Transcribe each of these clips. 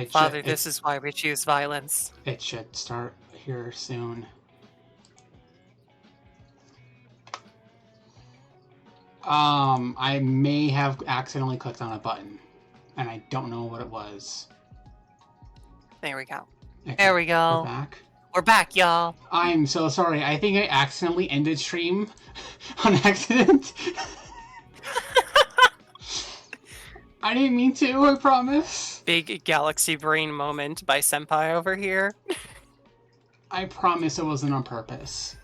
Father, this is why we choose violence. It should start here soon. I may have accidentally clicked on a button, and I don't know what it was. There we go. Okay, there we go. We're back. We're back, y'all. I'm so sorry. I think I accidentally ended stream on accident. I didn't mean to, I promise. Big galaxy brain moment by Senpai over here. I promise it wasn't on purpose.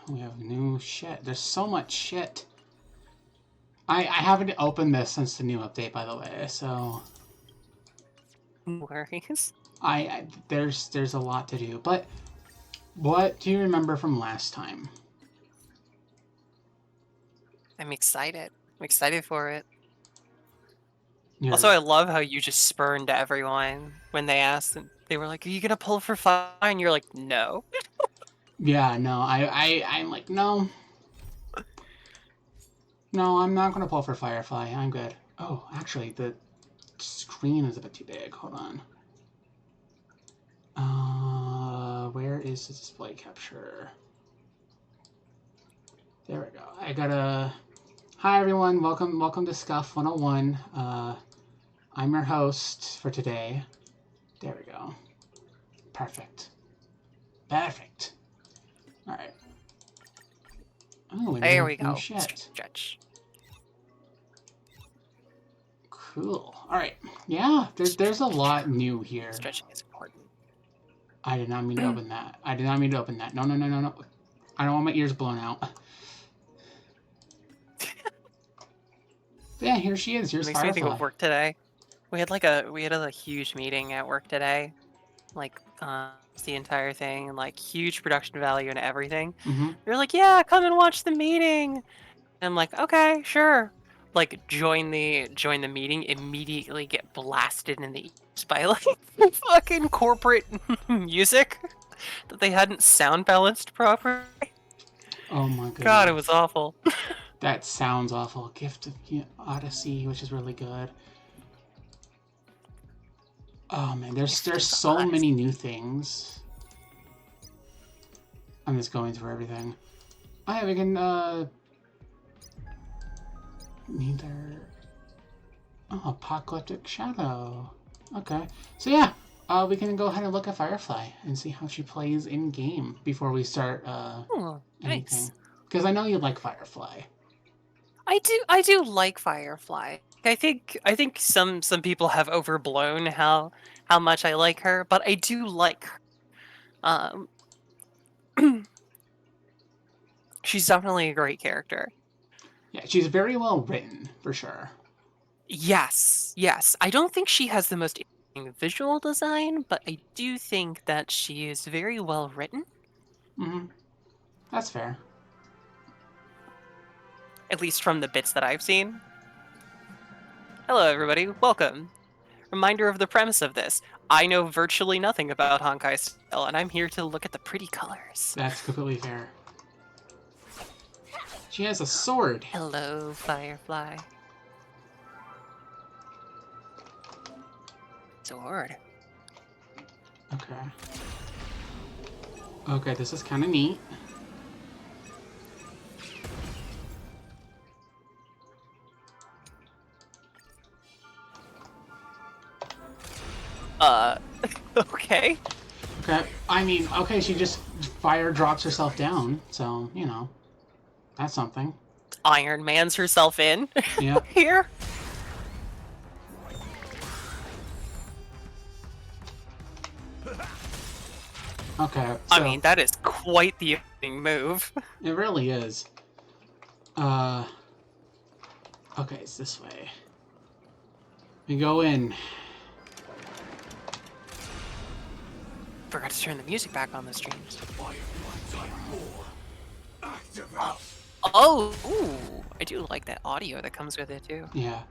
We have new shit. There's so much shit. I haven't opened this since the new update, by the way, so... No worries. There's a lot to do, but what do you remember from last time? I'm excited. I'm excited for it. Also, I love how you just spurned everyone when they asked, and they were like, "Are you gonna pull for fire?" And you're like, "No." Yeah, no, I'm like, no. No, I'm not gonna pull for Firefly. I'm good. Oh, actually, the screen is a bit too big. Hold on. Where is the display capture? There we go. I gotta... Hi everyone, welcome to Scuff 101. I'm your host for today. There we go. Perfect. Perfect. Alright. Oh, there we go. Shit. Stretch. Cool. Alright. Yeah, there's a lot new here. Stretching is important. I did not mean to open that. I did not mean to open that. No. I don't want my ears blown out. Yeah, here she is. Here's Makes Firefly. me think of work today. We had a huge meeting at work today, like the entire thing, and like huge production value and everything. They're like, "Yeah, come and watch the meeting." And I'm like, "Okay, sure." Like join the meeting, immediately get blasted in the ears by like fucking corporate music that they hadn't sound balanced properly. Oh my god. God, it was awful. That sounds awful. Gift of Odyssey, which is really good. Oh man, there's so many new things. I'm just going through everything. We can neither... Oh, Apocalyptic Shadow. Okay. So yeah, we can go ahead and look at Firefly and see how she plays in game before we start anything. Nice. Because I know you like Firefly. I do like Firefly. I think some people have overblown how much I like her, but I do like her. She's definitely a great character. Yeah, she's very well written, for sure. Yes. I don't think she has the most interesting visual design, but I do think that she is very well written. That's fair. At least from the bits that I've seen. Hello, everybody. Welcome. Reminder of the premise of this. I know virtually nothing about Honkai style, and I'm here to look at the pretty colors. That's completely fair. She has a sword. Hello, Firefly. Sword. Okay. Okay, this is kind of neat. Okay. Okay, I mean, okay, she just fire drops herself down, so, you know, that's something. Iron Man's herself in. Yeah. Here. Okay. So, I mean, that is quite the move. It really is. Okay, it's this way. We go in. Forgot to turn the music back on the streams. Oh, ooh, I do like that audio that comes with it too. Yeah.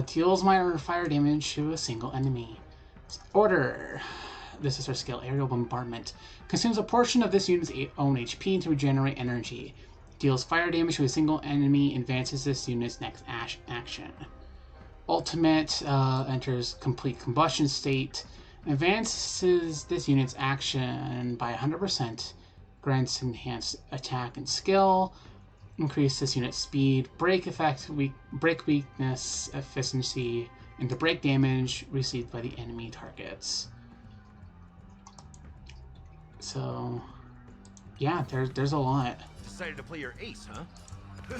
Deals minor fire damage to a single enemy. Order. This is her skill, Aerial Bombardment. Consumes a portion of this unit's own HP to regenerate energy. Deals fire damage to a single enemy. Advances this unit's next action. Ultimate enters complete combustion state. Advances this unit's action by 100%. Grants enhanced attack and skill. Increase this unit's speed. Break effect, break weakness, efficiency, and the break damage received by the enemy targets. So, yeah, there's a lot. Decided to play your ace, huh? I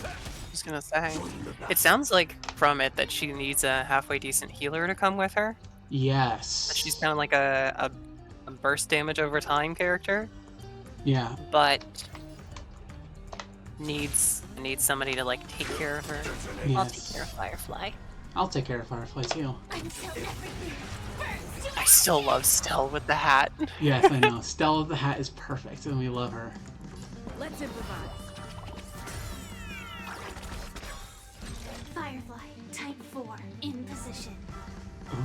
was gonna say, it sounds like from it that she needs a halfway decent healer to come with her. Yes. She's kind of like a burst damage over time character, Yeah. but needs somebody to like take care of her. Yes. I'll take care of Firefly. I'll take care of Firefly too. I still love Stell with the hat. Yes, I know. Stella the Hat is perfect, and we love her. Let's improvise. Firefly, type 4, in position.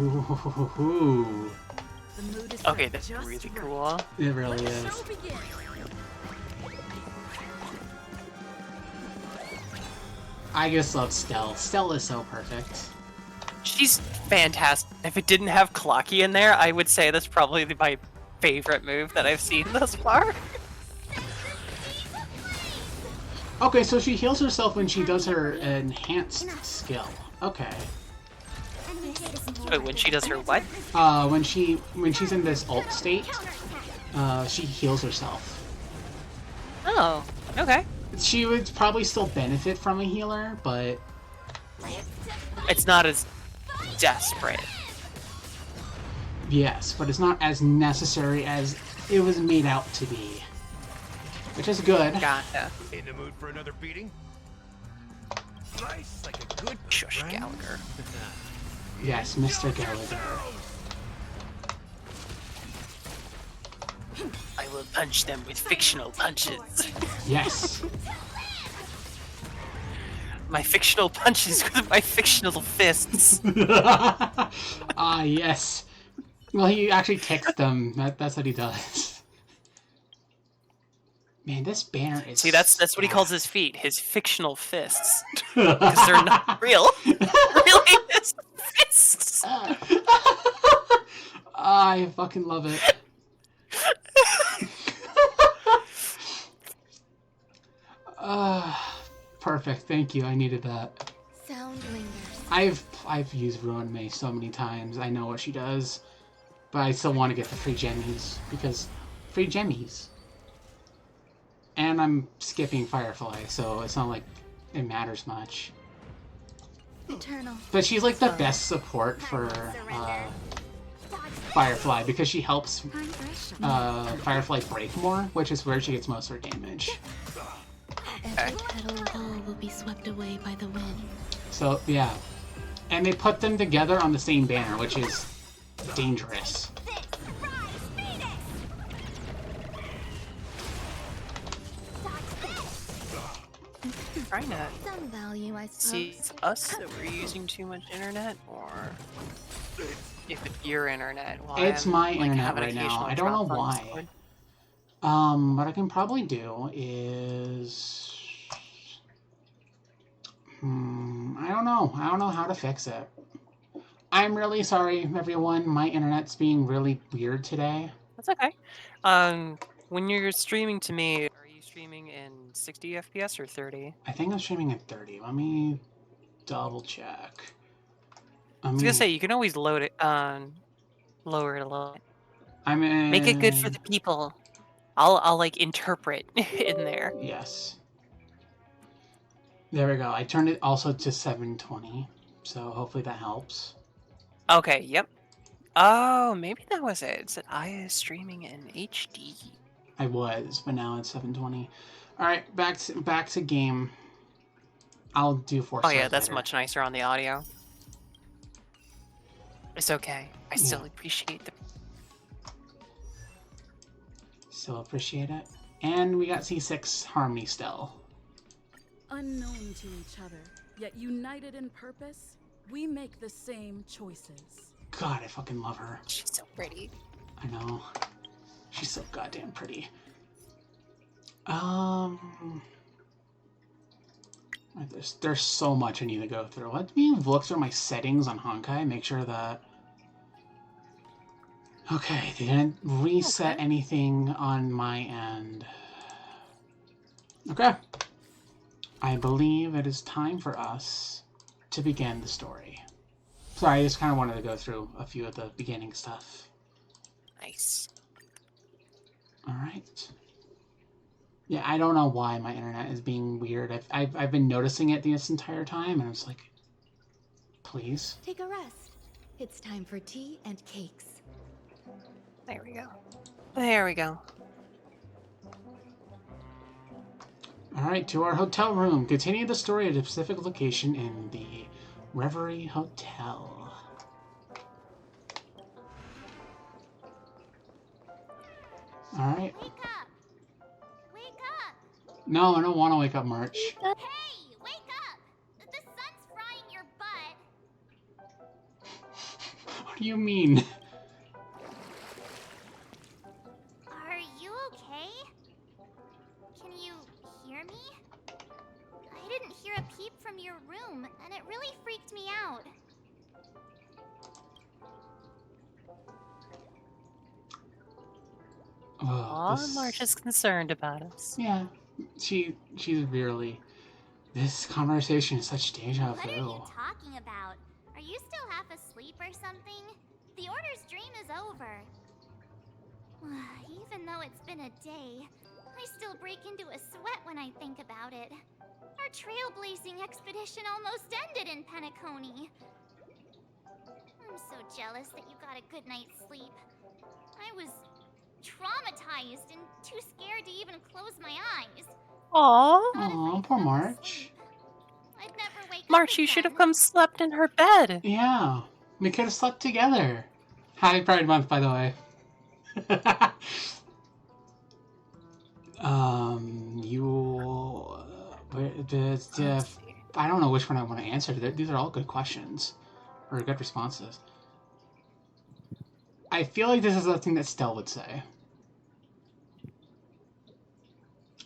Ooh. The mood is Okay, set that's just really right. cool. It really Let the is. show begin. I just love Stell. Stell is so perfect. She's fantastic. If it didn't have Clocky in there, I would say that's probably my favorite move that I've seen thus far. Okay, so she heals herself when she does her enhanced skill. Okay. Wait, when she does her what? When she's in this ult state, she heals herself. Oh, okay. She would probably still benefit from a healer, but It's not as desperate. yes, but it's not as necessary as it was made out to be. Which is good. Gotcha. In the mood for another beating? Nice, like a good Shush, friend. Gallagher. Yes, Mr. Gallagher. I will punch them with fictional punches. Yes. My fictional punches with my fictional fists. Ah, yes. Well, he actually kicks them. That's what he does. Man, this banner is... See, that's what he calls his feet, his fictional fists. Because they're not real. Really, his fists. I fucking love it. Perfect. Thank you. I needed that. Sound lingers. I've used Ruin May so many times. I know what she does, but I still want to get the free gemmies because free gemmies. And I'm skipping Firefly, so it's not like it matters much. Eternal. But she's like the best support for Firefly because she helps Prime threshold. Firefly break more, which is where she gets most of her damage. Every petal of all will be swept away by the wind. So yeah, and they put them together on the same banner, which is dangerous. Trying to Some value, I see suppose. it's us that we're using too much internet, or if it's your internet. Well, It's my internet have an right now. occasional I don't know drop on why. Discord. What I can probably do is... I don't know. I don't know how to fix it. I'm really sorry, everyone. My internet's being really weird today. That's okay. When you're streaming to me, are you streaming in 60 FPS or 30? I think I'm streaming at 30. Let me double check. I was gonna say you can always load it lower it a little. I'm in... Make it good for the people. I'll like interpret in there. Yes. There we go. I turned it also to 720, so hopefully that helps. Okay, yep. Oh, maybe that was it. It said I is streaming in HD. I was, but now it's 720. All right, back to game. I'll do 4 Oh yeah, stars that's later. much nicer on the audio. It's okay. I still Yeah. appreciate the. Still appreciate it. And we got C6 Harmony still. Unknown to each other, yet united in purpose, we make the same choices. God, I fucking love her. She's so pretty. I know. She's so goddamn pretty. There's so much I need to go through. Let me look through my settings on Honkai, make sure that... Okay, they didn't reset anything on my end. Okay. I believe it is time for us to begin the story. Sorry, I just kind of wanted to go through a few of the beginning stuff. Nice. Alright. Yeah, I don't know why my internet is being weird. I've been noticing it this entire time, and I was like, please. Take a rest. It's time for tea and cakes. There we go. There we go. Alright, to our hotel room. Continue the story at a specific location in the Reverie Hotel. Alright. Wake up! Wake up! No, I don't want to wake up, March. Hey! Wake up! The sun's frying your butt! What do you mean? Are you okay? Can you hear me? I didn't hear a peep from your room, and it really freaked me out. Oh, Aw, March is concerned about us. Yeah, she's really... This conversation is such deja What are vu. you talking about? Are you still half asleep or something? The Order's dream is over. Even though it's been a day, I still break into a sweat when I think about it. Our trailblazing expedition almost ended in Penacony. I'm so jealous that you got a good night's sleep. I was traumatized and too scared to even close my eyes. Aw. Thought if Aw, I poor fell March. asleep, I'd never wake March, up you should have again. come slept in her bed. Yeah, we could have slept together. Happy Pride Month, by the way. I don't know which one I want to answer. These are all good questions, or good responses. I feel like this is something that Stell would say.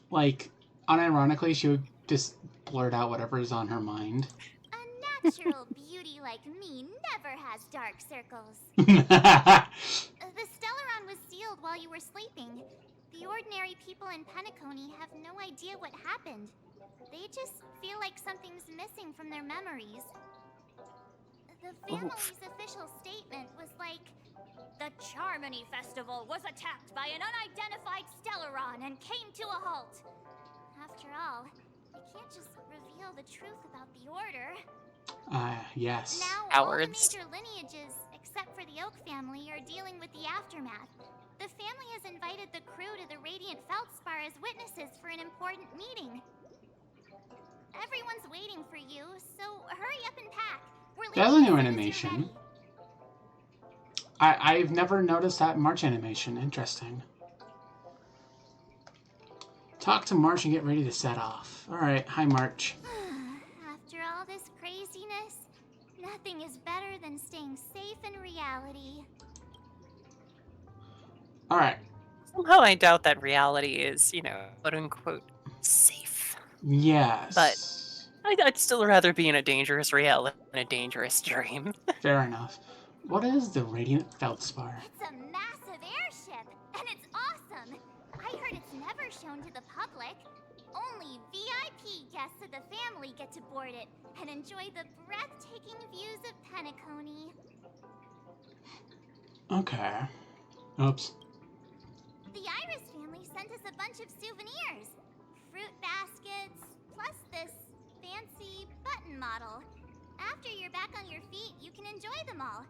Like, unironically, she would just blurt out whatever is on her mind. A natural beauty like me never has dark circles. The Stellaron was sealed while you were sleeping. The ordinary people in Penacony have no idea what happened. They just feel like something's missing from their memories. The family's official statement was like, "The Charmony Festival was attacked by an unidentified Stellaron and came to a halt." After all, I can't just reveal the truth about the Order. Yes. Now, Cowards. all the major lineages, except for the Oak family, are dealing with the aftermath. The family has invited the crew to the Radiant Feldspar as witnesses for an important meeting. Everyone's waiting for you, so hurry up and pack. We're That's a leaving new as soon as you're animation. ready. I've never noticed that March animation. Interesting. Talk to March and get ready to set off. Alright, hi March. After all this craziness, nothing is better than staying safe in reality. Alright. Somehow I doubt that reality is, quote unquote, safe. Yes. But I'd still rather be in a dangerous reality than a dangerous dream. Fair enough. What is the Radiant Feldspar? It's a massive airship, and it's awesome. I heard it's never shown to the public. Only VIP guests of the family get to board it and enjoy the breathtaking views of Penacony. Okay. Oops. The Iris family sent us a bunch of souvenirs. Fruit baskets, plus this fancy button model. After you're back on your feet, you can enjoy them all.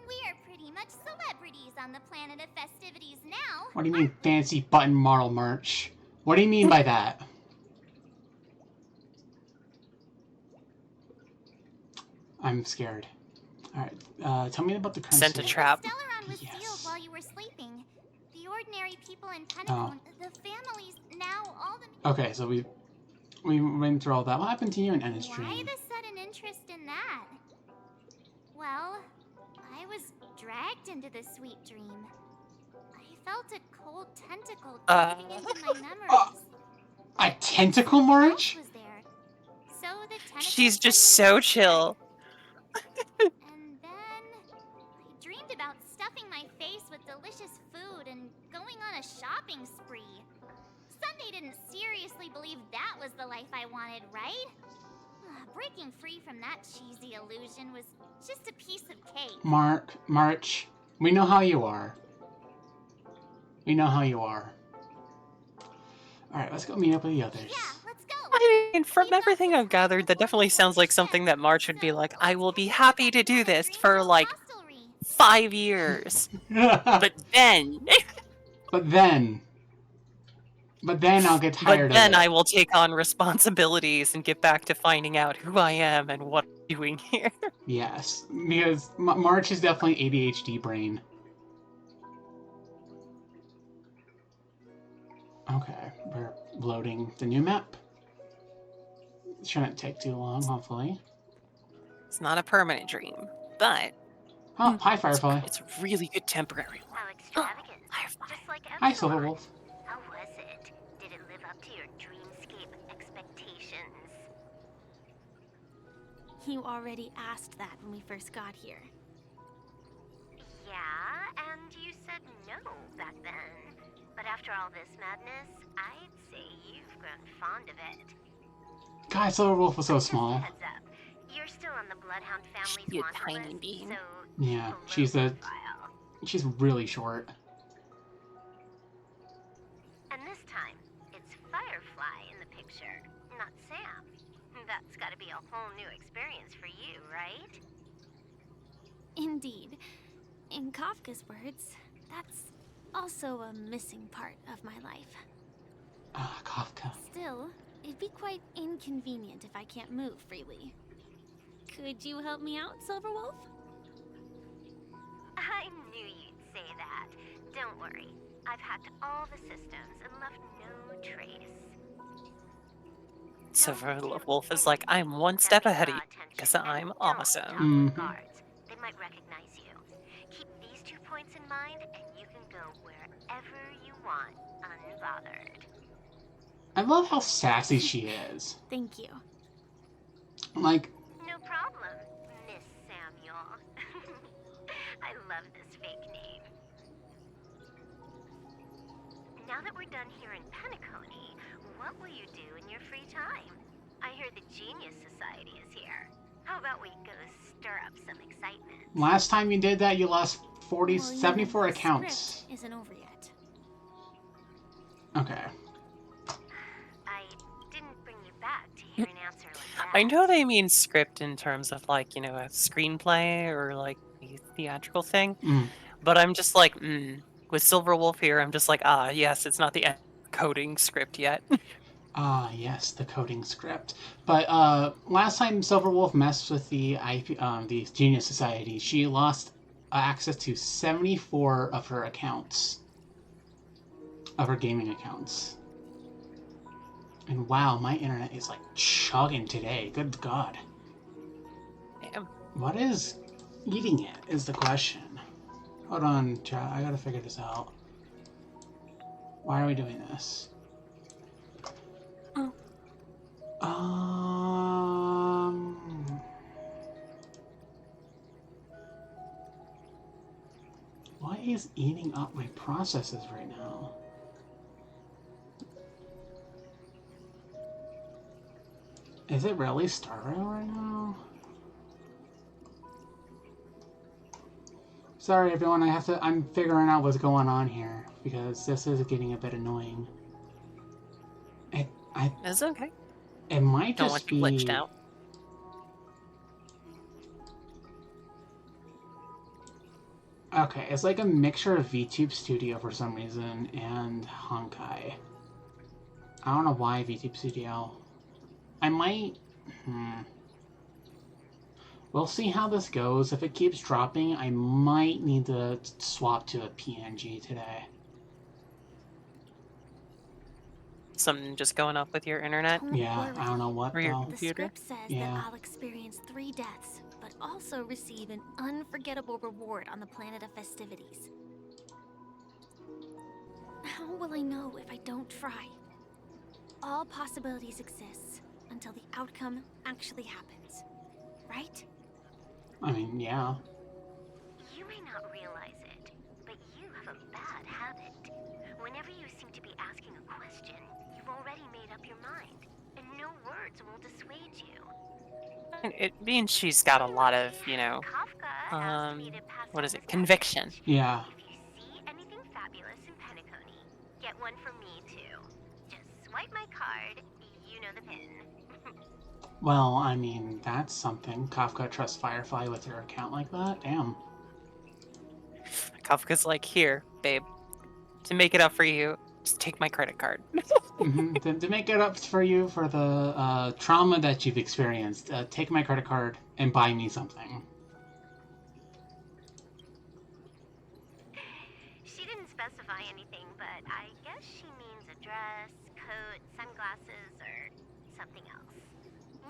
We are pretty much celebrities on the planet of festivities now. What do you mean fancy button model March? What do you mean by that? I'm scared. Alright, tell me about the current Sent a state. trap. The Stellaron was sealed Yes. while you were sleeping. The ordinary people in Penacony, the families, now all the... Okay, so we went through all that. What happened to you in Ennis Why Dream? the sudden interest in that? Well, I was dragged into the sweet dream. felt a cold tentacle Uh. digging into my memories. A tentacle, Ralph Marge? was there. So the tentacle She's just suddenly so disappeared. chill. And then I dreamed about stuffing my face with delicious food and going on a shopping spree. Sunday didn't seriously believe that was the life I wanted, right? Breaking free from that cheesy illusion was just a piece of cake. March, we know how you are. We know how you are. Alright, let's go meet up with the others. Yeah, let's go. I mean, from We've got everything some I've time gathered, that before definitely the sounds like party something that ships, March would be so like, I let's will get be to happy that to do this dream for girl like hostelry. 5 years. But then, But then I'll get tired but then of I it. will take on responsibilities and get back to finding out who I am and what I'm doing here. Yes, because March is definitely ADHD brain. Okay, we're loading the new map. It shouldn't take too long, hopefully. It's not a permanent dream, but Oh, hi, Firefly. it's a really good temporary one. How extravagant. Firefly. Just like Hi, Epsilon. Silverwolf. How was it? Did it live up to your dreamscape expectations? You already asked that when we first got here. Yeah, and you said no back then. But after all this madness, I'd say you've grown fond of it. God, Silverwolf was so Just a small. heads up. You're still on the Bloodhound family's She a wanted tiny list, being. so Yeah, keep a she's low a- profile. She's really short. And this time, it's Firefly in the picture, not Sam. That's gotta be a whole new experience for you, right? Indeed. In Kafka's words, that's also a missing part of my life. Ah, Kafka. Still, it'd be quite inconvenient if I can't move freely. Could you help me out, Silverwolf? I knew you'd say that. Don't worry. I've hacked all the systems and left no trace. So Don't Wolf is think like, I'm one that'd step be ahead of draw you attention, because and I'm don't awesome. topple Mhm. guards. They might recognize you. Keep these 2 points in mind, and you can go wherever you want, unbothered. I love how sassy she is. Thank you. Like, No problem, Miss Samuel. I love this fake name. Now that we're done here in Penacony, what will you do in your free time? I hear the Genius Society is here. How about we go stir up some excitement? last time you did that, you lost 40, Well, 74 the accounts. script isn't over yet. Okay. I didn't bring you back to hear an answer like that. I know they mean script in terms of like, you know, a screenplay or like a theatrical thing, Mm. but I'm just like, with Silverwolf here, I'm just like, ah, yes, it's not the coding script yet. Ah, yes, the coding script. But last time Silverwolf messed with the the Genius Society, she lost access to 74 of her accounts, of her gaming accounts. And wow, my internet is like chugging today. Good God. Damn. What is eating it is the question. Hold on, chat. I gotta figure this out. Why are we doing this? Oh. What is eating up my processes right now? Is it really Starro right now? Sorry everyone, I'm figuring out what's going on here because this is getting a bit annoying. It's okay. It might Don't just want you be glitched out. Okay, it's like a mixture of VTube Studio for some reason and Honkai. I don't know why VTube Studio. I might... We'll see how this goes. If it keeps dropping, I might need to swap to a PNG today. Something just going up with your internet? Don't Yeah, worry. I don't know what Or your though. The computer? script says Yeah. that I'll experience 3 deaths, but also receive an unforgettable reward on the planet of festivities. How will I know if I don't try? All possibilities exist until the outcome actually happens, right? I mean, yeah. You may not realize it, but you have a bad habit. Whenever you seem to be asking a question, you've already made up your mind, and no words will dissuade you. And it means she's got a lot of, Kafka asked me to pass what on is it? this Conviction. message. Yeah. If you see anything fabulous in Penacony, get one for me too. Just swipe my card, you know the pin. Well, I mean, that's something. Kafka trusts Firefly with her account like that? Damn. Kafka's like, here, babe, to make it up for you, just take my credit card. To make it up for you for the trauma that you've experienced, take my credit card and buy me something. She didn't specify anything, but I guess she means a dress, coat, sunglasses, or something else.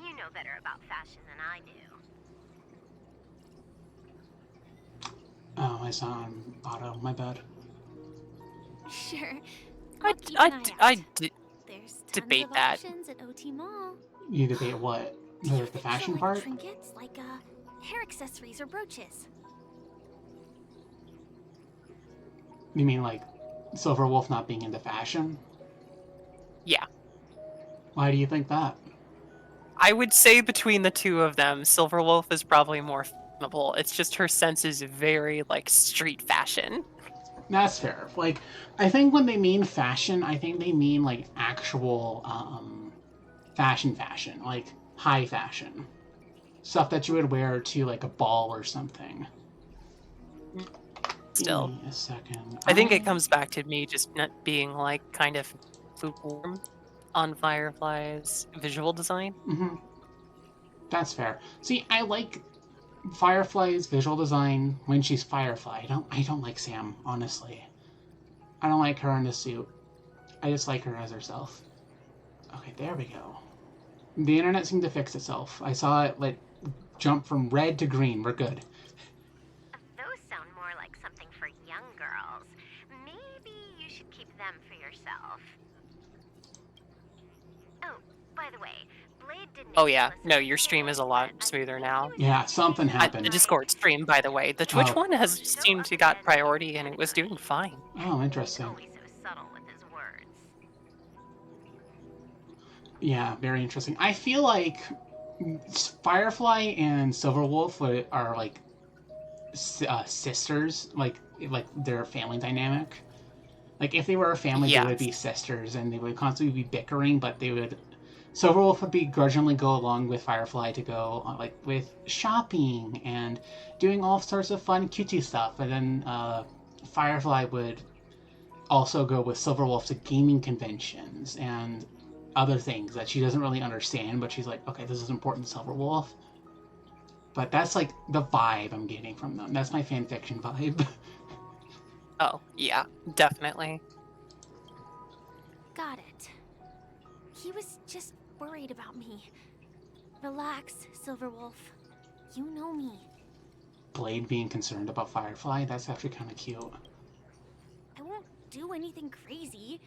You know better about fashion than I do. Oh, I saw on auto. My bad. Sure. I'll keep an eye I out. There's tons debate of that. options at OT Mall. You debate what? Do you The think fashion she'll like part? trinkets like hair accessories or brooches? You mean like Silver Wolf not being into fashion? Yeah. Why do you think that? I would say between the two of them, Silverwolf is probably more fashionable. It's just her sense is very, like, street fashion. That's fair. Like, I think when they mean fashion, I think they mean like actual fashion, like high fashion stuff that you would wear to like a ball or something. Still. Give me a second. I think it comes back to me just not being, like, kind of lukewarm on Firefly's visual design. Mm-hmm. That's fair. See, I like Firefly's visual design when she's Firefly. I don't like Sam, honestly. I don't like her in the suit. I just like her as herself. Okay, there we go. The internet seemed to fix itself. I saw it like jump from red to green. We're good. Those sound more like something for young girls. Maybe you should keep them for yourself. Oh, by the way, Blade didn't. Oh yeah, no, your stream is a lot smoother now. Yeah, something happened. The Discord stream, by the way. The Twitch Oh. one has seemed to got priority and it was doing fine. Oh, interesting. Always so subtle with his words. Yeah, very interesting. I feel like Firefly and Silverwolf are like sisters, like their family dynamic. Like if they were a family, they would be sisters, and they would constantly be bickering. But they would, Silverwolf would begrudgingly go along with Firefly to go like with shopping and doing all sorts of fun, cutesy stuff. And then Firefly would also go with Silverwolf to gaming conventions and other things that she doesn't really understand, but she's like, okay, this is important to Silverwolf. But that's like the vibe I'm getting from them. That's my fanfiction vibe. Oh, yeah, definitely. Got it. He was just worried about me. Relax, Silverwolf. You know me. Blade being concerned about Firefly, that's actually kind of cute. I won't do anything crazy.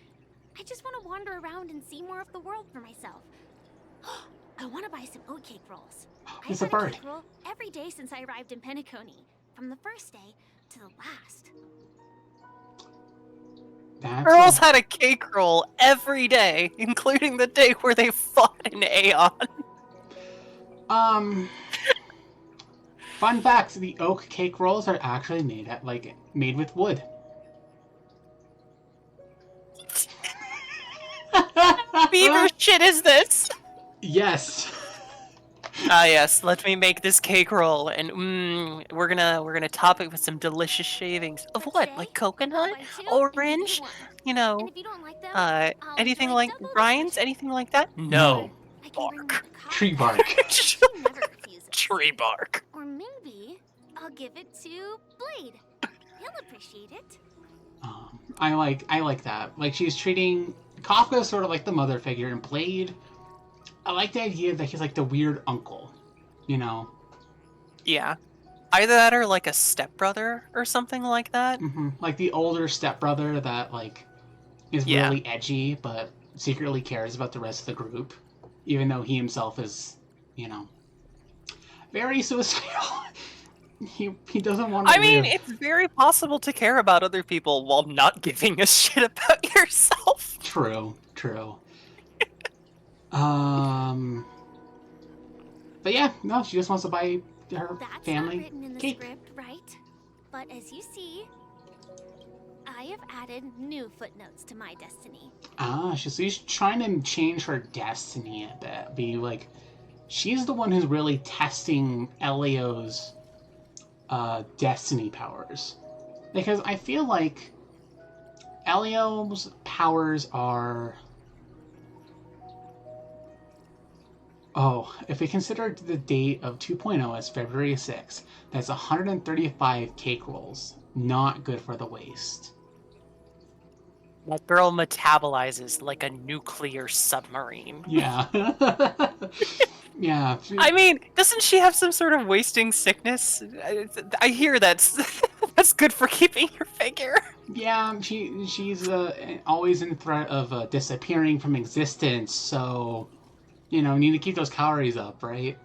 I just want to wander around and see more of the world for myself. I want to buy some oatcake rolls. It's I've a had bird. cake roll every day since I arrived in Penacony, from the first day to the last. That's Girls had a cake roll every day, including the day where they fought in Aeon. Fun fact: the oak cake rolls are actually made with wood. Beaver shit is this? Yes. Ah yes, let me make this cake roll, and we're gonna top it with some delicious shavings of what, Today, like I'll coconut, buy 2 and give orange, you 1. you know, And if you don't like them, I'll anything enjoy like double the Brian's, portion. anything like that? No. I can bring bark. the Tree coffee. bark. She never refuses. Tree bark. Or maybe I'll give it to Blade. He'll appreciate it. I like that. Like she's treating Kafka sort of like the mother figure, and Blade. I like the idea that he's like the weird uncle, you know. Yeah. Either that or like a stepbrother or something like that. Like the older stepbrother that like is Yeah. really edgy, but secretly cares about the rest of the group, even though he himself is, you know, very suicidal. he doesn't want to I mean, live. it's very possible to care about other people while not giving a shit about yourself. True, true. But yeah, no, she just wants to buy her That's family not written in the cake. script, right? But as you see, I have added new footnotes to my destiny. Ah, she's trying to change her destiny a bit. Be like, she's the one who's really testing Elio's destiny powers. Because I feel like Elio's powers are... Oh, if we consider the date of 2.0 as February 6th, that's 135 cake rolls. Not good for the waist. That girl metabolizes like a nuclear submarine. Yeah. Yeah. I mean, doesn't she have some sort of wasting sickness? I hear that's that's good for keeping your figure. Yeah, she's always in threat of disappearing from existence, so, you know, need to keep those calories up, right?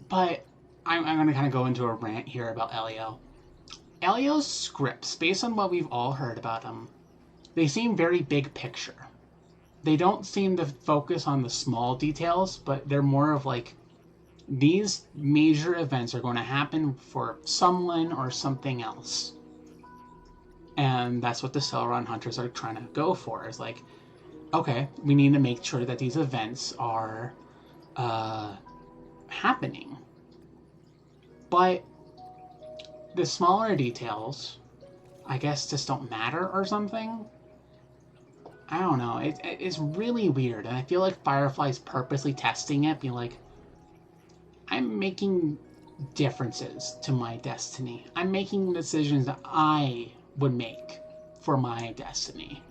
But I'm going to kind of go into a rant here about Elio. Elio's scripts, based on what we've all heard about him, they seem very big picture. They don't seem to focus on the small details, but they're more of like, these major events are going to happen for someone or something else. And that's what the Celeron Hunters are trying to go for. Is like, okay, we need to make sure that these events are happening. But the smaller details, I guess, just don't matter or something. I don't know. It's really weird. And I feel like Firefly's purposely testing it, being like, I'm making differences to my destiny. I'm making decisions that I would make for my destiny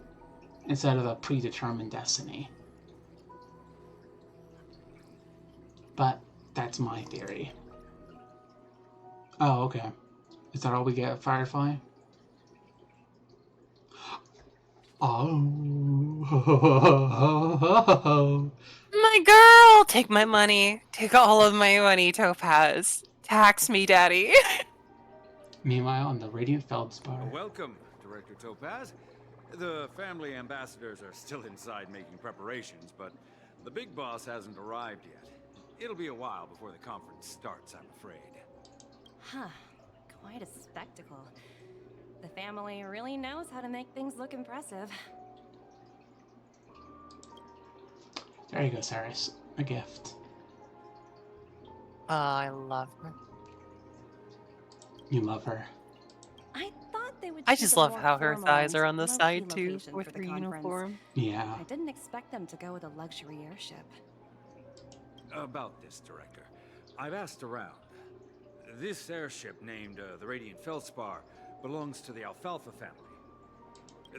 instead of a predetermined destiny. But that's my theory. Oh, okay. Is that all we get at Firefly? Oh. My girl, take my money. Take all of my money, Topaz. Tax me, daddy. Meanwhile, on the Radiant Feldspar. Welcome, Director Topaz. The family ambassadors are still inside making preparations, but the big boss hasn't arrived yet. It'll be a while before the conference starts, I'm afraid. Huh. Quite a spectacle. The family really knows how to make things look impressive. There you go, Cyrus. A gift. I love her. You love her. I thought they would I choose just a love more how her formal thighs and are on the low-key side too, location with for her the conference. uniform. Yeah. I didn't expect them to go with a luxury airship. About this, Director, I've asked around. This airship, named the Radiant Feldspar, belongs to the Alfalfa family.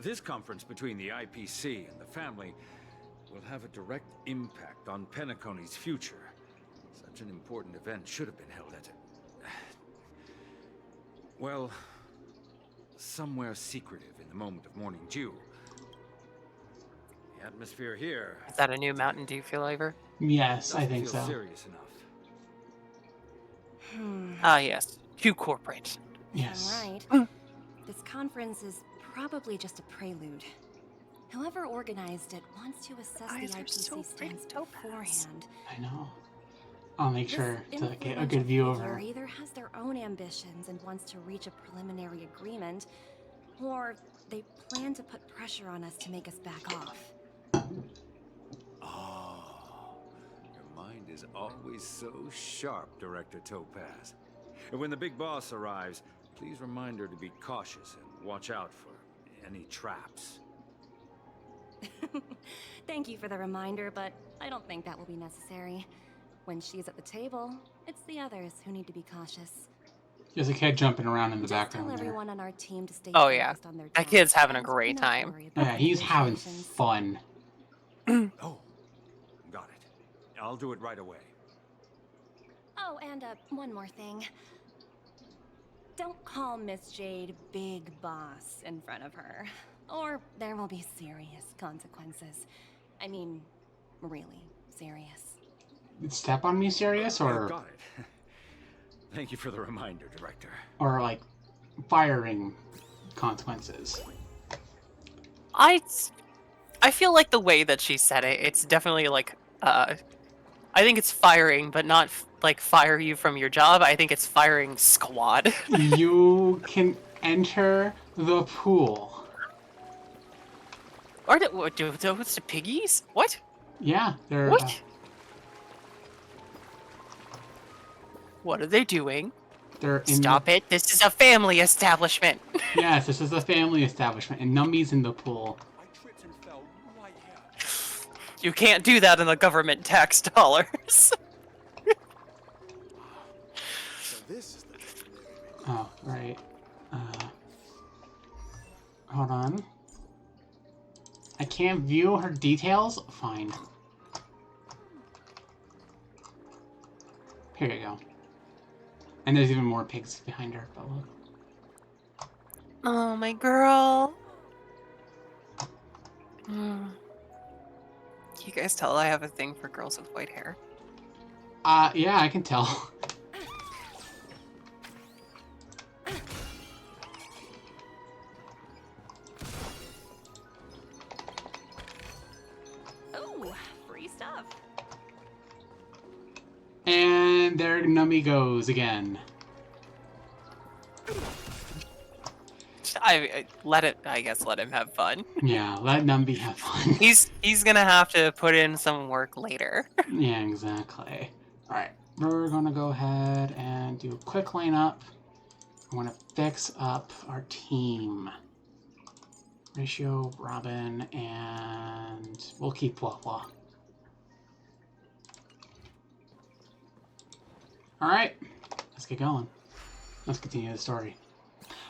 This conference between the IPC and the family will have a direct impact on Penacony's future. Such an important event should have been held at well, somewhere secretive in the moment of morning dew. The atmosphere here... Is that a new Mountain Dew flavor? Yes, I think feel so. serious enough. Ah, yes. Too corporate. Yes. Right. This conference is probably just a prelude. Whoever organized it wants to assess Eyes the are so IPC stance pretty, Topaz. beforehand. I know. I'll make sure This to get a influential good view of figure her. either has their own ambitions and wants to reach a preliminary agreement, or they plan to put pressure on us to make us back off. Oh, your mind is always so sharp, Director Topaz. And when the big boss arrives, please remind her to be cautious and watch out for any traps. Thank you for the reminder, but I don't think that will be necessary. When she's at the table, it's the others who need to be cautious. There's a kid jumping around in the Just background tell there. everyone on our team to stay Oh, yeah. focused on their That jobs kid's having a and great not time. worry about Yeah, he's having negotiations. fun. Oh, got it. I'll do it right away. Oh, and one more thing. Don't call Miss Jade Big Boss in front of her. Or there will be serious consequences. I mean, really serious. Step on me serious, or Got it. Thank you for the reminder, Director. or like firing consequences? I feel like the way that she said it, it's definitely like I think it's firing, but not like fire you from your job. I think it's firing squad. You can enter the pool. Are what do those the piggies? What? Yeah, they're. What? What are they doing? They're in Stop it! This is a family establishment. Yes, this is a family establishment, and Numby's in the pool. I tripped and fell right here. You can't do that in the government tax dollars. So this is the Oh, right. Hold on. I can't view her details? Fine. Here you go. And there's even more pigs behind her, but look. Oh, my girl. You guys tell I have a thing for girls with white hair. Yeah, I can tell. Oh, free stuff. And there Numby goes again. I let it. I guess let him have fun. Yeah, let Numby have fun. He's gonna have to put in some work later. Yeah, exactly. Alright, we're gonna go ahead and do a quick line up. I want to fix up our team. Ratio, Robin, and we'll keep Wawa. Alright, let's get going. Let's continue the story.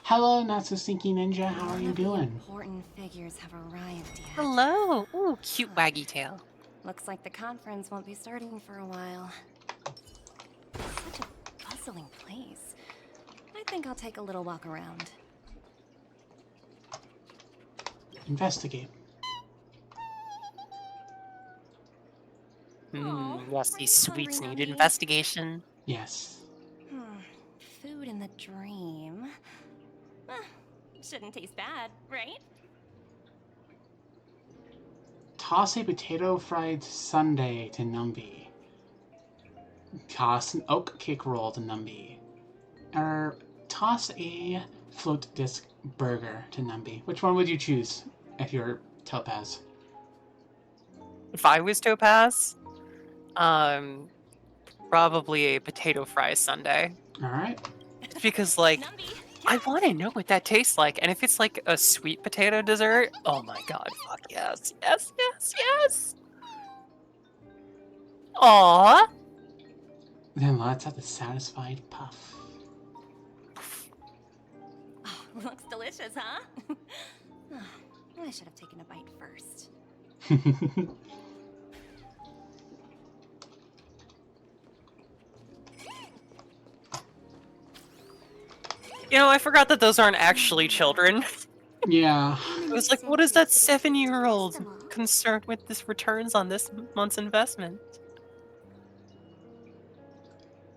Hello, Not So Stinky Ninja, how are you doing? Important figures have arrived yet. Hello. Ooh, cute waggy tail. Looks like the conference won't be starting for a while. Such a bustling place. I think I'll take a little walk around. Investigate. Yes, these hungry, sweets need Numby. investigation. Yes. Food in the dream. Shouldn't taste bad, right? Toss a potato fried sundae to Numby. Toss an oat cake roll to Numby. Or toss a float disc burger to Numby. Which one would you choose if you're Topaz? If I was Topaz, probably a potato fry sundae. Alright. Because like Numby, I want to know what that tastes like, and if it's like a sweet potato dessert, oh my god, fuck yes, yes, yes, yes. Aww. Then let's have the satisfied puff. oh, looks delicious, huh? I should have taken a bite first. You know, I forgot that those aren't actually children. Yeah. I was like, what is that 7-year-old concerned with this returns on this month's investment?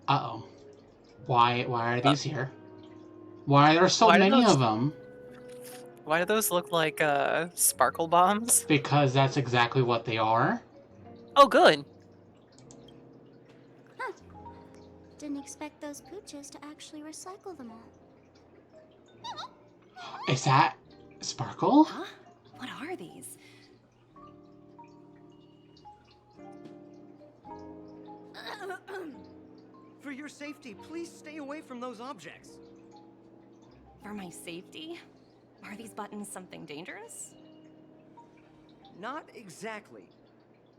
Uh-oh. Why are these here? Why are there so Why do many those- of them? Why do those look like sparkle bombs? Because that's exactly what they are. Oh, good. Huh. Didn't expect those pooches to actually recycle them all. Is that Sparkle? Huh? What are these? For your safety, please stay away from those objects. For my safety? Are these buttons something dangerous? Not exactly.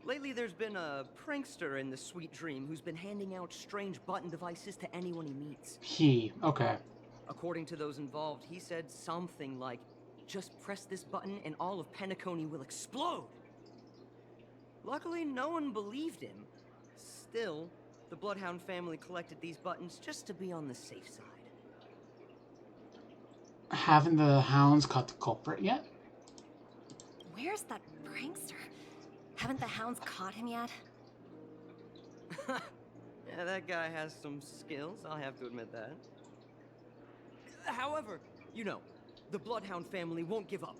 Lately, there's been a prankster in the Sweet Dream who's been handing out strange button devices to anyone he meets. Okay. According to those involved, he said something like, "Just press this button and all of Penacony will explode." Luckily, no one believed him. Still, the Bloodhound family collected these buttons just to be on the safe side. Haven't the hounds caught the culprit yet? Where's that prankster? Haven't the hounds caught him yet? Yeah, that guy has some skills, I'll have to admit that. However, the Bloodhound family won't give up.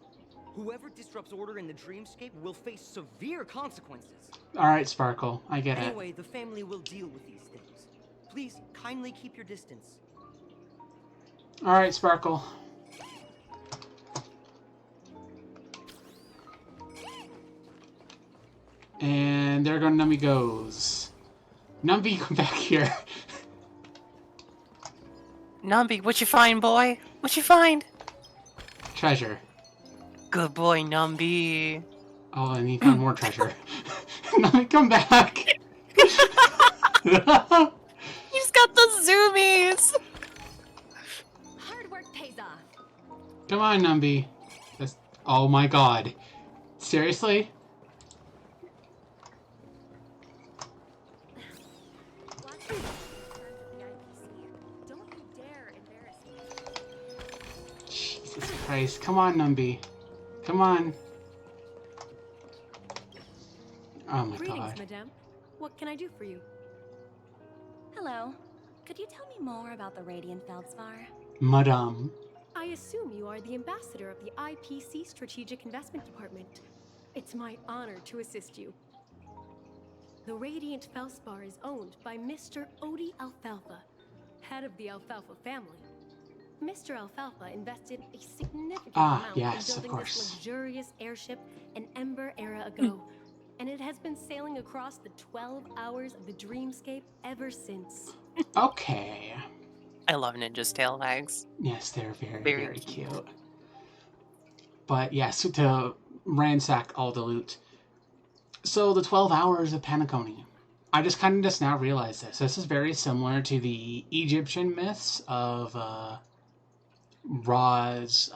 Whoever disrupts order in the dreamscape will face severe consequences. Alright, Sparkle. I get it. Anyway, the family will deal with these things. Please, kindly keep your distance. Alright, Sparkle. And there Numby goes. Numby, come back here. Numby, what you find, boy? What you find? Treasure. Good boy, Numby. Oh, and he found more treasure. Numby, come back. He's got the zoomies. Hard work pays off. Come on, Numby. Oh my god. Seriously? Don't you dare embarrass me. Jesus Christ. Come on, Numby. Come on. Oh my Greetings, god. madame. What can I do for you? Hello. Could you tell me more about the Radiant Feldspar? Madame. I assume you are the ambassador of the IPC Strategic Investment Department. It's my honor to assist you. The Radiant Feldspar is owned by Mr. Odie Alfalfa, head of the Alfalfa family. Mr. Alfalfa invested a significant amount yes, in of building course. this luxurious airship an Ember era ago, and it has been sailing across the 12 hours of the dreamscape ever since. Okay. I love Ninja's tail wags. Yes, they're very, Very very cute. cute. But yes, to ransack all the loot. So the 12 hours of Panaconi. I just kind of just now realized this. This is very similar to the Egyptian myths of Ra's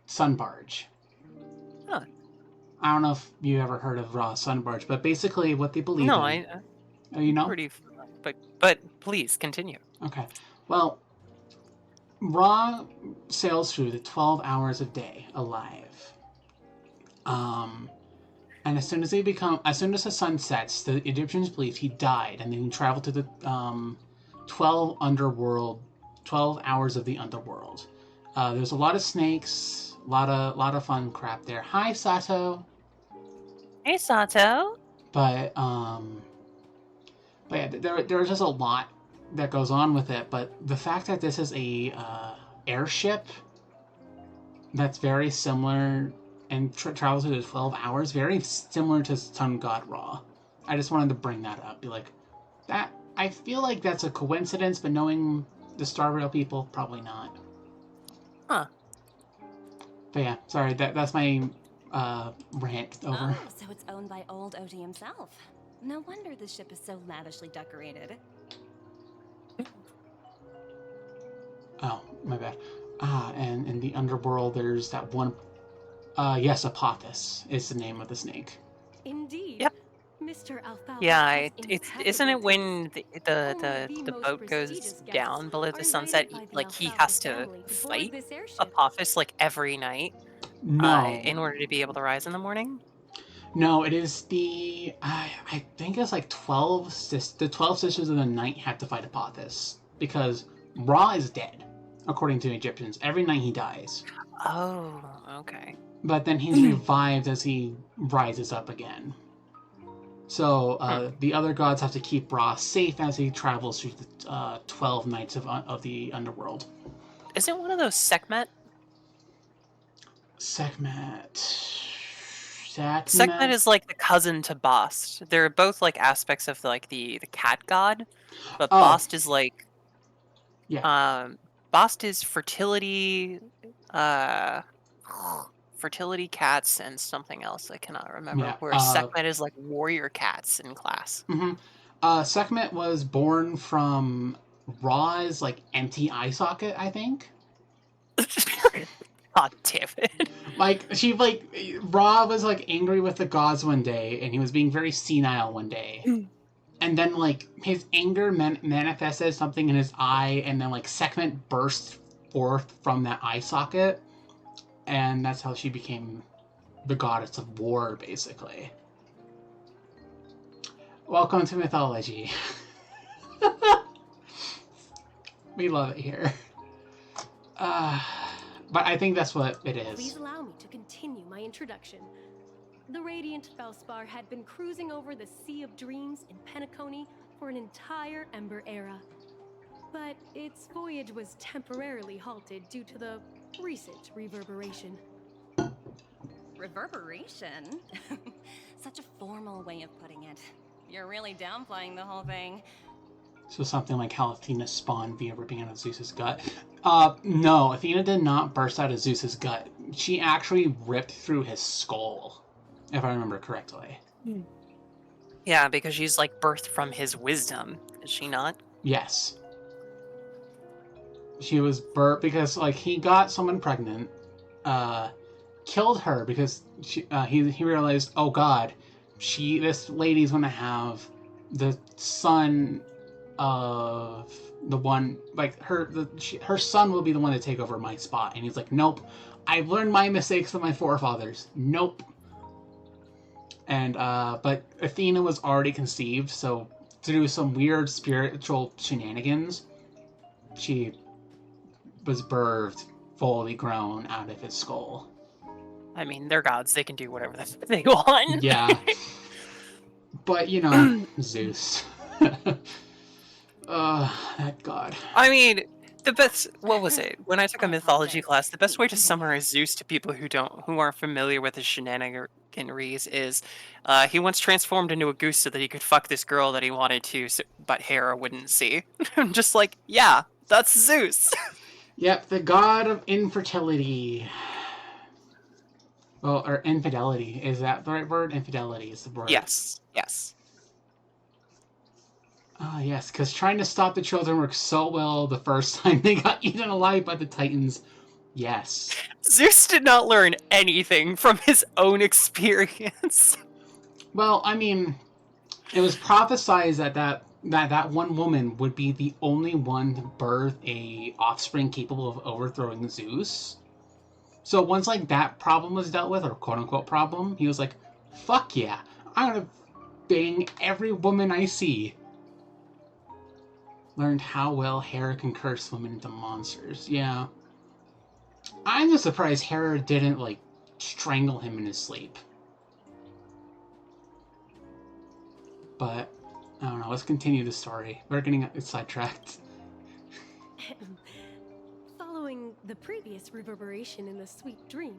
sun barge. Huh. I don't know if you ever heard of Ra's sun barge, but basically what they believe No, in. Oh, you know? Pretty, but please continue. Okay. Well, Ra sails through the 12 hours a day alive. And as soon as the sun sets, the Egyptians believed he died, and then he traveled to the 12 hours of the underworld. There's a lot of snakes, a lot of fun crap there. Hi, Sato. Hey, Sato. But yeah, there's just a lot that goes on with it. But the fact that this is a airship that's very similar and travels through the 12 hours, very similar to Sun God Ra. I just wanted to bring that up. Be like, that. I feel like that's a coincidence, but knowing the Star Rail people, probably not. Huh. But yeah, sorry. That's my rant over. Oh, so it's owned by old Odie himself. No wonder the ship is so lavishly decorated. Oh, my bad. And in the underworld, there's that one. Yes, Apophis is the name of the snake. Indeed. Yep. Mr. Alfalfa. Yeah, has isn't it impeccable when taste. the Only the boat most goes prestigious guests down below are the invited sunset? by the Like he Alfalfa has to family to board fight this airship. Apophis like every night No. in order to be able to rise in the morning. No, it is the I think it's like 12 the 12 sisters of the night have to fight Apophis because Ra is dead, according to Egyptians. Every night he dies. Oh, okay. But then he's revived as he rises up again. So the other gods have to keep Ra safe as he travels through the 12 nights of the underworld. Isn't one of those Sekhmet? Sekhmet is like the cousin to Bast. They're both like aspects of like the cat god, but Bast is like Bast is fertility, fertility cats and something else I cannot remember. Yeah, whereas Sekhmet is like warrior cats in class. Mm-hmm. Sekhmet was born from Ra's like empty eye socket, I think. God damn it. Ra was like angry with the gods one day, and he was being very senile one day. And then like his anger manifested something in his eye, and then like Sekhmet burst forth from that eye socket, and that's how she became the goddess of war, basically. Welcome to mythology. We love it here. But I think that's what it is. Please allow me to continue my introduction. The Radiant Felspar had been cruising over the Sea of Dreams in Penacony for an entire Ember era. But its voyage was temporarily halted due to the recent reverberation. Reverberation? Such a formal way of putting it. You're really downplaying the whole thing. So something like how Athena spawned via ripping out of Zeus's gut. No, Athena did not burst out of Zeus's gut. She actually ripped through his skull, if I remember correctly. Yeah, because she's like birthed from his wisdom, is she not? Yes. She was birthed because like he got someone pregnant, killed her because he realized, oh god, this lady's gonna have the son of the one, like her son will be the one to take over my spot. And he's like, nope, I've learned my mistakes from my forefathers. Nope. And but Athena was already conceived, so through some weird spiritual shenanigans, she was birthed fully grown out of his skull. I mean, they're gods. They can do whatever they want. Yeah. But, you know, Zeus. That god. I mean, the best... What was it? When I took a mythology class, the best way to summarize Zeus to people who aren't familiar with his shenaniganries is he once transformed into a goose so that he could fuck this girl that he wanted to, but Hera wouldn't see. I'm just like, yeah, that's Zeus. Yep, the god of infertility. Well, or infidelity. Is that the right word? Infidelity is the word. Yes, yes. Oh, yes, because trying to stop the children worked so well the first time they got eaten alive by the Titans. Yes. Zeus did not learn anything from his own experience. Well, I mean, it was prophesized that one woman would be the only one to birth a offspring capable of overthrowing Zeus. So once like that problem was dealt with, or quote unquote problem, he was like, fuck yeah, I'm gonna bang every woman I see. Learned how well Hera can curse women into monsters. Yeah. I'm just surprised Hera didn't, like, strangle him in his sleep. But, I don't know, let's continue the story. We're getting sidetracked. Following the previous reverberation in the Sweet Dream,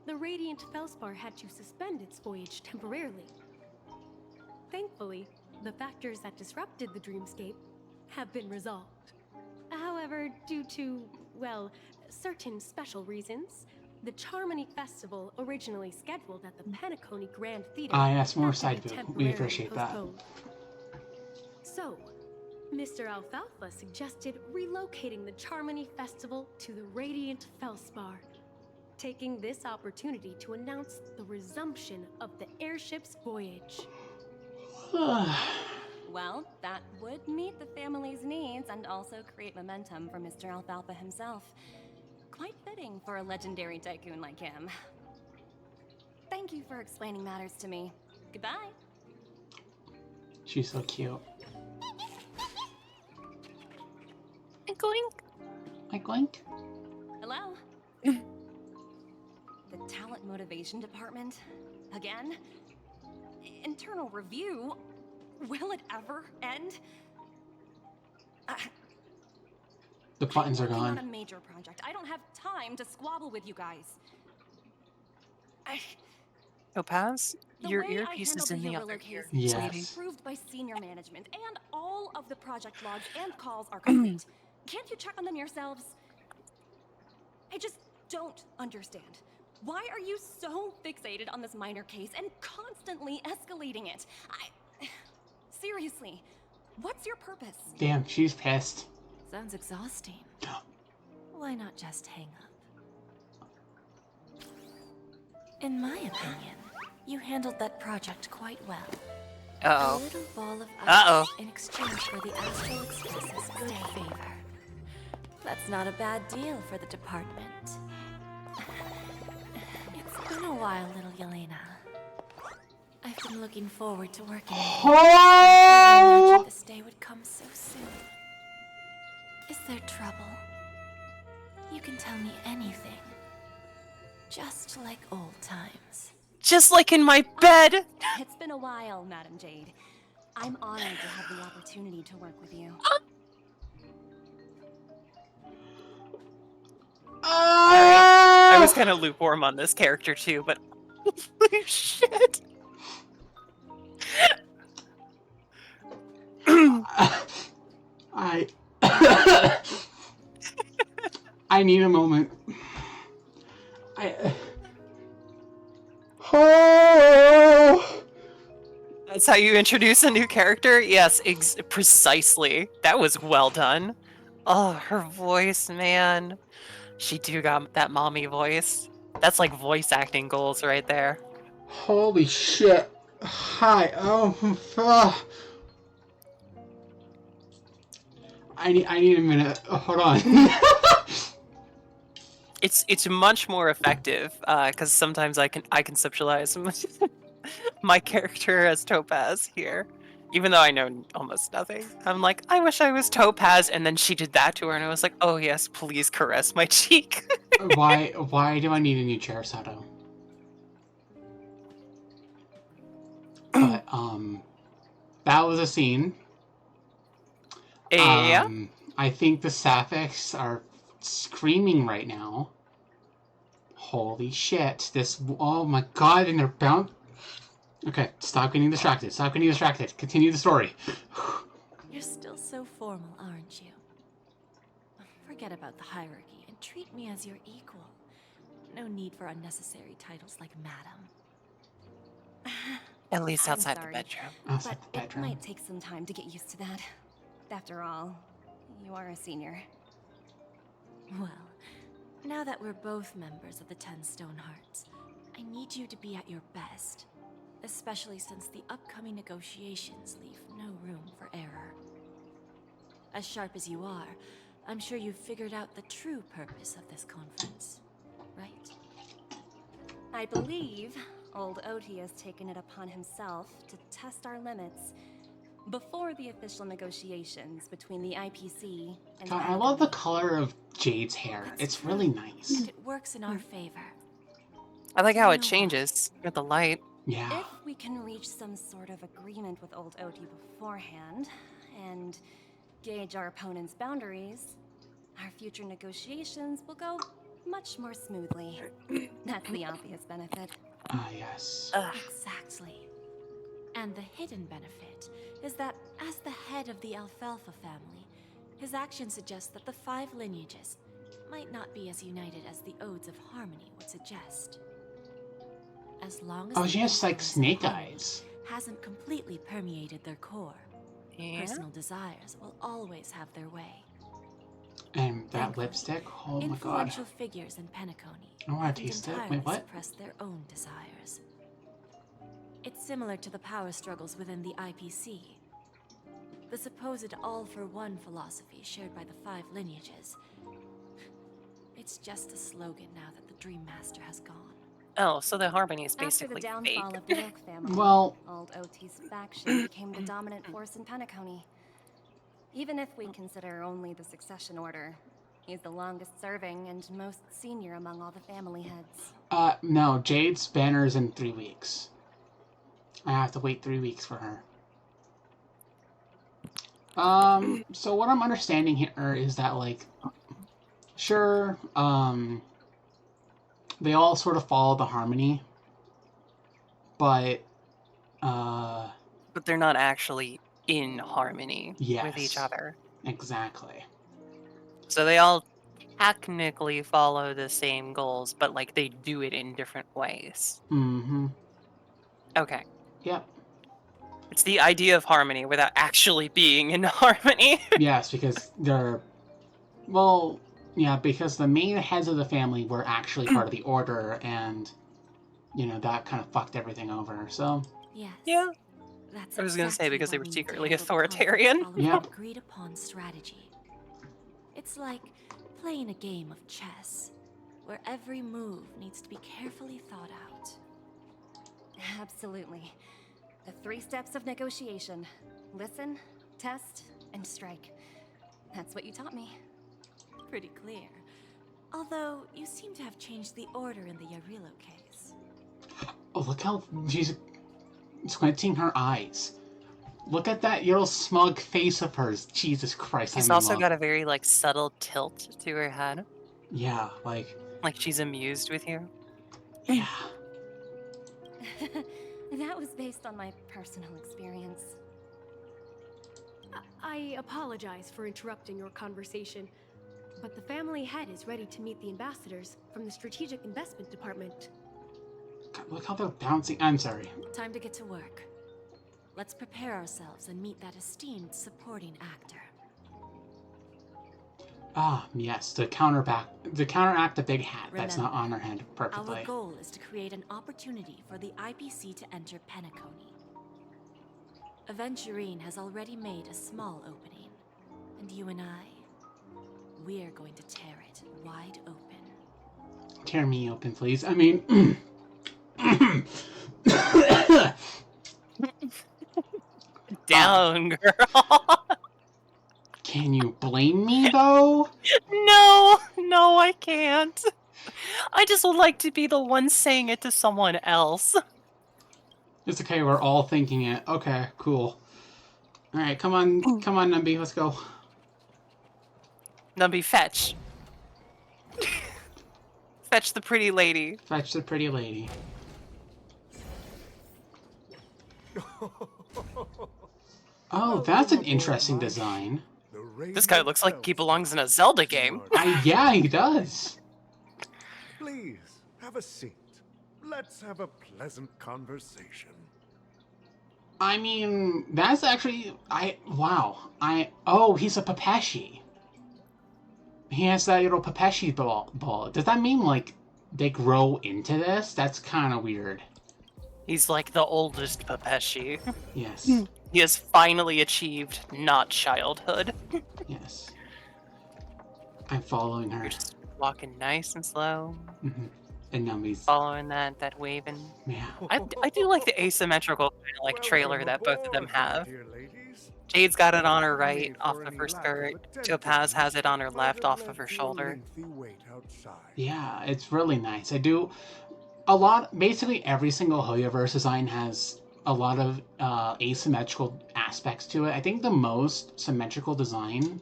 the Radiant Felspar had to suspend its voyage temporarily. Thankfully, the factors that disrupted the dreamscape have been resolved. However, due to, well, certain special reasons, the Charmony Festival, originally scheduled at the Penacony Grand Theater, yes, more had to side be boob. We temporarily appreciate that. postponed. So, Mr. Alfalfa suggested relocating the Charmony Festival to the Radiant Felspar, taking this opportunity to announce the resumption of the airship's voyage. Well, that would meet the family's needs and also create momentum for Mr. Alfalfa himself. Quite fitting for a legendary tycoon like him. Thank you for explaining matters to me. Goodbye. She's so cute. Oink. Oink. Hello? The talent motivation department? Again? Internal review? Will it ever end? The buttons are I'm working gone. on a major project. I don't have time to squabble with you guys. Topaz, your way I earpiece is in handled the other Hero ear. case Yes. was approved by senior management, and all of the project logs and calls are complete. Can't you check on them yourselves? I just don't understand. Why are you so fixated on this minor case and constantly escalating it? Seriously, what's your purpose? Damn, she's pissed. Sounds exhausting. Why not just hang up? In my opinion, you handled that project quite well. A Uh-oh. little ball of Uh-oh. ice in exchange for the Astral Express's good favor. That's not a bad deal for the department. It's been a while, little Yelena. I've been looking forward to working with you. Oh! Never imagined this day would come so soon. Is there trouble? You can tell me anything. Just like old times. Just like in my bed! It's been a while, Madam Jade. I'm honored to have the opportunity to work with you. I was kind of lukewarm on this character too, but holy shit! I need a moment. Oh! That's how you introduce a new character? Yes, precisely. That was well done. Oh, her voice, man. She do got that mommy voice. That's like voice acting goals right there. Holy shit. Hi. Oh, I need a minute. Oh, hold on. It's much more effective because sometimes I conceptualize my character as Topaz here, even though I know almost nothing. I'm like, I wish I was Topaz, and then she did that to her, and I was like, oh yes, please caress my cheek. Why do I need a new chair, Sato? But that was a scene. Yeah. I think the Sapphics are screaming right now. Holy shit! Oh my god! And they're bound. Okay, stop getting distracted. Stop getting distracted. Continue the story. You're still so formal, aren't you? Forget about the hierarchy and treat me as your equal. No need for unnecessary titles like madam. At least I'm outside the sorry, bedroom. Outside but the bedroom. it might take some time to get used to that. After all, you are a senior. Well, now that we're both members of the 10 Stone Hearts, I need you to be at your best. Especially since the upcoming negotiations leave no room for error. As sharp as you are, I'm sure you've figured out the true purpose of this conference, right? I believe old Oti has taken it upon himself to test our limits before the official negotiations between the IPC and God, I love the color of Jade's hair. It's really nice. And it works in our favor. I like how it changes with the light. Yeah. If we can reach some sort of agreement with old Oti beforehand and gauge our opponent's boundaries, our future negotiations will go much more smoothly. That's the obvious benefit. Ah, yes. Exactly. And the hidden benefit is that as the head of the Alfalfa family, his actions suggest that the 5 lineages might not be as united as the Odes of Harmony would suggest. As long as Oh, the she has like influence of snake harmony eyes. hasn't completely permeated their core, personal desires will always have their way. And that Thankfully, lipstick? Oh my god. influential figures in Penacony I want to haven't taste it. entirely Wait, what? suppressed their own desires. It's similar to the power struggles within the IPC. The supposed all-for-one philosophy shared by the 5 lineages. It's just a slogan now that the Dream Master has gone. Oh, so the harmony is After basically the downfall fake. of the Milk family, Well- old Oti's faction became the dominant force in Penacony. Even if we consider only the succession order, he's the longest serving and most senior among all the family heads. No, Jade's banner is in 3 weeks. I have to wait 3 weeks for her. So what I'm understanding here is that, like, sure, they all sort of follow the harmony, but, But they're not actually in harmony with each yes. other. Exactly. So they all technically follow the same goals, but like they do it in different ways. Mm-hmm. Okay. Yep. It's the idea of harmony without actually being in harmony. Yes, because they're... Well, yeah, because the main heads of the family were actually part of the order, and, you know, that kind of fucked everything over, so... Yes. Yeah. That's I was gonna say exactly because they why were we need to secretly handle the conflict authoritarian. following Yep. an agreed upon strategy. It's like playing a game of chess, where every move needs to be carefully thought out. Absolutely. The 3 steps of negotiation. Listen, test, and strike. That's what you taught me. Pretty clear. Although, you seem to have changed the order in the Yarilo case. Oh, look how she's squinting her eyes. Look at that little smug face of hers. Jesus Christ, She's I'm in also love. got a very, like, subtle tilt to her head. Yeah, like... Like she's amused with you. Yeah. That was based on my personal experience. I apologize for interrupting your conversation, but the family head is ready to meet the ambassadors from the Strategic Investment Department. God, look how they're bouncing. I'm sorry. Time to get to work. Let's prepare ourselves and meet that esteemed supporting actor. Ah, yes, to counteract the big hat that's not Remember, on her head perfectly. Our goal is to create an opportunity for the IPC to enter Penacony. Aventurine has already made a small opening, and you and we're going to tear it wide open. Tear me open, please. I mean... Down, girl. Can you blame me, though? No, I can't. I just would like to be the one saying it to someone else. It's okay, we're all thinking it. Okay, cool. Alright, come on, Numby, let's go. Numby, fetch. Fetch the pretty lady. Fetch the pretty lady. Oh, that's an interesting design. This guy looks like he belongs in a Zelda game. Yeah, he does. Please, have a seat. Let's have a pleasant conversation. I mean, that's actually... Oh, he's a Papeshi. He has that little Papeshi ball. Does that mean, like, they grow into this? That's kind of weird. He's like the oldest Papeshi. Yes. He has finally achieved not childhood. Yes. I'm following her. You're just walking nice and slow. Mm-hmm. And Numby's following that waving. Yeah. I do like the asymmetrical like trailer that both of them have. Jade's got it on her right off of her skirt. Topaz has it on her left off of her shoulder. Yeah, it's really nice. Basically every single Hoyoverse design has a lot of asymmetrical aspects to it. I think the most symmetrical design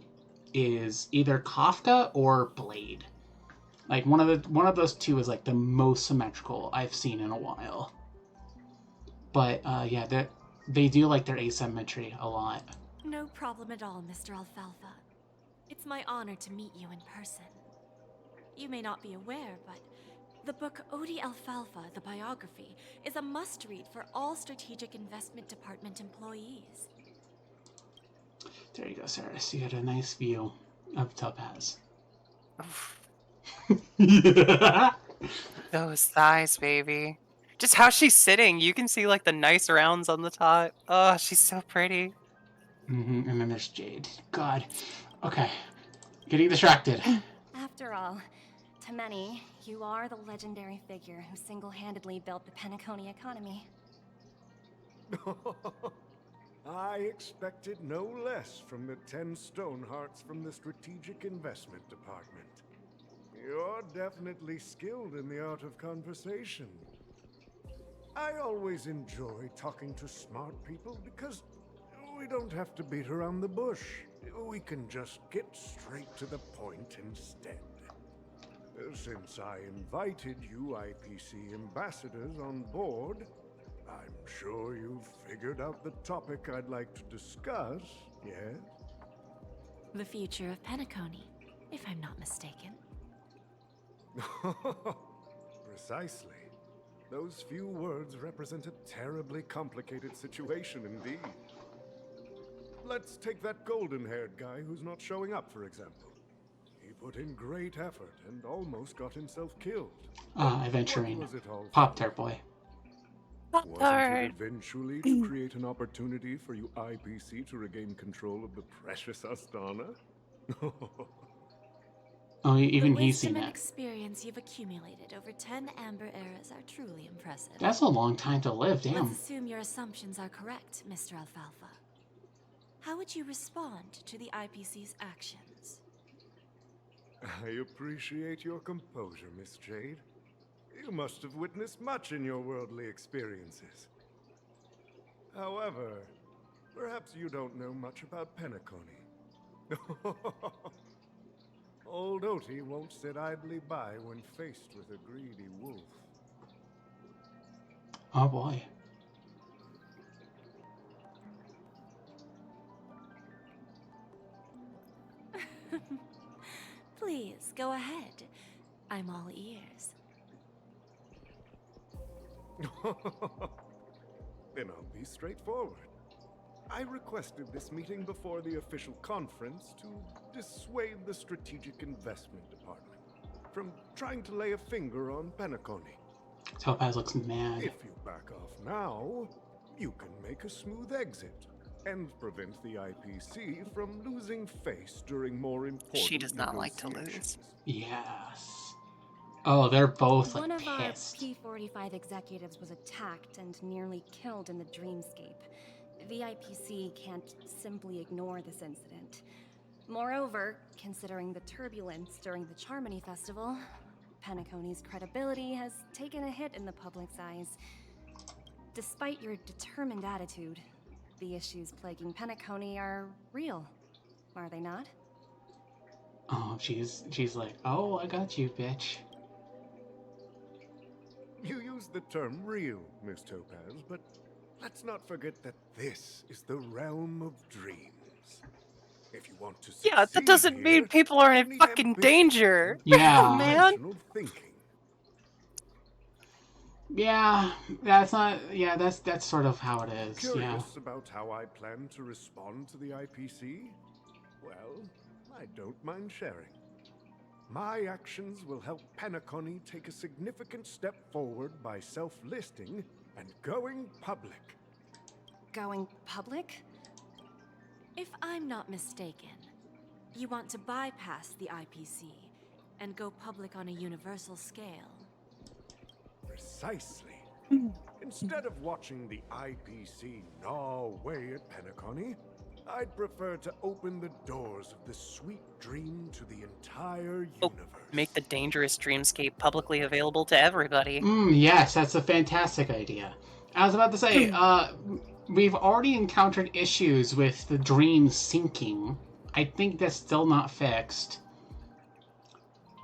is either Kafka or Blade. Like one of those two is like the most symmetrical I've seen in a while. But yeah, they do like their asymmetry a lot. No problem at all, Mr. Alfalfa. It's my honor to meet you in person. You may not be aware, but the book Odie Alfalfa, the biography, is a must-read for all Strategic Investment Department employees. There you go, Saris. You got a nice view of Topaz. Those thighs, baby. Just how she's sitting, you can see like the nice rounds on the top. Oh, she's so pretty. Mm-hmm. And then there's Jade. God. Okay. Getting distracted. After all, to many, you are the legendary figure who single-handedly built the Penacony economy. I expected no less from the 10 Stonehearts from the Strategic Investment Department. You're definitely skilled in the art of conversation. I always enjoy talking to smart people because we don't have to beat around the bush. We can just get straight to the point instead. Since I invited you IPC ambassadors on board, I'm sure you've figured out the topic I'd like to discuss, yes? The future of Penacony, if I'm not mistaken. Precisely. Those few words represent a terribly complicated situation indeed. Let's take that golden-haired guy who's not showing up, for example. He put in great effort and almost got himself killed. Aventurine. Pop-Tart boy. Wasn't it eventually to create an opportunity for you IPC to regain control of the precious Astana? Oh, The even he's wisdom seen and it. experience you've accumulated over 10 Amber Eras are truly impressive. That's a long time to live, damn. Let's assume your assumptions are correct, Mr. Alfalfa. How would you respond to the IPC's actions? I appreciate your composure, Miss Jade. You must have witnessed much in your worldly experiences. However, perhaps you don't know much about Penacony. Old Oti won't sit idly by when faced with a greedy wolf. Oh boy. Please, go ahead. I'm all ears. Then I'll be straightforward. I requested this meeting before the official conference to dissuade the Strategic Investment Department from trying to lay a finger on Penacony. Topaz looks mad. If you back off now, you can make a smooth exit and prevent the IPC from losing face during more important She does not like to lose. negotiations. Yes. Oh, they're both One like of our pissed. P45 executives was attacked and nearly killed in the dreamscape. The IPC can't simply ignore this incident. Moreover, considering the turbulence during the Charmony Festival, Penacony's credibility has taken a hit in the public's eyes. Despite your determined attitude, the issues plaguing Penacony are real, are they not? Oh, she's like, oh, I got you, bitch. You use the term real, Miss Topaz, but let's not forget that this is the realm of dreams. If you want to succeed Yeah, that doesn't mean here, people are you in need fucking ambition danger. and Yeah. Man. conventional thinking. Yeah, that's not. Yeah, that's sort of how it is. Yeah. Curious about how I plan to respond to the IPC? Well, I don't mind sharing. My actions will help Penacony take a significant step forward by self-listing and going public. Going public? If I'm not mistaken, you want to bypass the IPC and go public on a universal scale. Precisely. Instead of watching the IPC gnaw away at Penacony, I'd prefer to open the doors of the sweet dream to the entire universe. Make the dangerous dreamscape publicly available to everybody. Yes, that's a fantastic idea. I was about to say, we've already encountered issues with the dream sinking. I think that's still not fixed.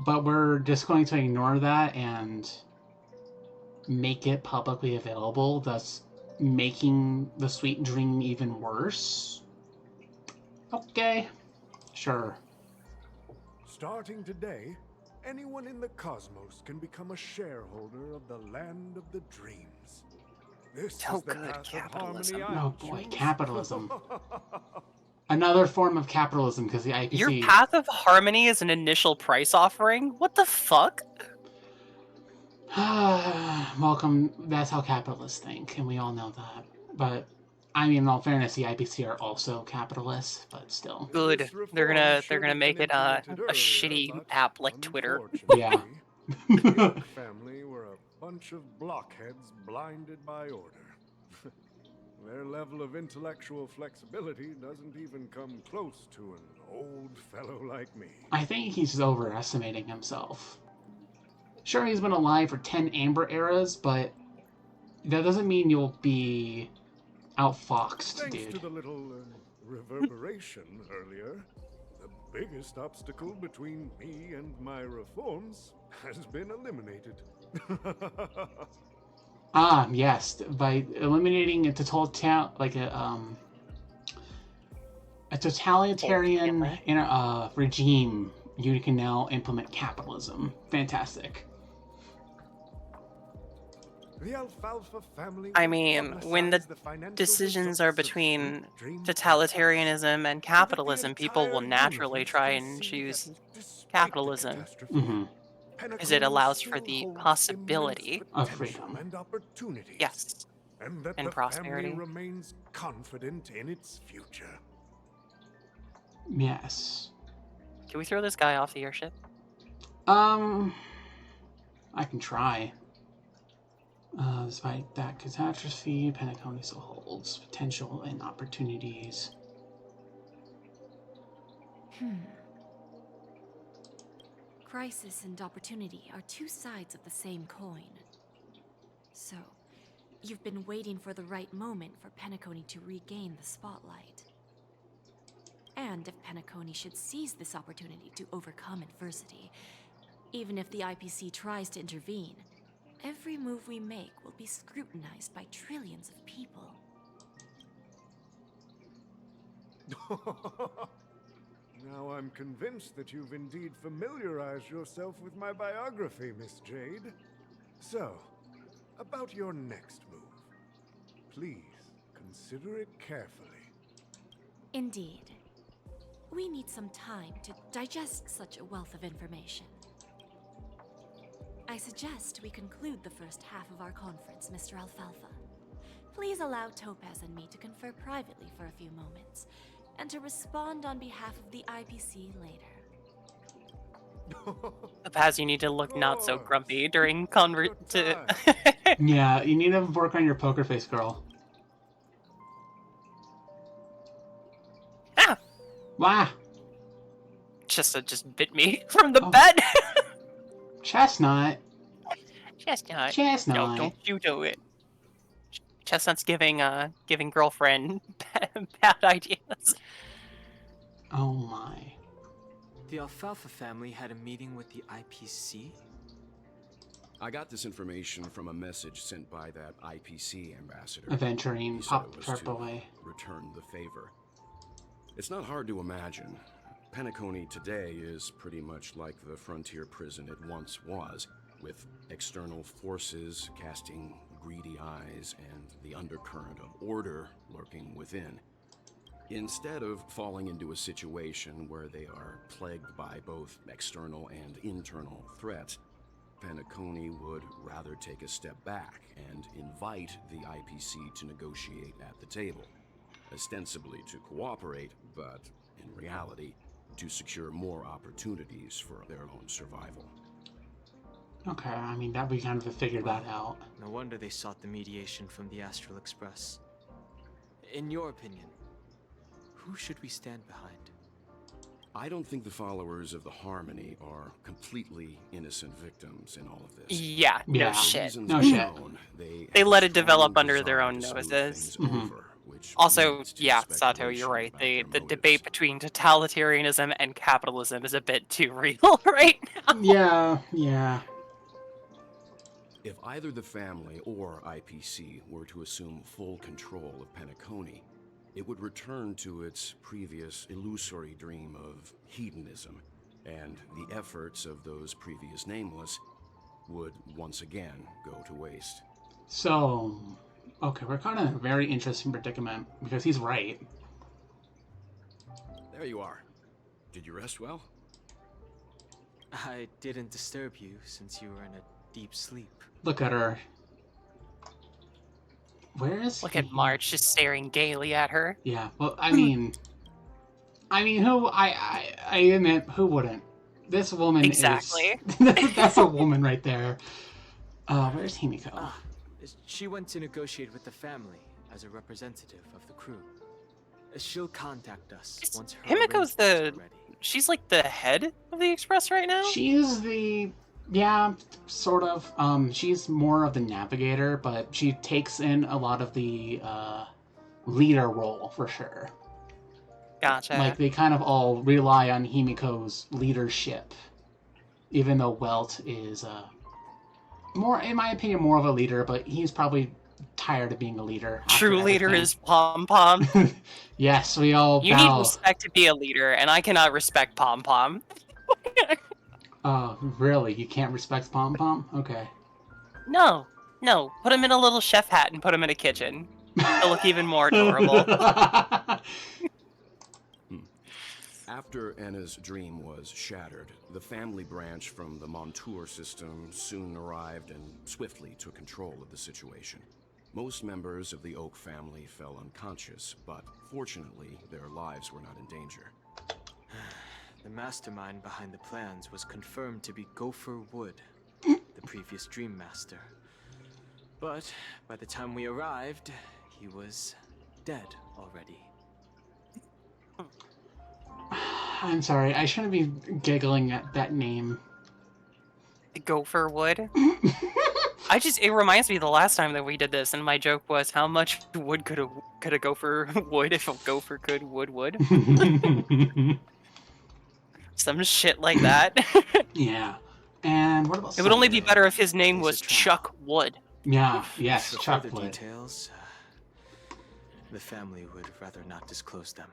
But we're just going to ignore that and make it publicly available, thus making the sweet dream even worse. Okay, sure. Starting today, anyone in the cosmos can become a shareholder of the land of the dreams. This Oh, is the good, path of capitalism. harmony Oh I boy, choose. capitalism. Another form of capitalism, because the IPC... Your path of harmony is an initial price offering? What the fuck? Welcome, that's how capitalists think, and we all know that. But, I mean, in all fairness, the IPC are also capitalists, but still. Good. This They're reform gonna should have make been it a implemented earlier, shitty but app like Twitter. Yeah. unfortunately, the York family were a bunch of blockheads blinded by order. Their level of intellectual flexibility doesn't even come close to an old fellow like me. I think he's overestimating himself. Sure, he's been alive for 10 Amber Eras, but that doesn't mean you'll be outfoxed, Thanks dude. to the little reverberation earlier, the biggest obstacle between me and my reforms has been eliminated. Ah, yes, by eliminating a totalitarian regime, you can now implement capitalism. Fantastic. The Alfalfa family I will mean, when the publicize the financial decisions are results of between Sweet Dream totalitarianism and capitalism, people will entire naturally universe try can and see choose that despite the capitalism. catastrophe, Mm-hmm. Because it Penacony allows for still the holds possibility immense of potential freedom. and opportunities. Yes. And that And the prosperity. family remains confident in its future. Yes. Can we throw this guy off the airship? I can try. Despite that catastrophe, Penacony still holds potential and opportunities. Crisis and opportunity are two sides of the same coin. So, you've been waiting for the right moment for Penacony to regain the spotlight. And if Penacony should seize this opportunity to overcome adversity, even if the IPC tries to intervene, every move we make will be scrutinized by trillions of people. Now I'm convinced that you've indeed familiarized yourself with my biography, Miss Jade. So, about your next move. Please, consider it carefully. Indeed. We need some time to digest such a wealth of information. I suggest we conclude the first half of our conference, Mr. Alfalfa. Please allow Topaz and me to confer privately for a few moments, and to respond on behalf of the IPC later. Topaz, you need to look not so grumpy during Yeah, you need to work on your poker face, girl. Ah! Wow. Just bit me from the bed. Chestnut. Chestnut. Chestnut. No, don't you do it. Chestnut's giving girlfriend bad ideas. Oh my. The Alfalfa family had a meeting with the IPC? I got this information from a message sent by that IPC ambassador. Aventurine, He said pop it was sharp to away. return the favor. It's not hard to imagine. Penacony today is pretty much like the frontier prison it once was, with external forces casting greedy eyes and the undercurrent of order lurking within. Instead of falling into a situation where they are plagued by both external and internal threats, Penacony would rather take a step back and invite the IPC to negotiate at the table, ostensibly to cooperate, but in reality, to secure more opportunities for their own survival. Okay, I mean, that we kind of figured that out. No wonder they sought the mediation from the Astral Express. In your opinion, who should we stand behind? I don't think the followers of the Harmony are completely innocent victims in all of this. Yeah, no Yeah. shit. No shit. They let it develop under their own noses. Also, yeah, Sato, you're right. The debate between totalitarianism and capitalism is a bit too real right now. Yeah. If either the family or IPC were to assume full control of Penacony, it would return to its previous illusory dream of hedonism, and the efforts of those previous nameless would once again go to waste. So, okay, we're kind of in a very interesting predicament, because he's right. There you are. Did you rest well? I didn't disturb you since you were in a deep sleep. Look at her. Where is Look at March just staring gaily at her. Yeah, well, I mean, who, I admit, who wouldn't? This woman Exactly. is... That's a woman right there. Where's Himiko? She went to negotiate with the family as a representative of the crew. She'll contact us once her Himiko's arrangements are ready. She's like the head of the Express right now? She's the... Yeah, sort of. She's more of the navigator, but she takes in a lot of the leader role for sure. Gotcha. Like, they kind of all rely on Himiko's leadership, even though Welt is more, in my opinion, more of a leader, but he's probably tired of being a leader. True leader is Pom Pom. Yes, we all You bow. need respect to be a leader, and I cannot respect Pom Pom. Oh, really? You can't respect Pom Pom? Okay. No. Put him in a little chef hat and put him in a kitchen. He'll look even more adorable. After Anna's dream was shattered, the family branch from the Montour system soon arrived and swiftly took control of the situation. Most members of the Oak family fell unconscious, but fortunately, their lives were not in danger. The mastermind behind the plans was confirmed to be Gopher Wood, the previous Dream Master. But by the time we arrived, he was dead already. I'm sorry, I shouldn't be giggling at that name. Gopher Wood. It reminds me of the last time that we did this, and my joke was, how much wood could a gopher wood if a gopher could wood? Some shit like that. Yeah. And what about It would only be Sunday? better if his name There's was a trap. Chuck Wood. Yeah, yes, For Chuck further Wood. details, the family would rather not disclose them.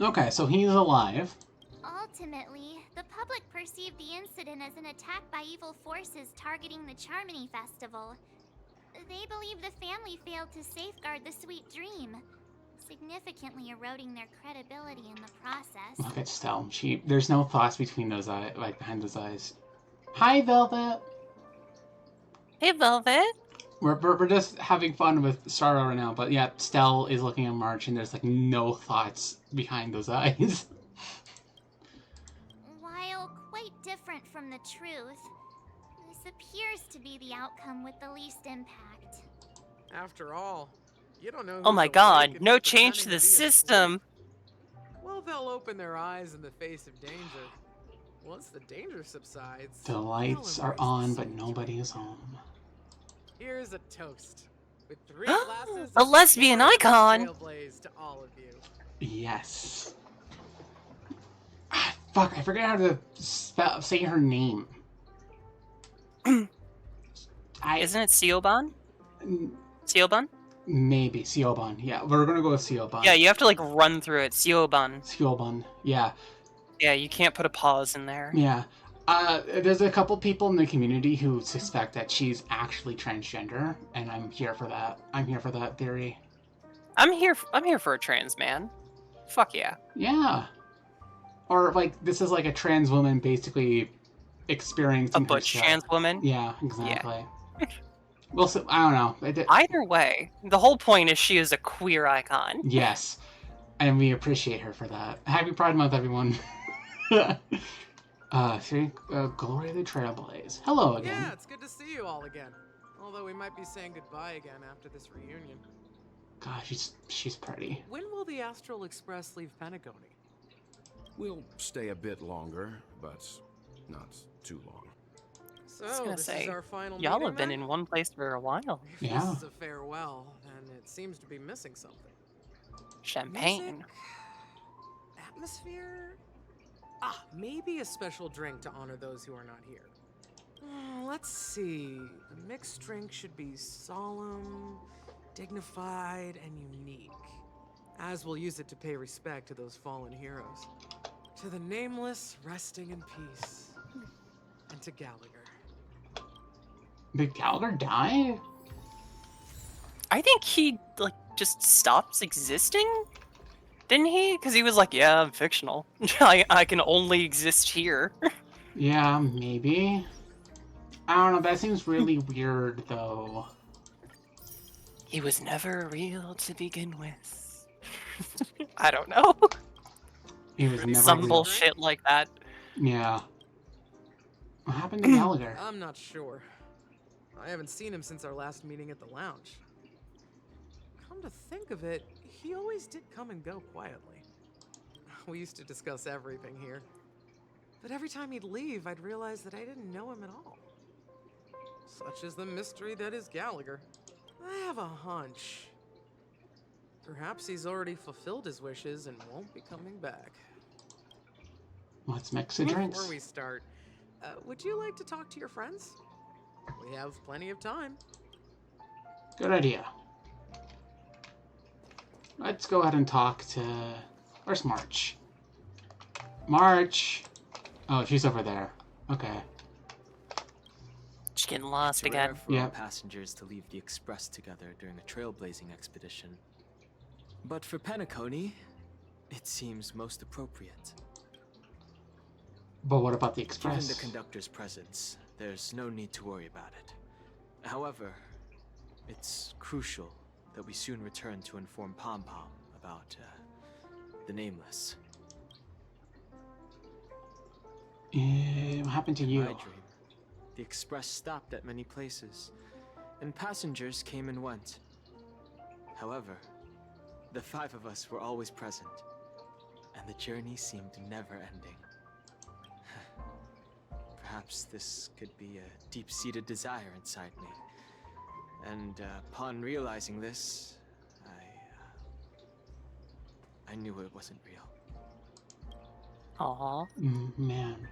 Okay, so he's alive. Ultimately, the public perceived the incident as an attack by evil forces targeting the Charmony Festival. They believe the family failed to safeguard the sweet dream, significantly eroding their credibility in the process. Look at Stell. There's no thoughts between those eyes, like behind those eyes. Hi, Velvet. Hey, Velvet. We're just having fun with Starro right now, but yeah, Stell is looking at March, and there's like no thoughts behind those eyes. While quite different from the truth, this appears to be the outcome with the least impact. After all, you don't know. Oh my who's god, awake no and change to pretending the be asleep. system. Well, they'll open their eyes in the face of danger. Once the danger subsides, The lights they'll are embrace on, the but sweet nobody dream. is home. Here's a toast. With 3 glasses A of lesbian forever icon. trailblaze to all of you. Yes. Ah, fuck, I forget how to say her name. Isn't it Siobhan? Siobhan? Maybe Siobhan. Yeah, we're gonna go with Siobhan. Yeah, you have to like run through it. Siobhan. Siobhan. Yeah. Yeah, you can't put a pause in there. Yeah. There's a couple people in the community who suspect that she's actually transgender, and I'm here for that. I'm here for that theory. I'm here for a trans man. Fuck yeah. Yeah. Or like this is like a trans woman basically experiencing A butch herself. trans woman? Yeah, exactly. Well, so, I don't know. Either way, the whole point is she is a queer icon. Yes. And we appreciate her for that. Happy Pride Month, everyone. Glory of the Trailblaze. Hello again. Yeah, it's good to see you all again. Although we might be saying goodbye again after this reunion. Gosh, she's pretty. When will the Astral Express leave Penacony? We'll stay a bit longer, but not too long. So, this is our final y'all meeting, have been then? in one place for a while. If Yeah. this is a farewell, then it seems to be missing something. Champagne. Music? Atmosphere? Ah, maybe a special drink to honor those who are not here. Let's see. The mixed drink should be solemn, dignified, and unique. As we'll use it to pay respect to those fallen heroes. To the nameless, resting in peace. And to Gallagher. Did Gallagher die? I think he like just stops existing. Didn't he? Because he was like, yeah, I'm fictional. I can only exist here. Yeah, maybe. I don't know, that seems really weird, though. He was never real to begin with. I don't know. He was never Some real. bullshit like that. Yeah. What happened to Gallagher? I'm not sure. I haven't seen him since our last meeting at the lounge. Come to think of it, he always did come and go quietly. We used to discuss everything here. But every time he'd leave, I'd realize that I didn't know him at all. Such is the mystery that is Gallagher. I have a hunch. Perhaps he's already fulfilled his wishes and won't be coming back. Let's mix the drinks. Before we start, would you like to talk to your friends? We have plenty of time. Good idea. Let's go ahead and talk to... Where's March? March! Oh, she's over there. Okay. Just getting lost It's rare again. for all Yep. passengers to leave the Express together during a trailblazing expedition. But for Penacony, it seems most appropriate. But what about the Given Express? the conductor's presence, there's no need to worry about it. However, it's crucial that we soon return to inform Pom Pom about the Nameless. What happened to In you? my dream, the express stopped at many places, and passengers came and went. However, the 5 of us were always present, and the journey seemed never ending. Perhaps this could be a deep-seated desire inside me. And upon realizing this, I knew it wasn't real. Aw. Man.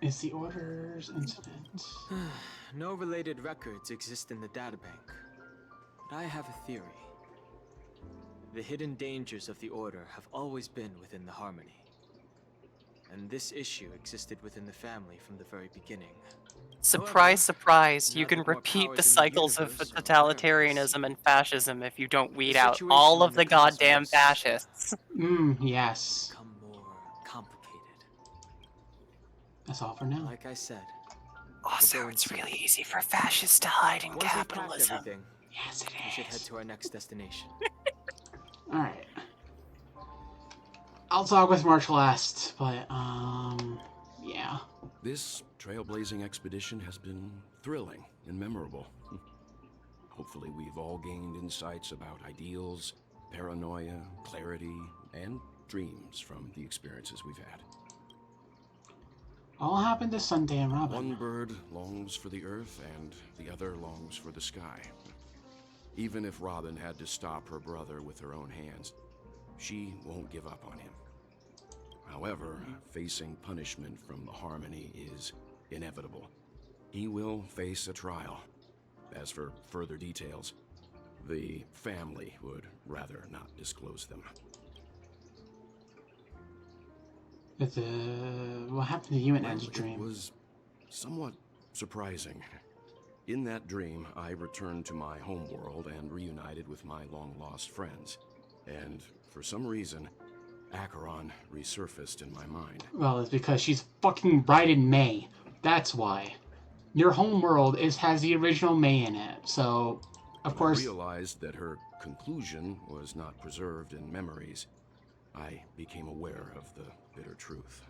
Is the Order's incident? No related records exist in the databank, but I have a theory. The hidden dangers of the Order have always been within the Harmony. And this issue existed within the family from the very beginning. Surprise, However, surprise, now you can that more repeat powers the in cycles of universe are totalitarianism and fascism if you don't weed out situation all in of the the goddamn cosmos fascists. Yes. become more complicated. That's all for now. Like I said, Also, it's really easy for fascists to hide in once we've packed capitalism. everything, Yes, it we should head is. to our next destination. Alright. I'll talk with March last, but, yeah. This trailblazing expedition has been thrilling and memorable. Hopefully we've all gained insights about ideals, paranoia, clarity, and dreams from the experiences we've had. All happened to Sunday and Robin. One bird longs for the earth and the other longs for the sky. Even if Robin had to stop her brother with her own hands, she won't give up on him. However, facing punishment from the Harmony is inevitable. He will face a trial. As for further details, the family would rather not disclose them. What happened to you in Ed's It dream? was somewhat surprising. In that dream, I returned to my homeworld and reunited with my long-lost friends. And for some reason, Acheron resurfaced in my mind. Well, it's because she's fucking bright in May. That's why. Your homeworld has the original May in it, so of course. I realized that her conclusion was not preserved in memories. I became aware of the bitter truth.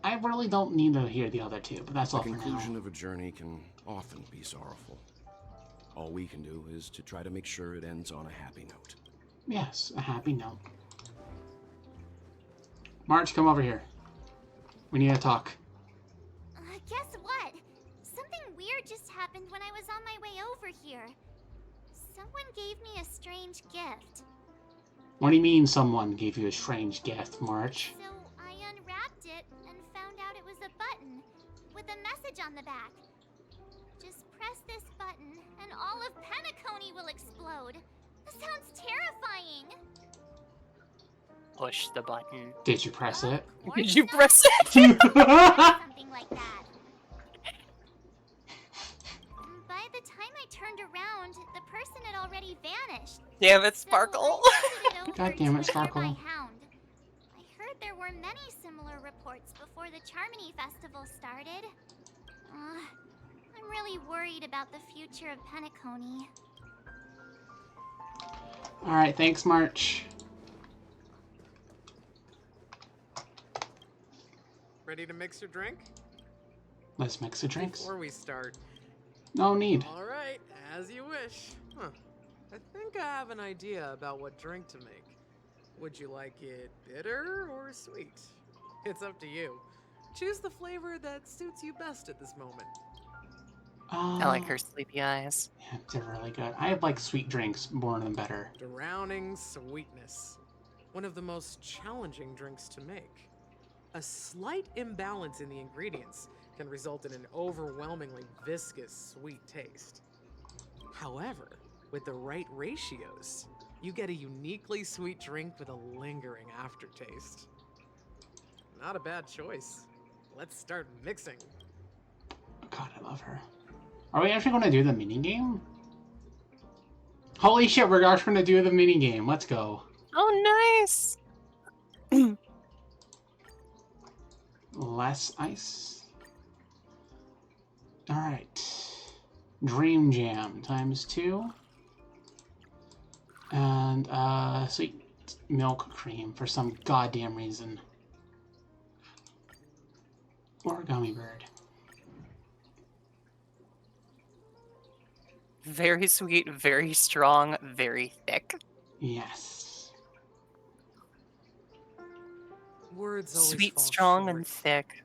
I really don't need to hear the other two, but that's all The for now. conclusion of a journey can often be sorrowful. All we can do is to try to make sure it ends on a happy note. Yes, a happy note. March, come over here. We need to talk. Guess what? Something weird just happened when I was on my way over here. Someone gave me a strange gift. What do you mean someone gave you a strange gift, March? So I unwrapped it and found out it was a button with a message on the back. Just press this button and all of Penacony will explode. This sounds terrifying. Push the button. Did you press it? Did you press it? Something like that. By the time I turned around, the person had already vanished. Damn it, Sparkle. God damn it, Sparkle. I heard there were many similar reports before the Charmony Festival started. I'm really worried about the future of Penacony. Alright, thanks, March. Ready to mix your drink? Let's mix the drinks. Before we start. No need. All right, as you wish. Huh. I think I have an idea about what drink to make. Would you like it bitter or sweet? It's up to you. Choose the flavor that suits you best at this moment. I like her sleepy eyes. Yeah, they're really good. I like sweet drinks more than better. Drowning sweetness. One of the most challenging drinks to make. A slight imbalance in the ingredients can result in an overwhelmingly viscous sweet taste. However, with the right ratios, you get a uniquely sweet drink with a lingering aftertaste. Not a bad choice. Let's start mixing. God, I love her. Are we actually going to do the minigame? Holy shit, we're actually going to do the minigame. Let's go. Oh, nice. Less ice. Alright. Dream Jam ×2. And, sweet milk cream for some goddamn reason. Origami bird. Very sweet, very strong, very thick. Yes. Words always Sweet, fall strong, short. and thick.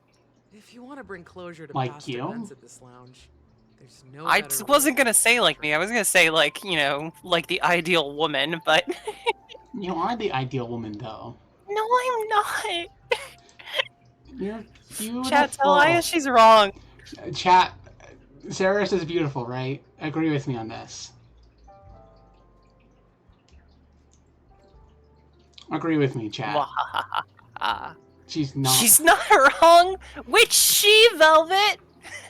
If you want to bring closure to Like past you? events at this lounge, there's no I better wasn't way gonna say like me. I was gonna say like, you know, like the ideal woman, but You are the ideal woman, though. no, I'm not. You're Chat, tell Aya beautiful. she's wrong. Chat, Ceres is beautiful, right? Agree with me on this. Agree with me, chat. Wahahaha. She's not. She's not wrong. Which she, Velvet?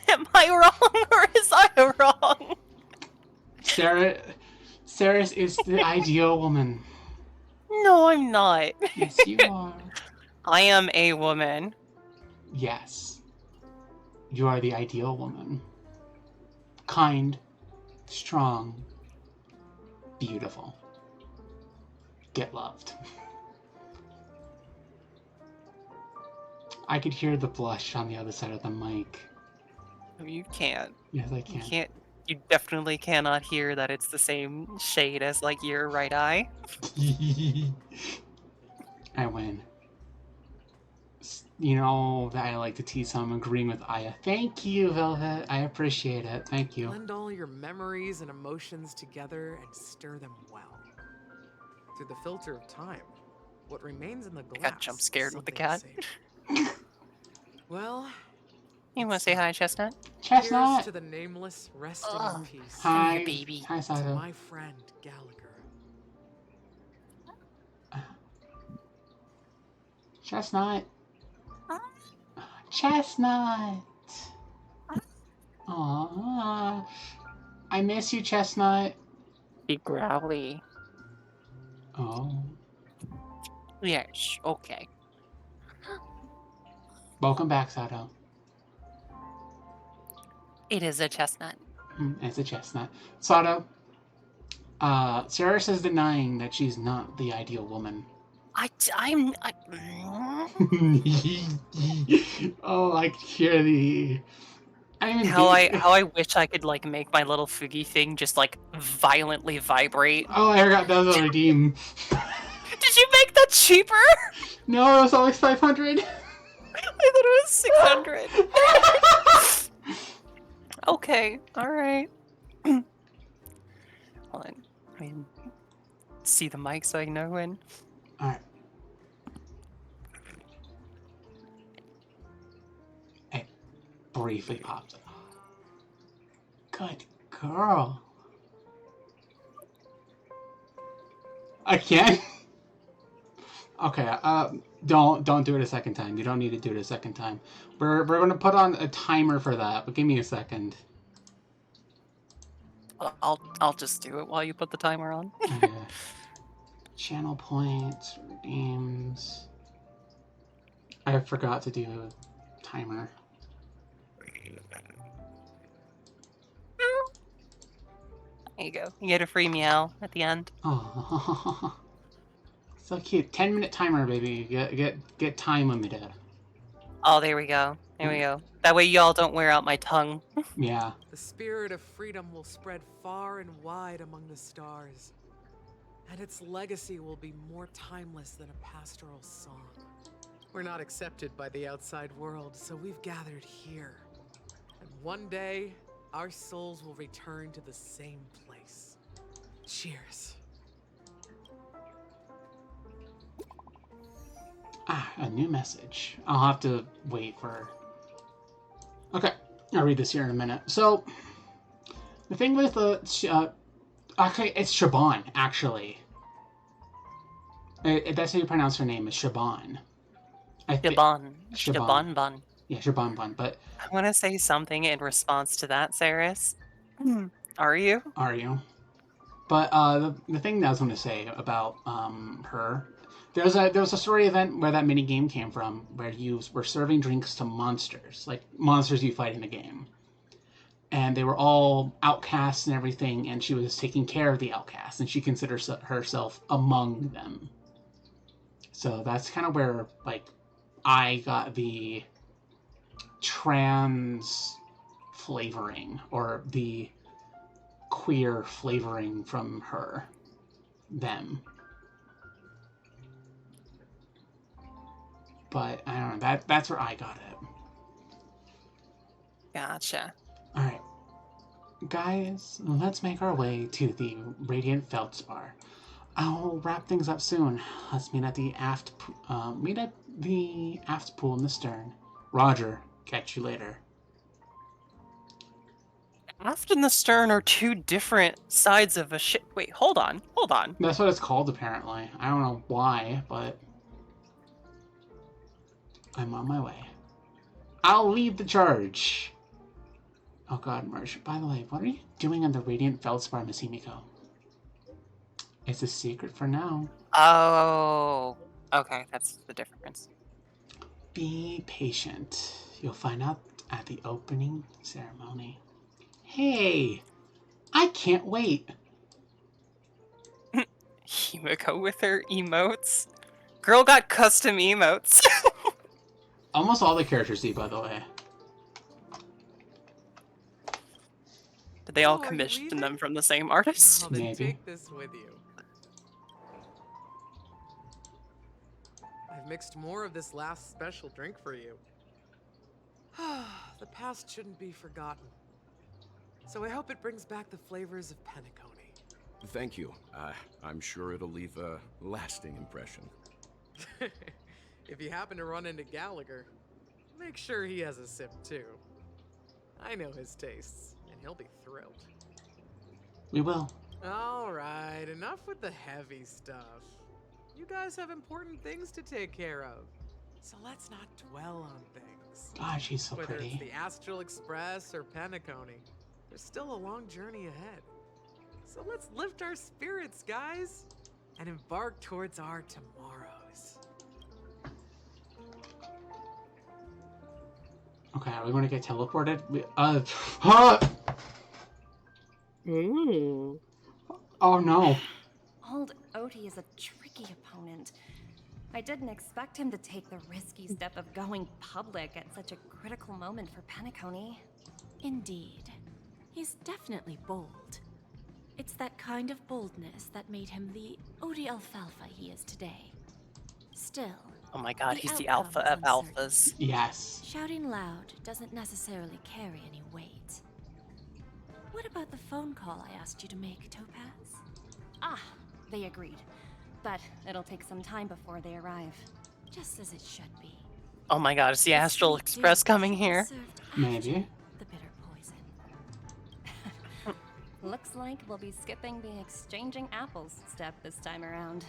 Am I wrong or is I wrong? Ceres is the ideal woman. No, I'm not. Yes, you are. I am a woman. Yes. You are the ideal woman. Kind, strong, beautiful. Get loved. I could hear the blush on the other side of the mic. You can't. Yes, I You can. can't. You definitely cannot hear that it's the same shade as like your right eye. I win. You know that I like to tease, so I'm agreeing with Aya. Thank you, Velvet. I appreciate it. Thank you. Blend all your memories and emotions together and stir them well. Through the filter of time, what remains in the glass. Got jump scared with the something cat. saved. Well, You want to say hi, Chestnut? here's Chestnut. to the nameless resting in peace. Come Hi. here, baby. Hi, To Sato. my friend Gallagher. Chestnut. Chestnut. Aww. I miss you, Chestnut. Be growly. Oh. Yes, okay. Welcome back, Sato. It is a chestnut. It's a chestnut. Sato. Ceres is denying that she's not the ideal woman. Oh, I can hear the. How I wish I could like make my little Fugi thing just like violently vibrate. Oh, I forgot that was a redeem. Did you make that cheaper? No, it was always 500. I thought it was 600. Okay, alright. Hold on. I mean, see the mic so I know when. Alright. It briefly popped up. Good girl. Again? Okay, don't do it a second time. You don't need to do it a second time. We're gonna put on a timer for that, but give me a second. I'll just do it while you put the timer on. Channel points, redeems. I forgot to do timer. There you go. You get a free meow at the end. Oh, so cute. 10-minute timer, baby. Get time limited. Oh, there we go. There we go. That way y'all don't wear out my tongue. Yeah. The spirit of freedom will spread far and wide among the stars, and its legacy will be more timeless than a pastoral song. We're not accepted by the outside world, so we've gathered here. And one day, our souls will return to the same place. Cheers. A new message. I'll have to wait for... Okay, I'll read this here in a minute. So, the thing with the... okay, it's Shaban, actually. That's how you pronounce her name, is Shaban. Shaban. Shaban. Bun. Yeah, Shaban Bun, but... I want to say something in response to that, Saris. Are you? Are you? But the thing that I was going to say about her... There was a story event where that mini game came from, where you were serving drinks to monsters, like monsters you fight in the game, and they were all outcasts and everything, and she was taking care of the outcasts, and she considers herself among them. So that's kind of where like I got the trans flavoring, or the queer flavoring from them. But I don't know, that's where I got it. Gotcha. Alright. Guys, let's make our way to the Radiant Feldspar. I'll wrap things up soon. Let's meet at the aft pool in the stern. Roger, catch you later. Aft and the stern are two different sides of a ship. Wait, hold on. That's what it's called, apparently. I don't know why, but I'm on my way. I'll lead the charge. Oh god, Marsh. By the way, what are you doing on the Radiant Feldspar, Miss Himiko? It's a secret for now. Oh, okay, that's the difference. Be patient. You'll find out at the opening ceremony. Hey! I can't wait! Himiko with her emotes. Girl got custom emotes. Almost all the characters do, by the way. Did they all Oh, are you commission leaving? them from the same artist? Well, then Maybe. take this with you. I've mixed more of this last special drink for you. The past shouldn't be forgotten. So I hope it brings back the flavors of Penacony. Thank you. I'm sure it'll leave a lasting impression. If you happen to run into Gallagher, make sure he has a sip too. I know his tastes, and he'll be thrilled. We will. Alright, enough with the heavy stuff. You guys have important things to take care of. So let's not dwell on things. God, she's so Whether pretty. it's the Astral Express or Penacony, there's still a long journey ahead. So let's lift our spirits, guys, and embark towards our tomorrows. Okay, are we going to get teleported? Ooh. Oh no. Old Odie is a tricky opponent. I didn't expect him to take the risky step of going public at such a critical moment for Penacony. Indeed. He's definitely bold. It's that kind of boldness that made him the Odie Alfalfa he is today. Still, Oh my god, the he's the outcome alpha of is uncertain. alphas. Yes. Shouting loud doesn't necessarily carry any weight. What about the phone call I asked you to make, Topaz? Ah, they agreed. But it'll take some time before they arrive. Just as it should be. Oh my god, is the Astral sweet Express deal coming should be here? served Maybe. after the bitter poison. Looks like we'll be skipping the exchanging apples step this time around.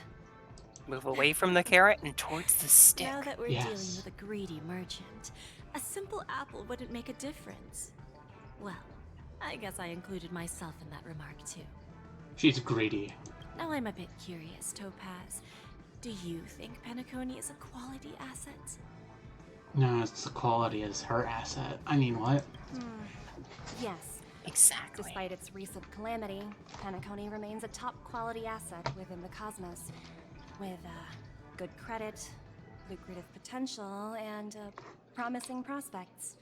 Move away from the carrot and towards the stick. Now that we're Yes. dealing with a greedy merchant, a simple apple wouldn't make a difference. Well, I guess I included myself in that remark too. She's greedy. Now I'm a bit curious, Topaz. Do you think Penacony is a quality asset? No, it's the quality is her asset. I mean, what? Yes. Exactly. Despite its recent calamity, Penacony remains a top quality asset within the cosmos, with good credit, lucrative potential, and promising prospects.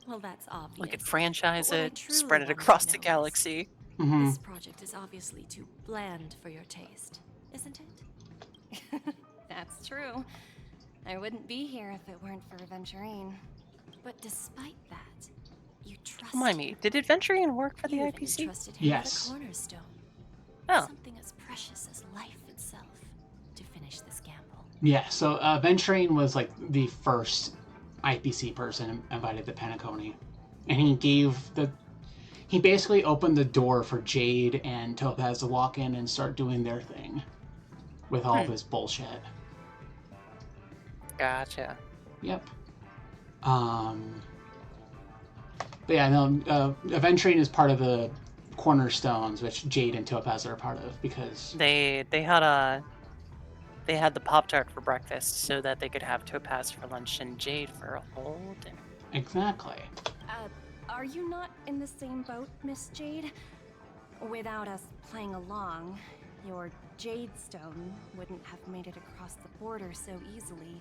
Well, that's obvious. We could franchise But what I it, truly spread it wanted to across the know is, galaxy. Mm-hmm. This project is obviously too bland for your taste, isn't it? That's true. I wouldn't be here if it weren't for Aventurine. But despite that, you trust Remind me, did Adventuring work for the you IPC? entrusted him Yes. with a cornerstone. Oh. Something as precious as life itself to finish this gamble. Yeah, so Venturine was like the first IPC person invited to Penacony. And he basically opened the door for Jade and Topaz to walk in and start doing their thing with all this bullshit. Gotcha. Yep. But yeah, no, Aventurine is part of the Cornerstones, which Jade and Topaz are a part of, because They had the Pop-Tart for breakfast so that they could have Topaz for lunch and Jade for a whole dinner. exactly. Are you not in the same boat, Miss Jade? Without us playing along, your Jade Stone wouldn't have made it across the border so easily.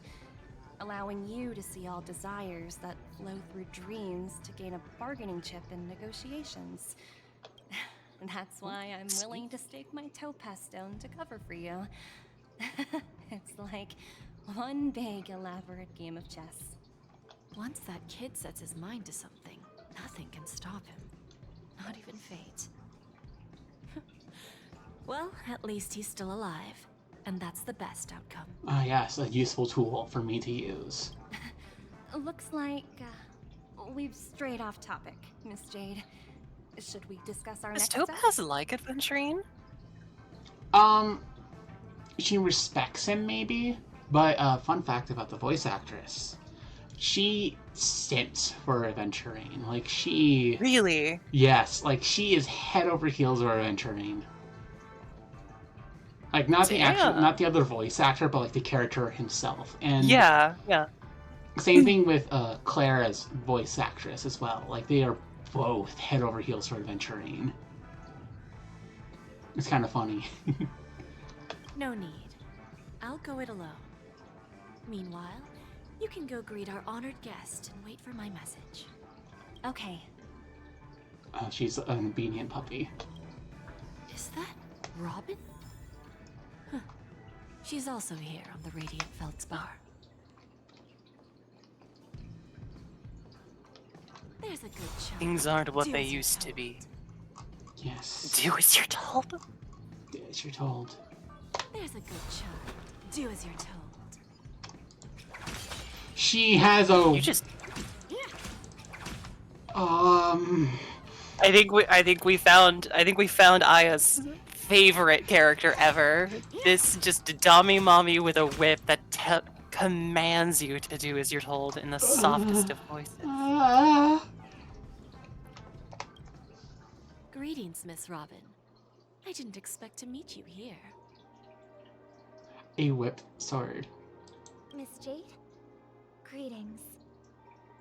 allowing you to see all desires that flow through dreams to gain a bargaining chip in negotiations. That's why I'm willing to stake my topaz stone to cover for you. It's like one big elaborate game of chess. Once that kid sets his mind to something, nothing can stop him. Not even fate. Well, at least he's still alive. And that's the best outcome. Ah, yes, a useful tool for me to use. Looks like we've strayed off topic, Miss Jade. Should we discuss our Does next Topaz steps? like adventuring? She respects him maybe, but fun fact about the voice actress, she simps for adventuring. Like she Really? Yes, like she is head over heels for adventuring. Like not the other voice actor, but like the character himself. And yeah. Same thing with Clara's voice actress as well. Like they are both head over heels for adventuring. It's kind of funny. No need. I'll go it alone. Meanwhile, you can go greet our honored guest and wait for my message. Okay. She's an obedient puppy. Is that Robin? Huh. She's also here on the Radiant Feldspar. There's a good chance. Things aren't what Do they as you're used to told. be. Yes. Do as you're told. Do as you're told. There's a good chance. Do as you're told. She has a. You just. I think we found Aya's favorite character ever. This just dummy mommy with a whip that commands you to do as you're told in the softest of voices. Greetings, Miss Robin. I didn't expect to meet you here. A whip sword. Miss Jade, greetings.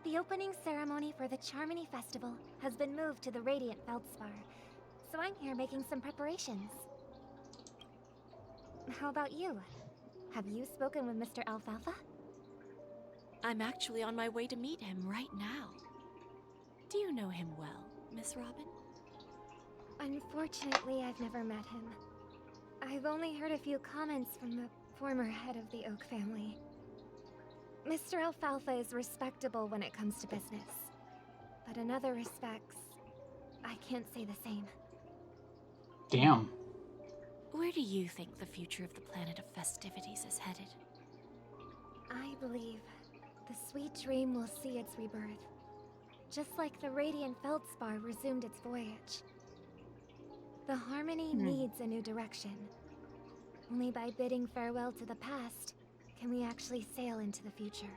The opening ceremony for the Charmony Festival has been moved to the Radiant Feldspar, so I'm here making some preparations. How about you? Have you spoken with Mr. Alfalfa? I'm actually on my way to meet him right now. Do you know him well, Miss Robin? Unfortunately, I've never met him. I've only heard a few comments from the former head of the Oak family. Mr. Alfalfa is respectable when it comes to business, but in other respects, I can't say the same. Damn. Where do you think the future of the planet of festivities is headed? I believe the sweet dream will see its rebirth, just like the Radiant Feldspar resumed its voyage. The Harmony needs a new direction. Only by bidding farewell to the past can we actually sail into the future.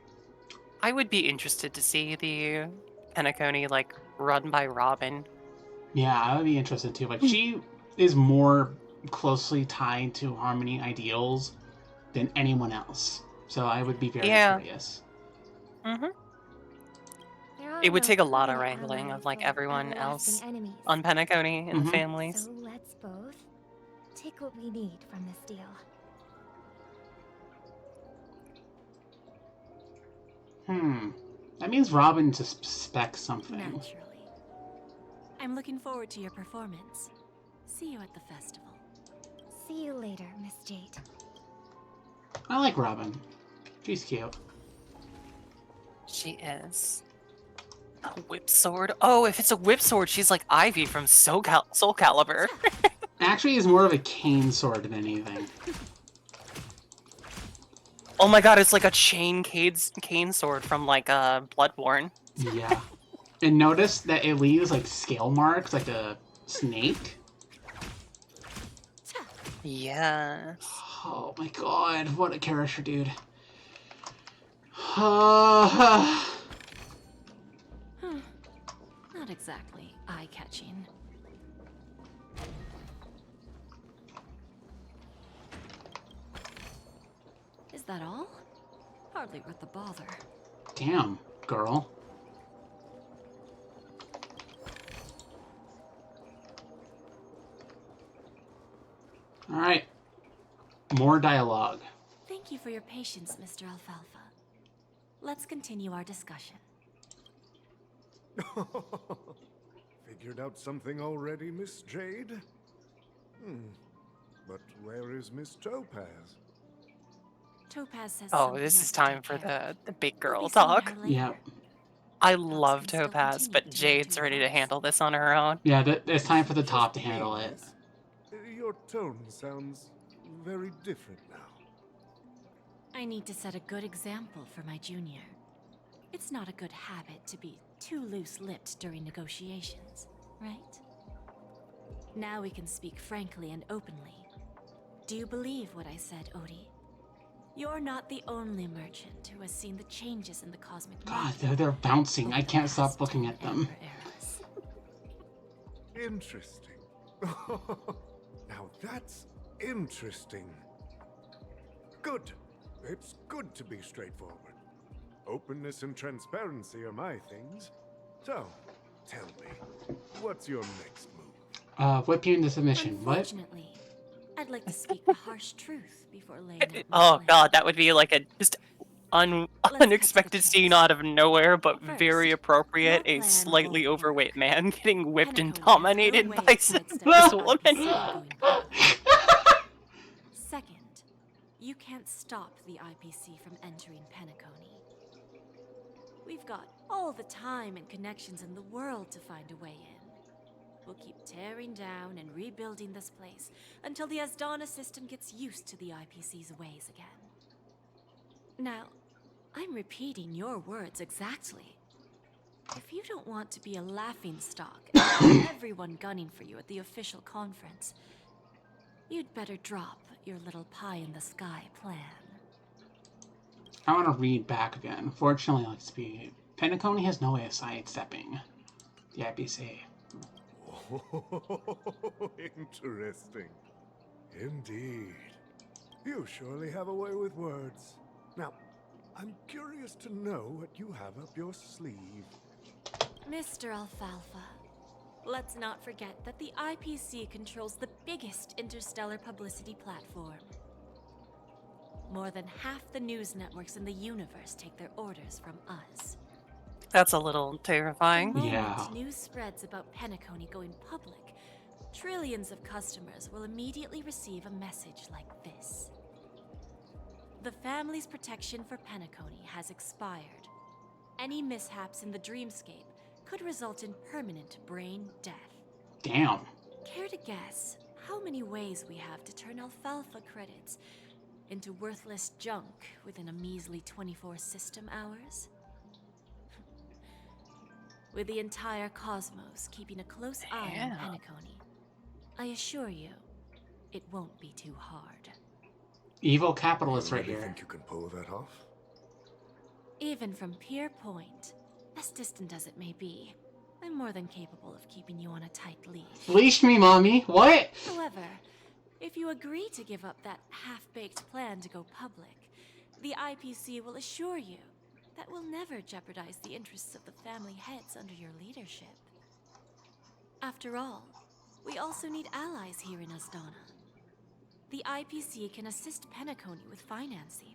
I would be interested to see the Penacony like run by Robin. Yeah, I would be interested too. Like she is more closely tied to Harmony ideals than anyone else. So I would be very curious. It would take a lot of wrangling of like everyone else on Penacony and the families. So let's both take what we need from this deal. That means Robin suspects something. Naturally. I'm looking forward to your performance. See you at the festival. See you later, Miss Jade. I like Robin. She's cute. She is. A whip sword? Oh, if it's a whip sword, she's like Ivy from Soul Calibur. Actually, is more of a cane sword than anything. Oh my god, it's like a cane sword from like Bloodborne. Yeah. And notice that it leaves like scale marks like a snake. Yes. Oh my god, what a character, dude. Not exactly eye-catching. Is that all? Hardly worth the bother. Damn, girl. Alright. More dialogue. Thank you for your patience, Mr. Alfalfa. let's continue our discussion. Figured out something already, Miss Jade? But where is Miss Topaz? Topaz says Oh, something this I is should take time for care of. the big We'll girl be seeing talk. her later. Yep. I Folks love can still Topaz, continue but between the Jade's two ready of to us. handle this on her own. Yeah, it's time for the Just top to handle it. means, Your tone sounds very different now. I need to set a good example for my junior. It's not a good habit to be too loose-lipped during negotiations, right? Now we can speak frankly and openly. Do you believe what I said, Odie? You're not the only merchant who has seen the changes in the cosmic God, market they're bouncing. over I the can't stop past looking 10 at them. Amber eras. Interesting. Now that's interesting. Good. It's good to be straightforward. Openness and transparency are my things. So, tell me, what's your next move? Whip you into submission. What? Unfortunately, I'd like to speak the harsh truth before laying out my Oh plan. god, that would be like a just Let's cut to the unexpected scene chase. out of nowhere, but very First, appropriate. your A plan slightly won't overweight work. man getting whipped and Penacony has no dominated way by of sidestepping this the woman. IPC going public. Second, you can't stop the IPC from entering Penacony. We've got all the time and connections in the world to find a way in. We'll keep tearing down and rebuilding this place until the Asdana system gets used to the IPC's ways again. Now, I'm repeating your words exactly. If you don't want to be a laughingstock and have everyone gunning for you at the official conference, you'd better drop your little pie-in-the-sky plan. I want to read back again. Fortunately, like speed. Penacony has no way of sidestepping the IPC. Interesting. Indeed. You surely have a way with words. Now, I'm curious to know what you have up your sleeve. Mr. Alfalfa, let's not forget that the IPC controls the biggest interstellar publicity platform. More than half the news networks in the universe take their orders from us. That's a little The terrifying. moment Yeah. news spreads about Penacony going public, trillions of customers will immediately receive a message like this. The family's protection for Penacony has expired. Any mishaps in the dreamscape could result in permanent brain death. Damn. Care to guess how many ways we have to turn alfalfa credits into worthless junk within a measly 24 system hours? With the entire cosmos keeping a close eye on Damn. Penacony, I assure you, it won't be too hard. Evil capitalist You right really here. think you can pull that off? Even from Pier Point, as distant as it may be, I'm more than capable of keeping you on a tight leash. Leash me, mommy. What? However, if you agree to give up that half-baked plan to go public, the IPC will assure you that we'll never jeopardize the interests of the family heads under your leadership. After all, we also need allies here in Asdana. The IPC can assist Penacony with financing,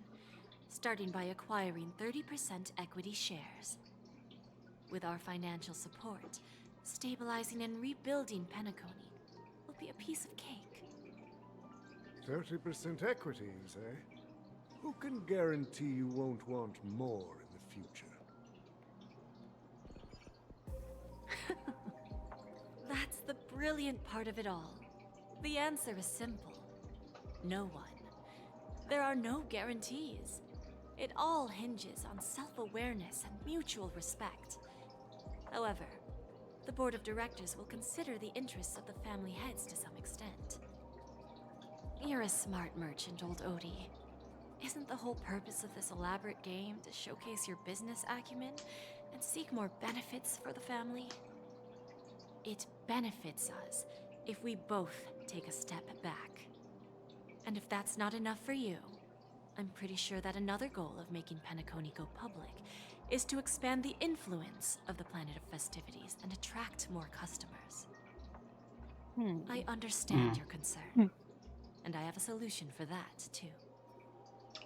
starting by acquiring 30% equity shares. With our financial support, stabilizing and rebuilding Penacony will be a piece of cake. 30% equities, eh? Who can guarantee you won't want more in the future? That's the brilliant part of it all. The answer is simple. No one. There are no guarantees. It all hinges on self-awareness and mutual respect. However, the board of directors will consider the interests of the family heads to some extent. You're a smart merchant, old Odie. Isn't the whole purpose of this elaborate game to showcase your business acumen and seek more benefits for the family? It benefits us if we both take a step back. And if that's not enough for you, I'm pretty sure that another goal of making Penacony go public is to expand the influence of the Planet of Festivities and attract more customers. I understand your concern, and I have a solution for that, too.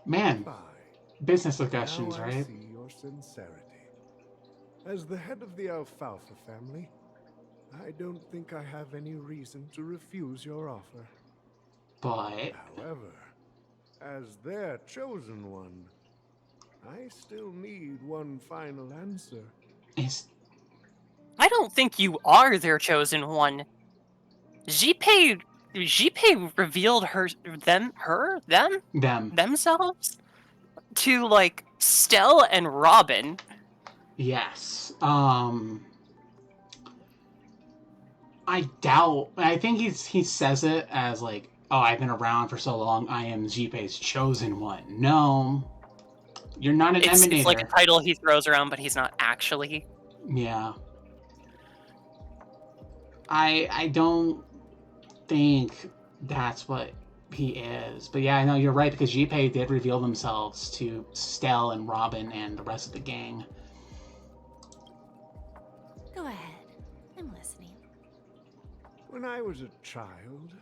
Man, Fine. business discussions, Now I right? see your your sincerity. As the head of the Alfalfa family, I don't think I have any reason to refuse your offer. But however, as their chosen one, I still need one final answer. I don't think you are their chosen one. Jipei revealed themselves to like Stell and Robin. Yes. I think he says it as like, oh, I've been around for so long, I am Jipei's chosen one. No. You're not an emanator. It's like a title he throws around, but he's not actually. Yeah. I don't think that's what he is. But yeah, I know you're right, because Jipei did reveal themselves to Stell and Robin and the rest of the gang. Go ahead. I'm listening. When I was a child,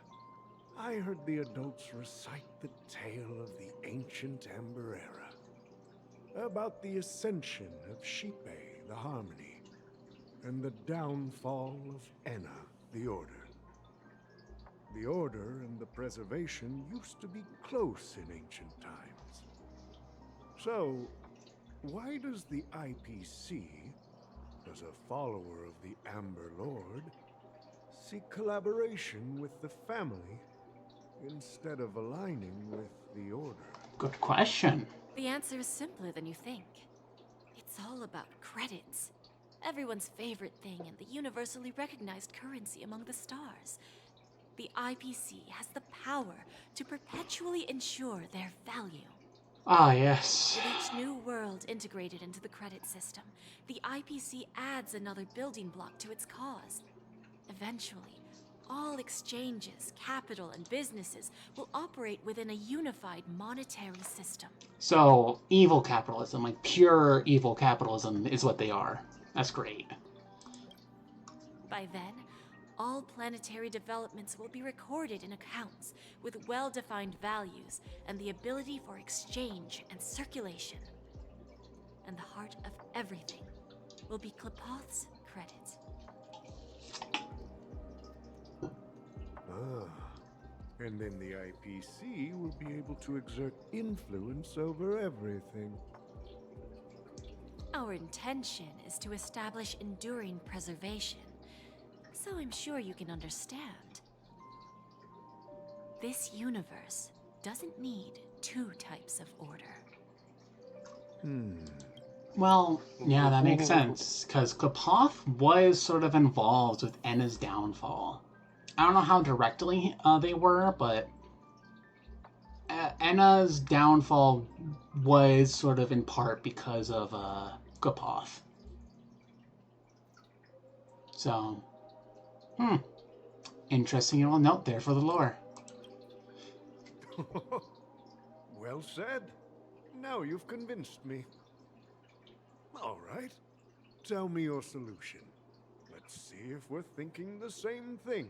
I heard the adults recite the tale of the ancient Amber Era, about the ascension of Shipei, the Harmony, and the downfall of Enna, the Order. The Order and the Preservation used to be close in ancient times. So, why does the IPC, as a follower of the Amber Lord, seek collaboration with the family instead of aligning with the Order? Good question. The answer is simpler than you think. It's all about credits. Everyone's favorite thing and the universally recognized currency among the stars. The IPC has the power to perpetually ensure their value. Ah, yes. With each new world integrated into the credit system, the IPC adds another building block to its cause. Eventually, all exchanges, capital, and businesses will operate within a unified monetary system. So, evil capitalism, like pure evil capitalism, is what they are. That's great. By then, all planetary developments will be recorded in accounts with well-defined values and the ability for exchange and circulation. And the heart of everything will be Klepoth's credits. And then the IPC will be able to exert influence over everything. Our intention is to establish enduring preservation, so I'm sure you can understand. This universe doesn't need two types of order. Well, yeah, that makes sense, because Klepoth was sort of involved with Enna's downfall. I don't know how directly they were, but Enna's downfall was sort of in part because of Klepoth. So, interesting little note there for the lore. Well said. Now you've convinced me. All right. Tell me your solution. Let's see if we're thinking the same thing.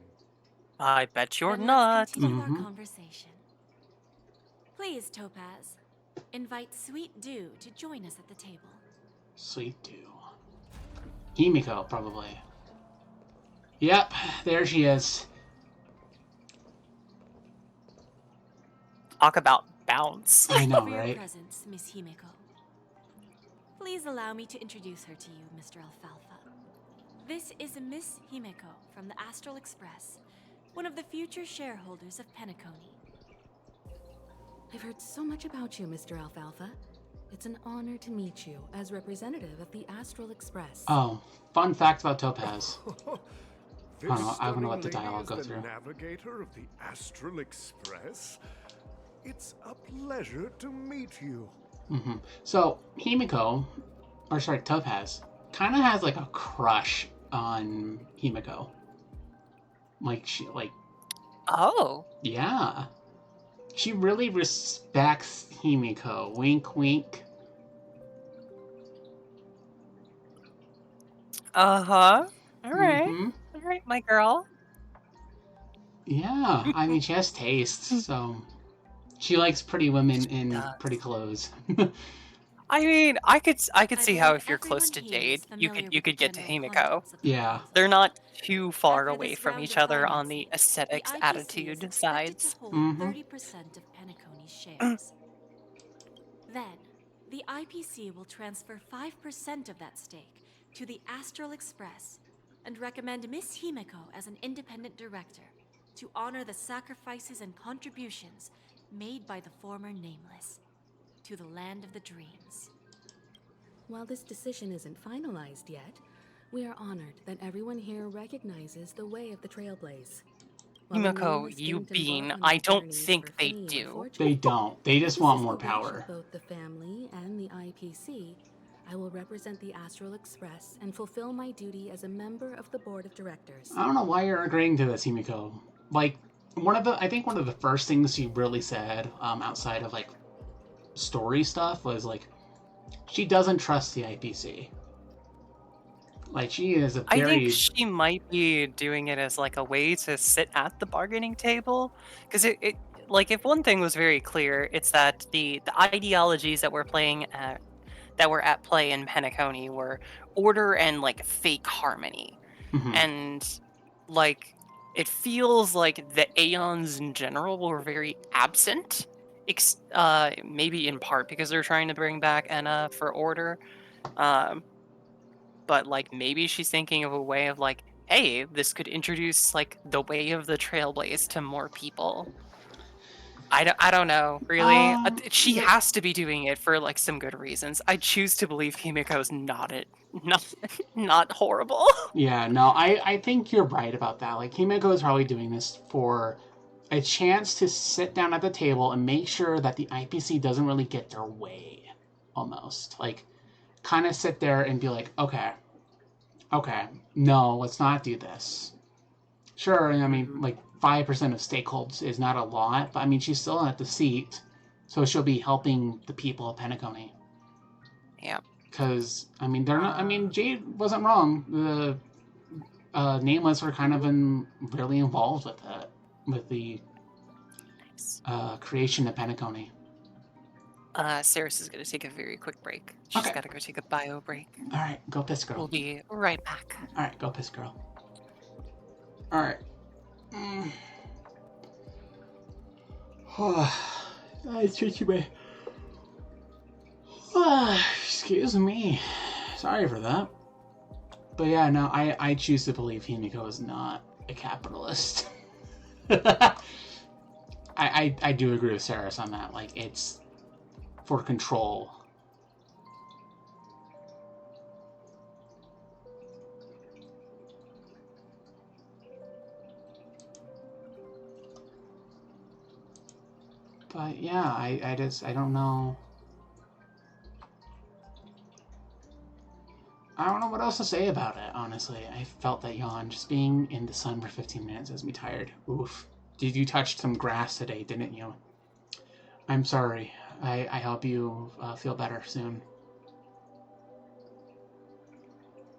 I bet you're Then not. let's continue our conversation. Please, Topaz, invite Sweet Dew to join us at the table. Sweet Dew. Himiko, probably. Yep, there she is. Talk about bounce. I know, For your right? presence, Miss Himiko. Please allow me to introduce her to you, Mr. Alfalfa. This is Miss Himiko from the Astral Express, one of the future shareholders of Penacony. I've heard so much about you, Mr. Alfalfa. It's an honor to meet you as representative of the Astral Express. Oh, fun fact about Topaz. This I don't know what the stunning dialogue lady goes is the through. navigator of the Astral Express. It's a pleasure to meet you. So, Himiko, or sorry, Topaz, kind of has like a crush on Himiko. Oh. Yeah. She really respects Himiko. Wink, wink. Uh-huh. All right. All right, my girl. Yeah, I mean, she has taste, so she likes pretty women in pretty clothes. I mean, I could see how believe if you're close everyone to here Jade, is familiar you with the could get to general Himiko. contents of the Yeah. They're not too far After away this from round each of other on financing, the the aesthetics, IPC is attitude expected to sides. hold Mm-hmm. 30% of Penacony's shares. Then, the IPC will transfer 5% of that stake to the Astral Express and recommend Miss Himiko as an independent director to honor the sacrifices and contributions made by the former Nameless to the land of the dreams. While this decision isn't finalized yet, we are honored that everyone here recognizes the way of the Trailblaze. While the Himiko, Nameless you didn't embark bean, on I their don't journeys for think they fame or do. fortune, They don't. They just this want is more the wish power. of both the family and the IPC. I will represent the Astral Express and fulfill my duty as a member of the board of directors. I don't know why you're agreeing to this, Himiko. Like, I think one of the first things she really said, outside of like story stuff, was like she doesn't trust the IPC. Like, she is a I think very she might be doing it as like a way to sit at the bargaining table, because it like if one thing was very clear, it's that the ideologies that were at play in Penacony were order and like fake harmony. Mhm. And like it feels like the Aeons in general were very absent. Maybe in part because they're trying to bring back Enna for order. Um, but like maybe she's thinking of a way of like, hey, this could introduce like the way of the Trailblaze to more people. I don't know, really. She Yeah, has to be doing it for like some good reasons. I choose to believe Himiko's not not horrible. yeah, no, I think you're right about that. Like, Himiko is probably doing this for a chance to sit down at the table and make sure that the IPC doesn't really get their way, almost. Like, kind of sit there and be like, okay, no, let's not do this. Sure, I mean, Mhm. like, 5% of stakeholders is not a lot, but I mean, she's still at the seat, so she'll be helping the people of Penacony. Yeah. Because, I mean, they're not, I mean, Jade wasn't wrong. The Nameless were kind of really involved with it, with the creation of Penacony. Ceres is gonna take a very quick break. She's Okay. gotta go take a bio break. Alright, go piss, girl. We'll be right back. Alright, go piss, girl. Alright. Excuse me. Sorry for that. But yeah, no, I choose to believe Himiko is not a capitalist. I do agree with Saris on that. Like, it's for control. But yeah, I don't know. I don't know what else to say about it, honestly. I felt that yawn. Just being in the sun for 15 minutes has me tired. Oof. Did you touch some grass today, didn't you? I'm sorry. I hope you feel better soon.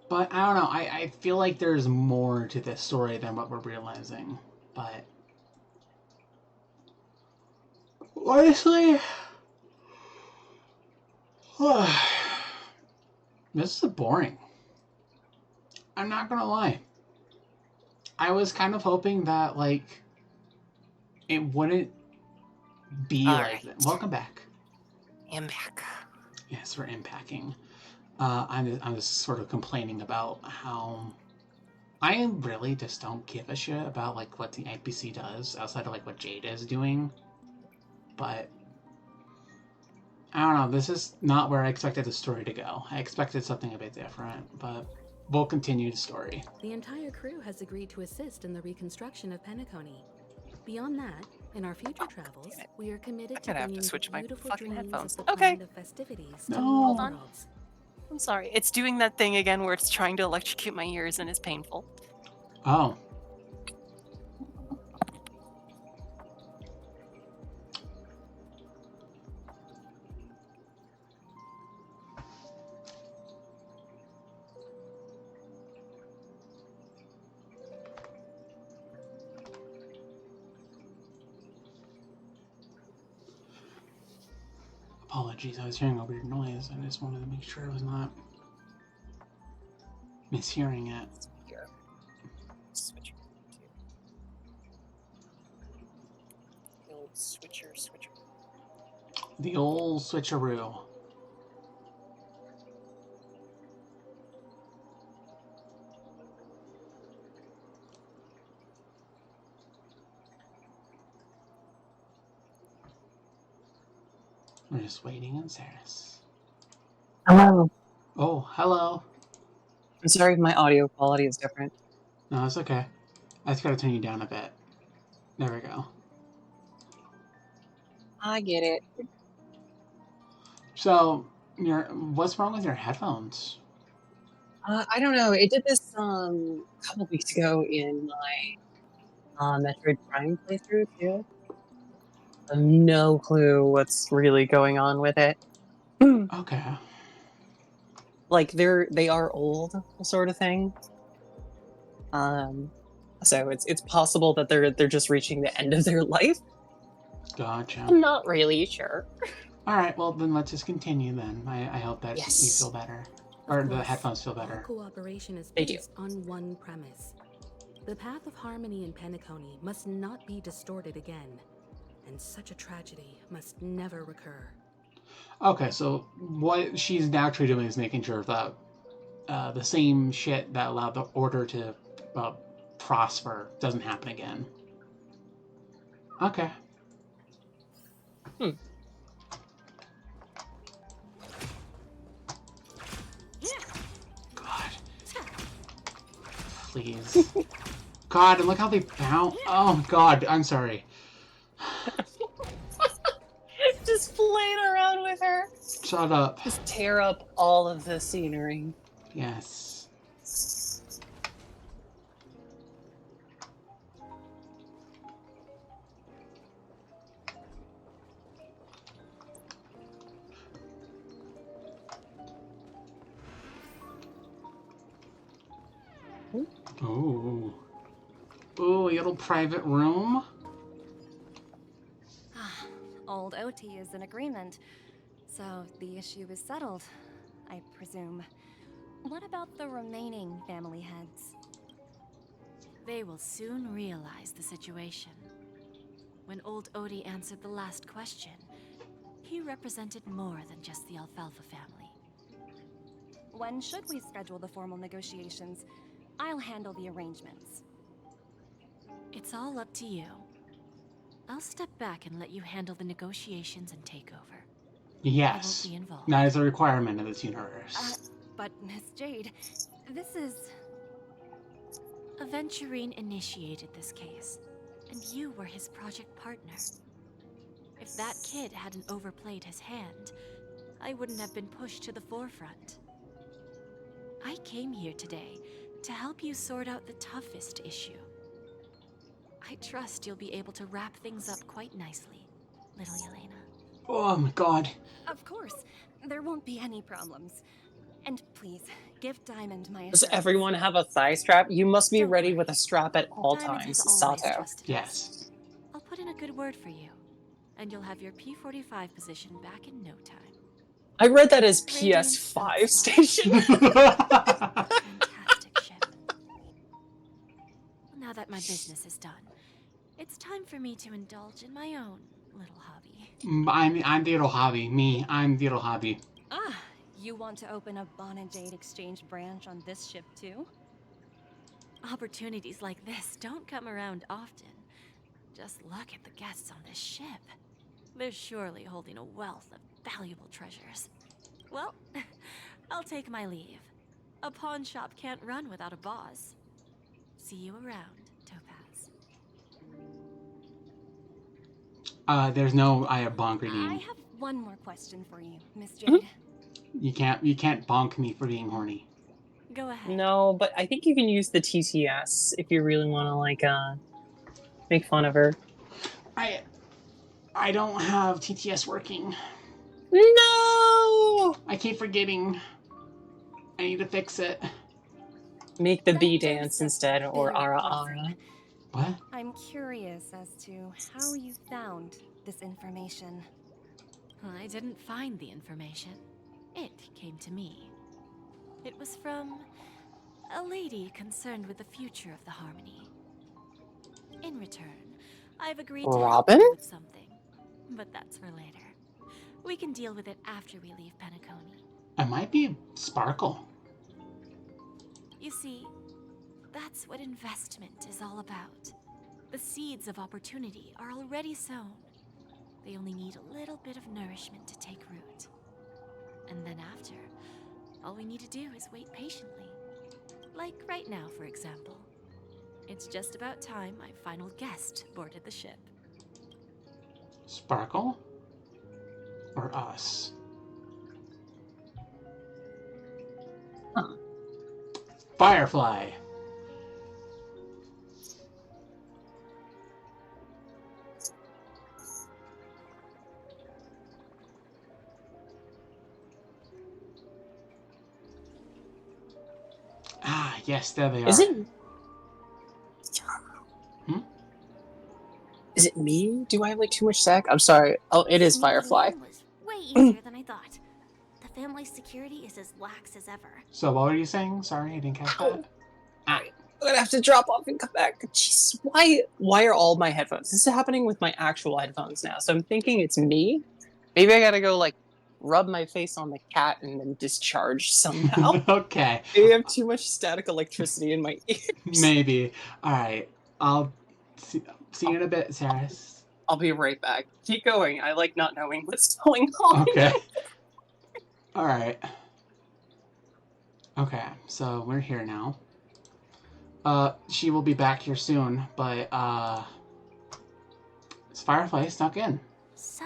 But I don't know. I feel like there's more to this story than what we're realizing. But honestly, this is boring. I'm not gonna lie. I was kind of hoping that, like, it wouldn't be All like right. that. Welcome back. I'm back. Yes, we're unpacking. I'm just sort of complaining about how I really just don't give a shit about like what the IPC does outside of like what Jade is doing. But I don't know. This is not where I expected the story to go. I expected something a bit different, but we'll continue the story. The entire crew has agreed to assist in the reconstruction of Penacony. Beyond that, in our future travels, we are committed to gonna have to bringing the switch my beautiful fucking dreams headphones. of the Okay. land of festivities to No. new Hold on. worlds. I'm sorry. It's doing that thing again where it's trying to electrocute my ears and it's painful. Oh. Apologies, I was hearing a weird noise. I just wanted to make sure I was not mishearing it. Switcher. The old switcher. The old switcheroo. We're just waiting on Saris. Hello. Oh, hello. I'm sorry if my audio quality is different. No, it's okay. I just gotta turn you down a bit. There we go. I get it. So, what's wrong with your headphones? I don't know. It did this a couple weeks ago in my Metroid Prime playthrough too. I have no clue what's really going on with it. Okay. Like they are old, sort of thing. So it's possible that they're just reaching the end of their life. Gotcha. I'm not really sure. All right, well then let's just continue then. I hope that you Yes. feel better, Of or the course, headphones feel better. All cooperation is They do. based on one premise. The path of harmony in Penacony must not be distorted again, and such a tragedy must never recur. Okay, so what she's naturally doing is making sure that the same shit that allowed the order to prosper doesn't happen again. Okay. God. Please. God, and look how they bounce. Oh, God, I'm sorry. Just playing around with her. Shut up. Just tear up all of the scenery. Yes. Ooh. Ooh, a little private room. Old OT is in agreement, so the issue is settled, I presume. What about the remaining family heads? They will soon realize the situation. When old Odie answered the last question, he represented more than just the Alfalfa family. When should we schedule the formal negotiations? I'll handle the arrangements. It's all up to you. I'll step back and let you handle the negotiations and takeover. Yes. I won't be involved. That is a requirement of this universe. But Miss Jade, this is... Aventurine initiated this case, and you were his project partner. If that kid hadn't overplayed his hand, I wouldn't have been pushed to the forefront. I came here today to help you sort out the toughest issue. I trust you'll be able to wrap things up quite nicely, little Yelena. Oh my God. Of course, there won't be any problems. And please, give Diamond my Does assurance. everyone have a thigh strap? You must be Don't ready worry. with a strap at all Diamond times, has always Sato. trusted Yes. us. I'll put in a good word for you, and you'll have your P45 position back in no time. I read that as Radiant PS5 Feldspar. station. Fantastic ship. Now that my business is done, it's time for me to indulge in my own little hobby. I'm the little hobby. I'm the little hobby. Ah, you want to open a Bon and Jade exchange branch on this ship too? Opportunities like this don't come around often. Just look at the guests on this ship. They're surely holding a wealth of valuable treasures. Well, I'll take my leave. A pawn shop can't run without a boss. See you around, Topaz. There's no I have bonk I redeem. have one more question for you, Miss Jade. You can't bonk me for being horny. Go ahead. No, but I think you can use the TTS if you really want to, like, make fun of her. I don't have TTS working. No! I keep forgetting. I need to fix it. Make the That bee does dance sound instead, or very ara promising. ara. What? I'm curious as to how you found this information. I didn't find the information. It came to me. It was from a lady concerned with the future of the Harmony. In return, I've agreed to help Robin? you with something. But that's for later. We can deal with it after we leave Penacony. It might be Sparkle. You see, that's what investment is all about. The seeds of opportunity are already sown. They only need a little bit of nourishment to take root. And then after, all we need to do is wait patiently. Like right now, for example. It's just about time my final guest boarded the ship. Sparkle? Or us? Huh. Firefly. Ah, yes, there they are. Is it? Hmm? Is it me? Do I have like too much sack? I'm sorry. Oh, it is Sneaking Firefly. in was way easier than I thought. The family's security is as lax as ever. So what were you saying? Sorry, I didn't catch that. I'm gonna have to drop off and come back. Jeez, why are all my headphones? This is happening with my actual headphones now, so I'm thinking it's me. Maybe I gotta go like rub my face on the cat and then discharge somehow. Okay. Maybe I have too much static electricity in my ears. Maybe. Alright. I'll see you in a bit, Sarah. I'll be right back. Keep going. I like not knowing what's going on. Okay. Alright. Okay, so we're here now. She will be back here soon, but, is Firefly snuck in? So,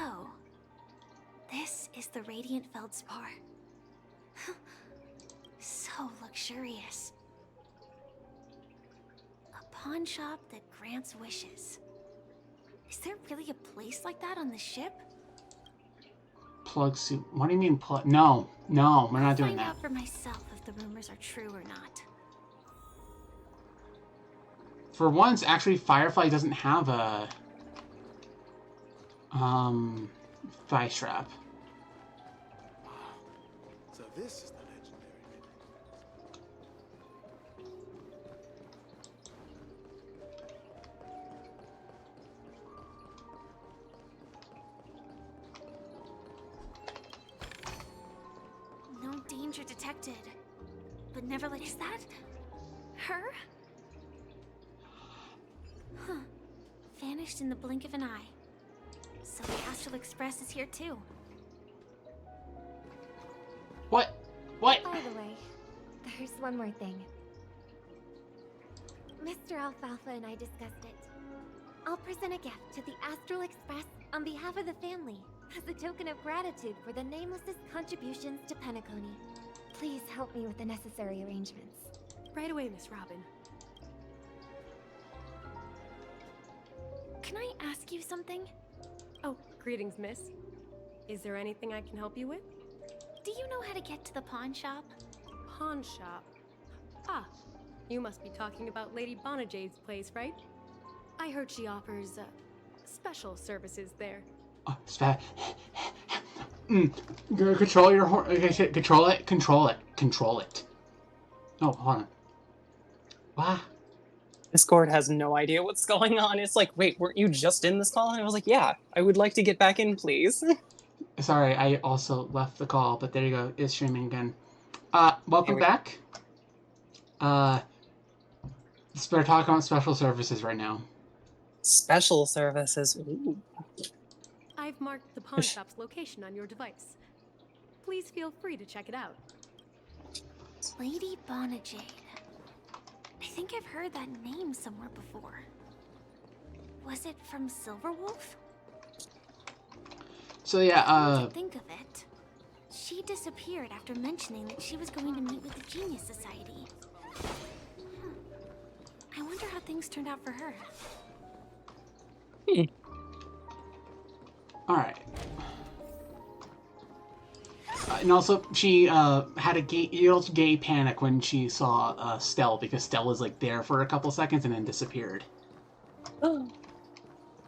this is the Radiant Feldspar. So luxurious. A pawn shop that grants wishes. Is there really a place like that on the ship? Plug suit. What do you mean plug? No, we're not doing Find that. out for myself if the rumors are true or not. For once, actually, Firefly doesn't have a thigh strap. So this is the legendary No danger detected. But nevertheless, is that her? Huh. Vanished in the blink of an eye. So the Astral Express is here too. What? What? By the way, there's one more thing. Mr. Alfalfa and I discussed it. I'll present a gift to the Astral Express on behalf of the family as a token of gratitude for the Nameless's contributions to Penacony. Please help me with the necessary arrangements. Right away, Miss Robin. Can I ask you something? Oh, greetings, miss. Is there anything I can help you with? Do you know how to get to the pawn shop? Pawn shop? Ah, you must be talking about Lady Bonajade's place, right? I heard she offers, special services there. Control your horn. Okay, control it. Oh, hold on. What? Discord has no idea what's going on. It's like, wait, weren't you just in this call? And I was like, yeah, I would like to get back in, please. Sorry, I also left the call, but there you go. It's streaming again. Welcome back. We're talking about special services right now. Special services. Ooh. I've marked the pawn shop's location on your device. Please feel free to check it out. Lady Bonajade. I think I've heard that name somewhere before. Was it from Silverwolf? So yeah, Come to think of it, she disappeared after mentioning that she was going to meet with the Genius Society. I wonder how things turned out for her. Alright. And also, she had a gay panic when she saw Stell, because Stell was like there for a couple seconds and then disappeared. Oh.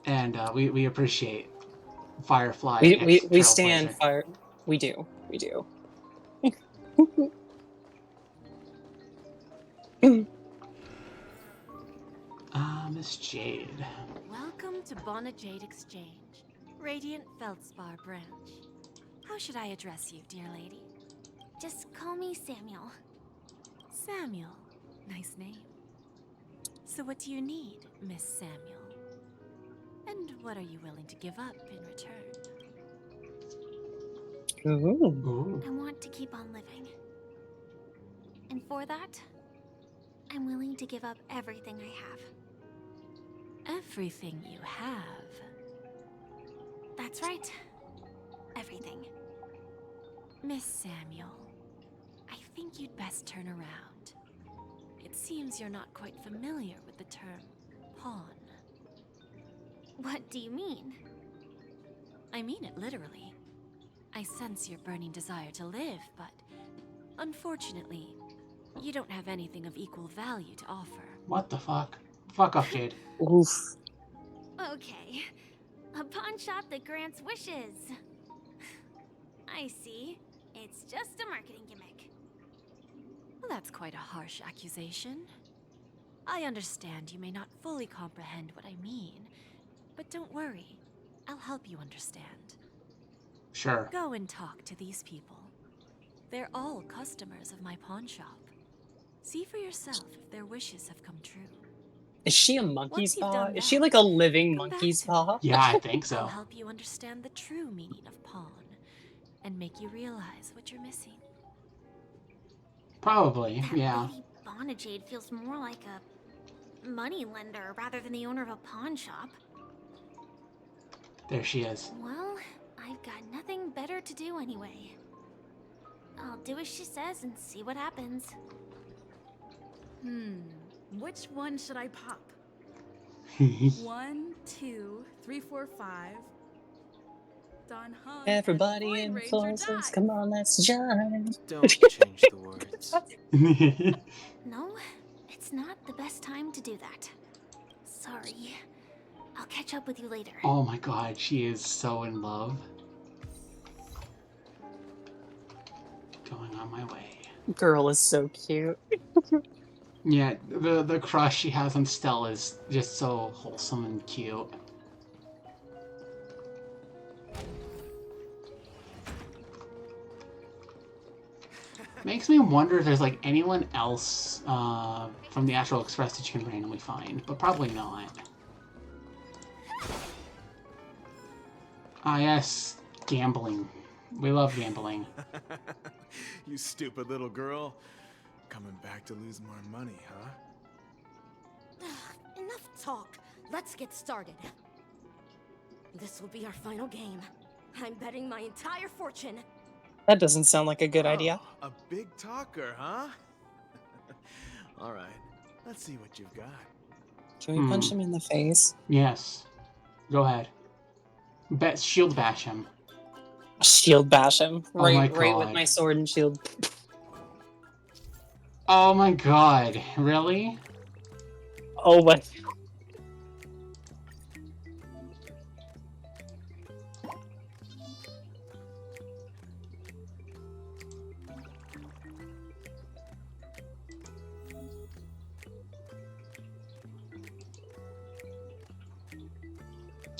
And we appreciate Firefly We stand Trailblazer. fire. We do. We do. Miss Jade. Welcome to Bona Jade Exchange, Radiant Feldspar branch. How should I address you, dear lady? Just call me Samuel. Samuel. Nice name. So what do you need, Miss Samuel? And what are you willing to give up in return? Ooh. I want to keep on living. And for that, I'm willing to give up everything I have. Everything you have? That's right. Everything. Miss Samuel, I think you'd best turn around. It seems you're not quite familiar with the term pawn. What do you mean? I mean it literally. I sense your burning desire to live, but unfortunately, you don't have anything of equal value to offer. What the fuck? Fuck off, Jade. Oof. Okay. A pawn shop that grants wishes. I see. It's just a marketing gimmick. Well, that's quite a harsh accusation. I understand you may not fully comprehend what I mean, but don't worry. I'll help you understand. Sure. Go and talk to these people. They're all customers of my pawn shop. See for yourself if their wishes have come true. Is she a monkey's Once you've paw? done Is she that, like a living come back monkey's to me. paw? Yeah, I think I'll so. help you understand the true meaning of pawn and make you realize what you're missing. Probably, That yeah. lady Bonajade feels more like a money lender rather than the owner of a pawn shop. There she is. Well, I've got nothing better to do anyway. I'll do as she says and see what happens. Which one should I pop? 1, 2, 3, 4, 5. Don Hung. Everybody in Florence, come on, let's jive. Don't change the words. No, it's not the best time to do that. Sorry. I'll catch up with you later. Oh my god, she is so in love. Going on my way. Girl is so cute. Yeah, the crush she has on Stella is just so wholesome and cute. Makes me wonder if there's like anyone else from the Astral Express that you can randomly find, but probably not. Ah yes, gambling. We love gambling. You stupid little girl. Coming back to lose more money, huh? Enough talk. Let's get started. This will be our final game. I'm betting my entire fortune. That doesn't sound like a good idea. A big talker, huh? All right, let's see what you've got. Can we punch him in the face? Yes. Go ahead. Shield bash him. Shield bash him. Oh my Right with God. my sword and shield. Oh my god. Really? Oh my.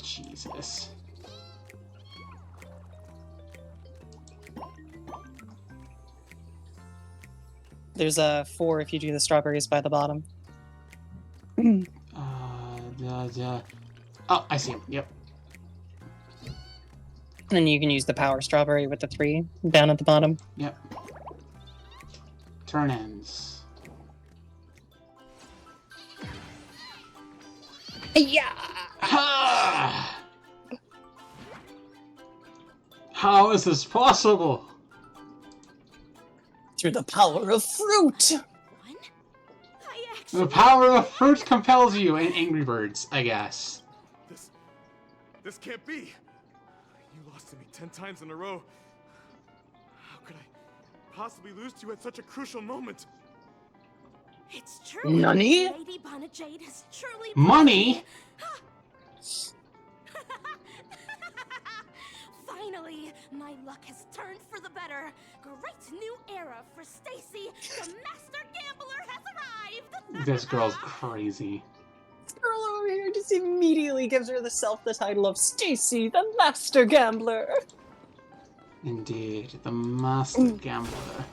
Jesus. There's a 4 if you do the strawberries by the bottom. Oh, I see him. Yep. And then you can use the power strawberry with the 3 down at the bottom. Yep. Turn ends. Yeah. How is this possible? Through the power of fruit. The power of fruit compels you, and Angry Birds, I guess. This can't be. You lost to me 10 times in a row. How could I possibly lose to you at such a crucial moment? It's true. Nani? Lady Bonajade has truly Money? Finally, my luck has turned for the better. Great new era for Stacy. The master gambler has arrived. This girl's crazy. This girl over here just immediately gives her the title of Stacy, the master gambler. Indeed, the master gambler.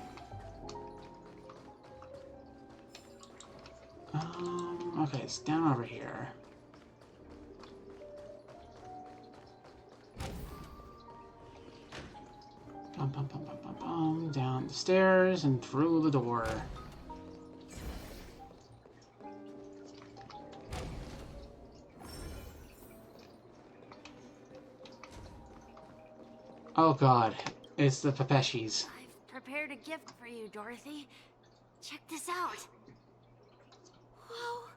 Okay, it's down over here. Bum, bum, bum, bum, bum, bum, down the stairs and through the door. Oh god, it's the Pepeshis. I've prepared a gift for you, Dorothy. Check this out. Whoa,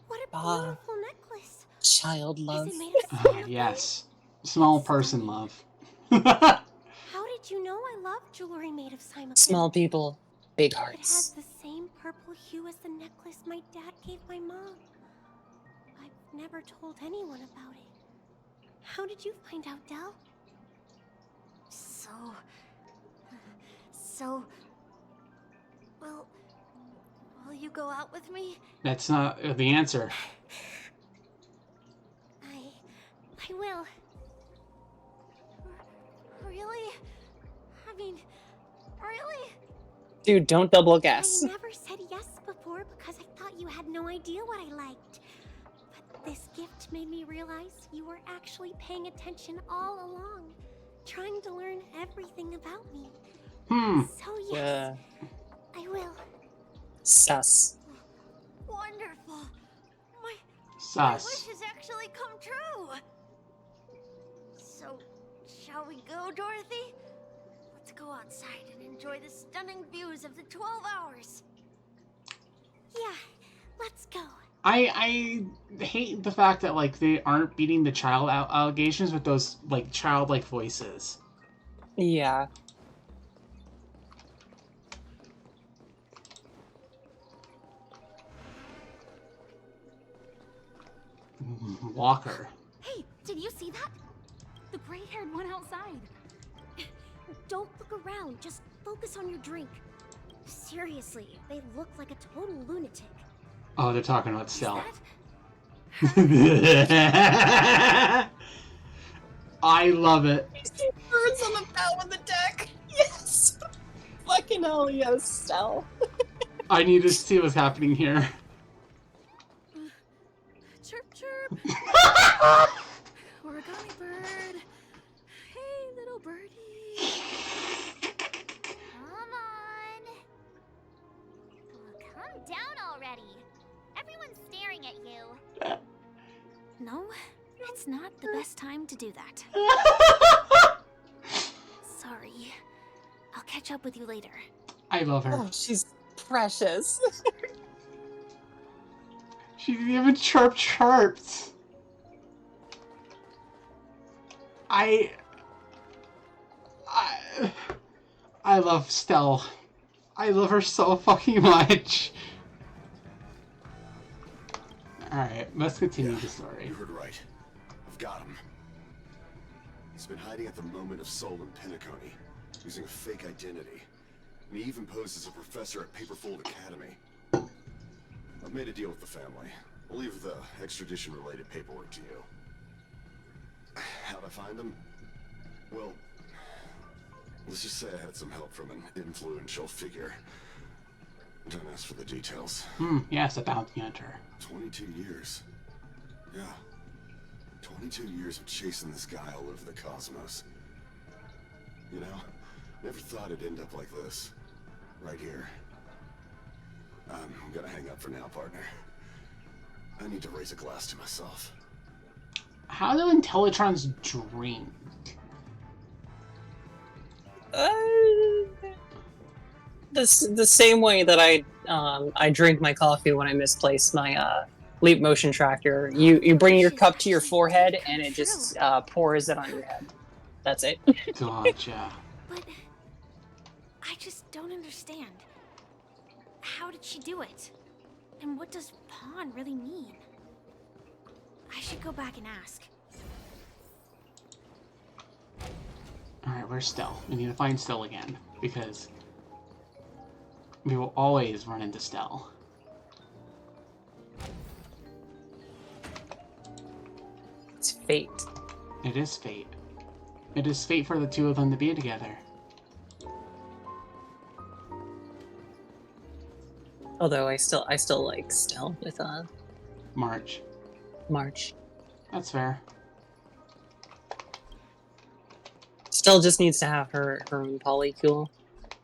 what a beautiful necklace. Child love. Is it made of silver? Yes. Small person love. How did you know I love jewelry made of cyanogen? Small people, big It has hearts. the same purple hue as the necklace my dad gave my mom. I've never told anyone about it. How did you find out, Del? Well, will you go out with me? That's not the answer. I will. Really? I mean, really? Dude, don't double guess. I never said yes before because I thought you had no idea what I liked. But this gift made me realize you were actually paying attention all along, trying to learn everything about me. So yes, I will. Sus. Wonderful. My Sus. wish has actually come true. So, shall we go, Dorothy? Let's go outside and enjoy the stunning views of the 12 hours. Yeah, let's go. I hate the fact that like they aren't beating the child allegations with those like childlike voices. Yeah. Walker. Hey, did you see that? The gray-haired one outside. Don't look around, just focus on your drink. Seriously, they look like a total lunatic. Oh, they're talking about Stell. I love it. Birds on the bow of the deck. Yes. Fucking hell, yes, Stell. I need to see what's happening here. Chirp, chirp. Origami bird. Hey, little birdie. Come on. Oh, calm down already. Everyone's staring at you. No, it's not the best time to do that. Sorry. I'll catch up with you later. I love her. Oh, she's precious. She didn't even chirped. I love Stell. I love her so fucking much. Alright, let's continue the story. You heard right. I've got him. He's been hiding at the moment of soul in Penacony, using a fake identity. And he even posed as a professor at Paperfold Academy. I've made a deal with the family. I'll leave the extradition-related paperwork to you. How'd I find him? Well, let's just say I had some help from an influential figure. Don't ask for the details. Yes, a bounty hunter. 22 years. Yeah. 22 years of chasing this guy all over the cosmos. You know, never thought it'd end up like this. Right here. I'm gonna hang up for now, partner. I need to raise a glass to myself. How do Intellitrons drink? The same way that I drink my coffee when I misplace my leap motion tracker. You bring your cup to your forehead and it just pours it on your head. That's it. Gotcha. But I just don't understand. How did she do it? And what does pawn really mean? I should go back and ask. Where's Stell? We need to find Stell again, because we will always run into Stell. It's fate. It is fate. It is fate for the two of them to be together. Although I still like Stell with March. That's fair. Stell just needs to have her own polycule.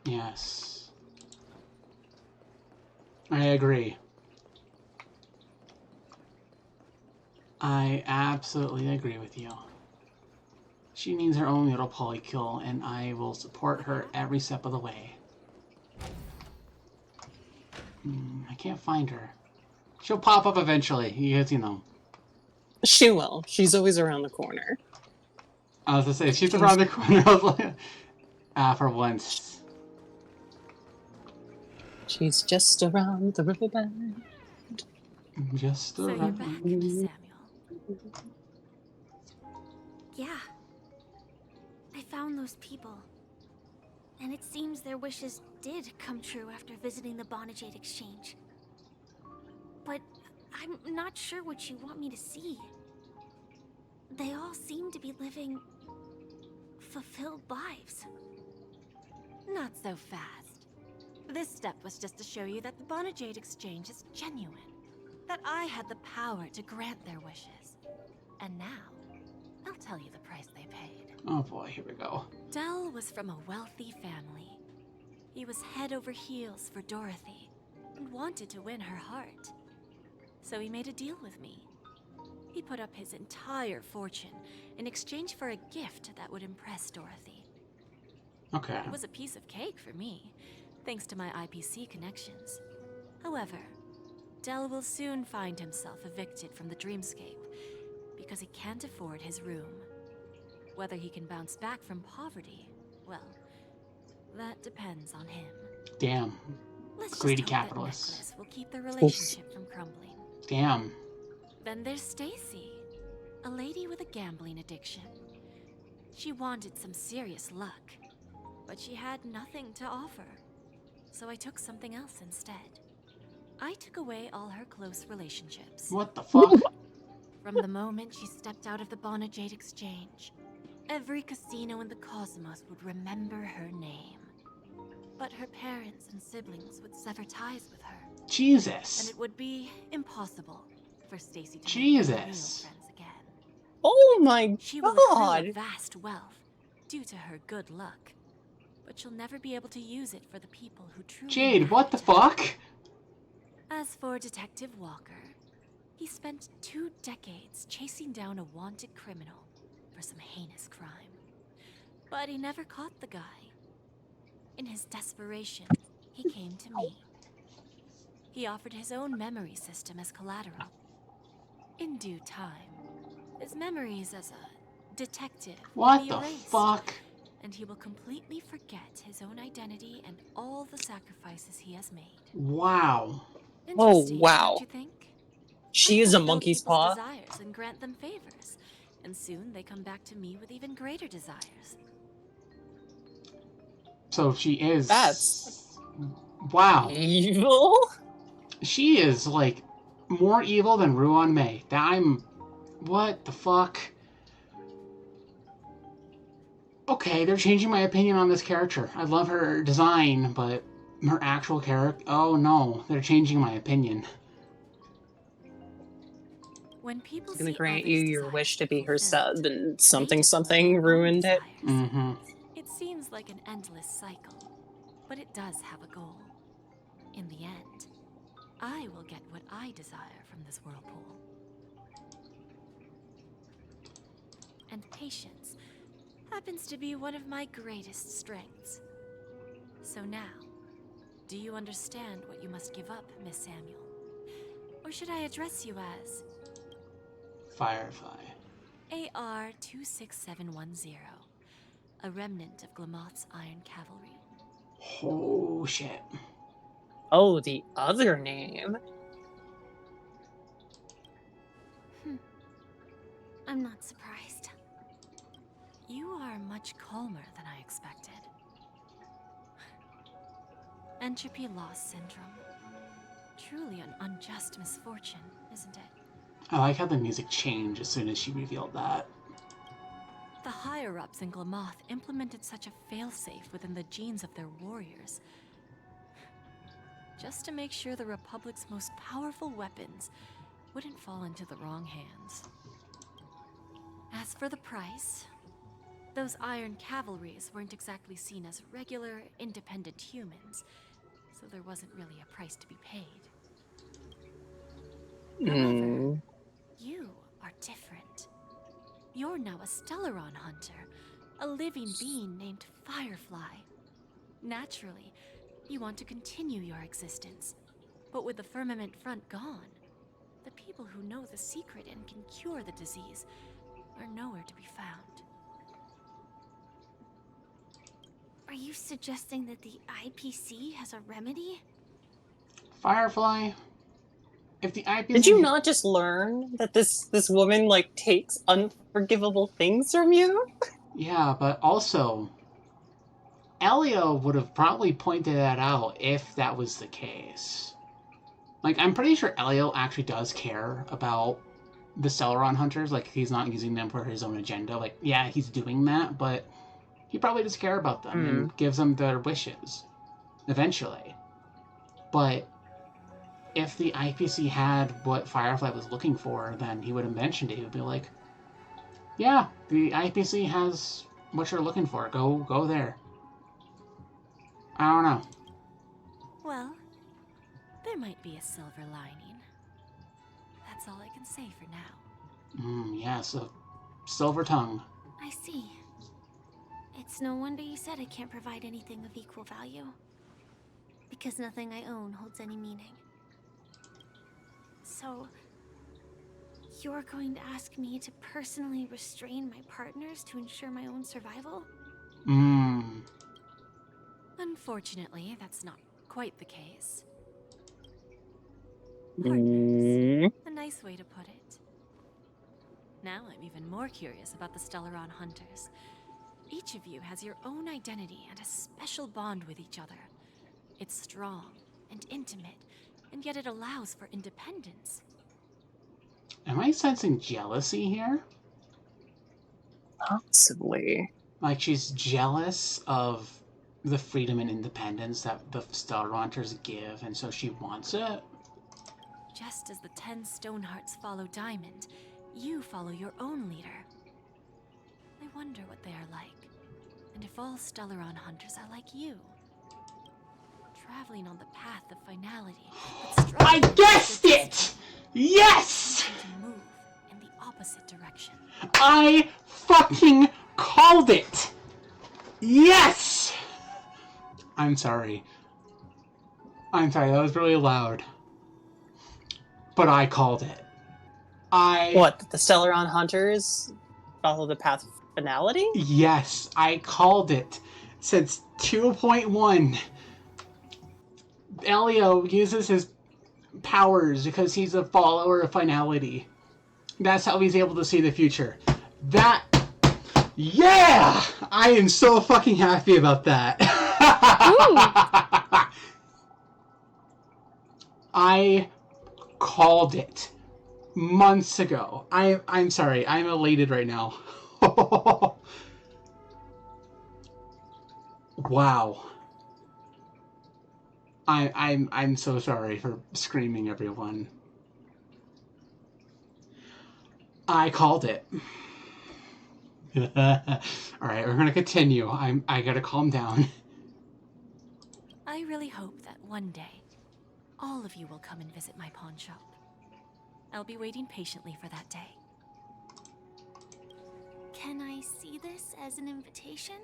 Yes. I agree. I absolutely agree with you. She needs her own little polycule, and I will support her every step of the way. I can't find her. She'll pop up eventually, you know. She will. She's always around the corner. I was gonna say, she's around the corner. I was like, for once. She's just around the riverbed. Just So you're back, Miss Samuel. Yeah. I found those people. And it seems their wishes did come true after visiting the Bonajade Exchange. But I'm not sure what you want me to see. They all seem to be living fulfilled lives. Not so fast. This step was just to show you that the Bonajade Exchange is genuine. That I had the power to grant their wishes. And now, I'll tell you the price they paid. Oh boy, here we go. Dell was from a wealthy family. He was head over heels for Dorothy and wanted to win her heart. So he made a deal with me. He put up his entire fortune in exchange for a gift that would impress Dorothy. Okay. It was a piece of cake for me, thanks to my IPC connections. However, Dell will soon find himself evicted from the dreamscape because he can't afford his room. Whether he can bounce back from poverty, well, that depends on him. Damn. Let's Greedy just hope capitalist. that necklace will keep their relationship from crumbling. Damn. Then there's Stacy, a lady with a gambling addiction. She wanted some serious luck, but she had nothing to offer. So I took something else instead. I took away all her close relationships. What the fuck? From the moment she stepped out of the Bonajade Exchange, every casino in the cosmos would remember her name. But her parents and siblings would sever ties with her. Jesus. And it would be impossible for Stacy to Jesus. make real friends again. Oh my She will god! accrue vast wealth due to her good luck, but she'll never be able to use it for the people who truly Jade, matter what the to her. fuck? As for Detective Walker, he spent 2 decades chasing down a wanted criminal for some heinous crime. But he never caught the guy. In his desperation, he came to me. He offered his own memory system as collateral. In due time, his memories as a detective will What be the erased, fuck? and he will completely forget his own identity and all the sacrifices he has made. Wow. Oh Interesting, wow. don't you think? She I is a fulfill monkey's people's paw. desires and grant them favors, and soon they come back to me with even greater desires. So she is. That's wow. evil. She is like more evil than Ruan Mei. What the fuck? Okay, they're changing my opinion on this character. I love her design, but her actual character. Oh no, they're changing my opinion. When people She's gonna see grant others' you your desires wish to be her fulfilled, sub, and they something declare something their own ruined it. desires. Mm-hmm. It seems like an endless cycle, but it does have a goal. In the end, I will get what I desire from this whirlpool. And patience happens to be one of my greatest strengths. So now, do you understand what you must give up, Miss Samuel? Or should I address you as Firefly. AR-26710, a remnant of Glamoth's Iron Cavalry? Oh shit. Oh, the other name. I'm not surprised. You are much calmer than I expected. Entropy loss syndrome. Truly an unjust misfortune, isn't it? I like how the music changed as soon as she revealed that. The higher-ups in Glamoth implemented such a failsafe within the genes of their warriors, just to make sure the Republic's most powerful weapons wouldn't fall into the wrong hands. As for the price, those Iron Cavalries weren't exactly seen as regular, independent humans, so there wasn't really a price to be paid. However, you are different. You're now a Stellaron hunter, a living being named Firefly. Naturally, you want to continue your existence, but with the Firmament Front gone, the people who know the secret and can cure the disease are nowhere to be found. Are you suggesting that the IPC has a remedy? Firefly, if the IPC... Did you not just learn that this woman, like, takes unforgivable things from you? Yeah, but also, Elio would have probably pointed that out if that was the case. Like, I'm pretty sure Elio actually does care about the Stellaron hunters. Like, he's not using them for his own agenda. Like, yeah, he's doing that, but he probably does care about them and gives them their wishes eventually. But if the IPC had what Firefly was looking for, then he would have mentioned it. He would be like, yeah, the IPC has what you're looking for. Go there. I don't know. Well, there might be a silver lining. That's all I can say for now. Yes, a silver tongue. I see. It's no wonder you said I can't provide anything of equal value. Because nothing I own holds any meaning. So, you're going to ask me to personally restrain my partners to ensure my own survival? Unfortunately, that's not quite the case. Partners. A nice way to put it. Now I'm even more curious about the Stellaron hunters. Each of you has your own identity and a special bond with each other. It's strong and intimate, and yet it allows for independence. Am I sensing jealousy here? Possibly. Like she's jealous of the freedom and independence that the Stellaronters give, and so she wants it? Just as the 10 Stonehearts follow Diamond, you follow your own leader. I wonder what they are like, and if all Stellaron hunters are like you. Traveling on the path of finality, but I guessed it! Yes! to move in the opposite direction. I fucking called it! Yes! I'm sorry. That was really loud. But I called it. What, the Stellaron hunters follow the path of finality? Yes, I called it. Since 2.1. Elio uses his powers because he's a follower of finality. That's how he's able to see the future. Yeah! I am so fucking happy about that. I called it months ago. I'm sorry. I'm elated right now. Wow. I'm so sorry for screaming, everyone. I called it. Alright, we're gonna continue. I gotta calm down. I really hope that one day, all of you will come and visit my pawn shop. I'll be waiting patiently for that day. Can I see this as an invitation?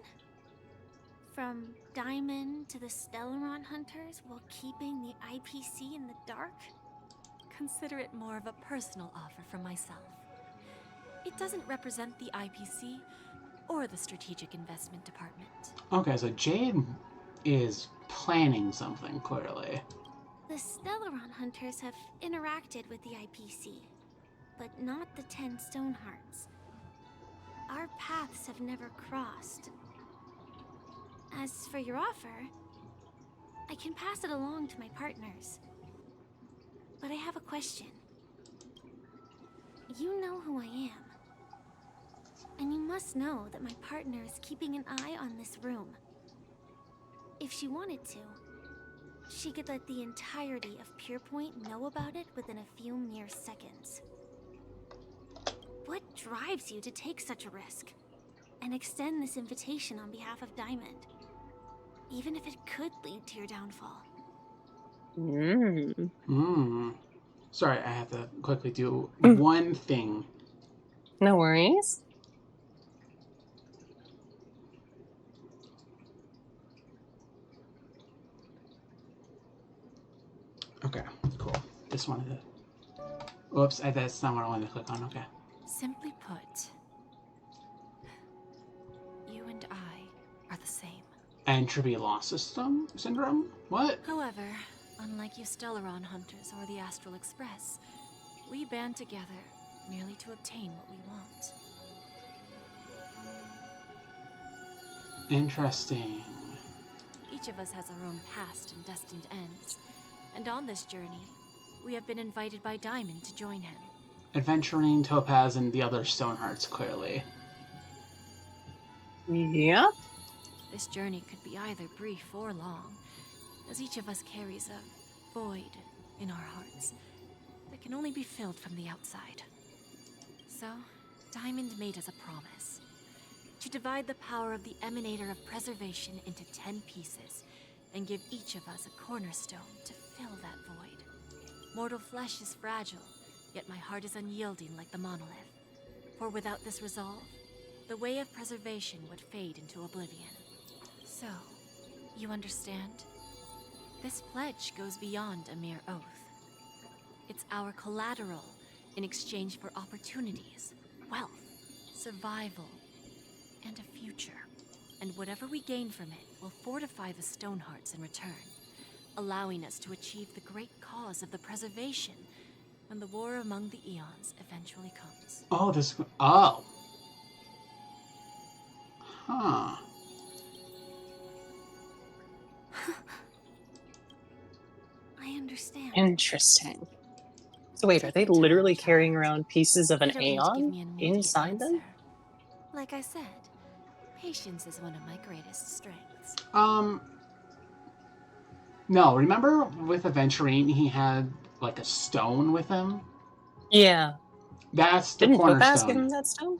From Diamond to the Stellaron hunters while keeping the IPC in the dark? Consider it more of a personal offer from myself. It doesn't represent the IPC or the Strategic Investment Department. Okay, so Jade is planning something, clearly. The Stellaron hunters have interacted with the IPC, but not the 10 Stonehearts. our paths have never crossed. As for your offer, I can pass it along to my partners. But I have a question. You know who I am. And you must know that my partner is keeping an eye on this room. If she wanted to, she could let the entirety of Pierpoint know about it within a few mere seconds. What drives you to take such a risk and extend this invitation on behalf of Diamond, even if it could lead to your downfall? Sorry, I have to quickly do one thing. No worries. Okay, cool. Just wanted to... Whoops, that's not what I wanted to click on. Okay. Simply put, you and I are the same. Entropy loss syndrome? What? However, unlike you Stellaron hunters or the Astral Express, we band together merely to obtain what we want. Interesting. Each of us has our own past and destined ends, and on this journey, we have been invited by Diamond to join him. Adventuring, Topaz, and the other Stonehearts, clearly. Yep. This journey could be either brief or long, as each of us carries a void in our hearts that can only be filled from the outside. So, Diamond made us a promise to divide the power of the Emanator of Preservation into 10 pieces and give each of us a cornerstone to fill that void. Mortal flesh is fragile, yet my heart is unyielding like the monolith. For without this resolve, the way of preservation would fade into oblivion. So, you understand? This pledge goes beyond a mere oath. It's our collateral in exchange for opportunities, wealth, survival, and a future. And whatever we gain from it will fortify the Stonehearts in return, allowing us to achieve the great cause of the preservation when the war among the eons eventually comes. Oh, this... Oh. Huh. I understand. Interesting. So wait, are they literally carrying around pieces of an You don't need to give Aeon me an immediate inside them? answer. Like I said, patience is one of my greatest strengths. No, remember with Aventurine, he had, like, a stone with him? Yeah. That's the Didn't cornerstone. Topaz give him that stone?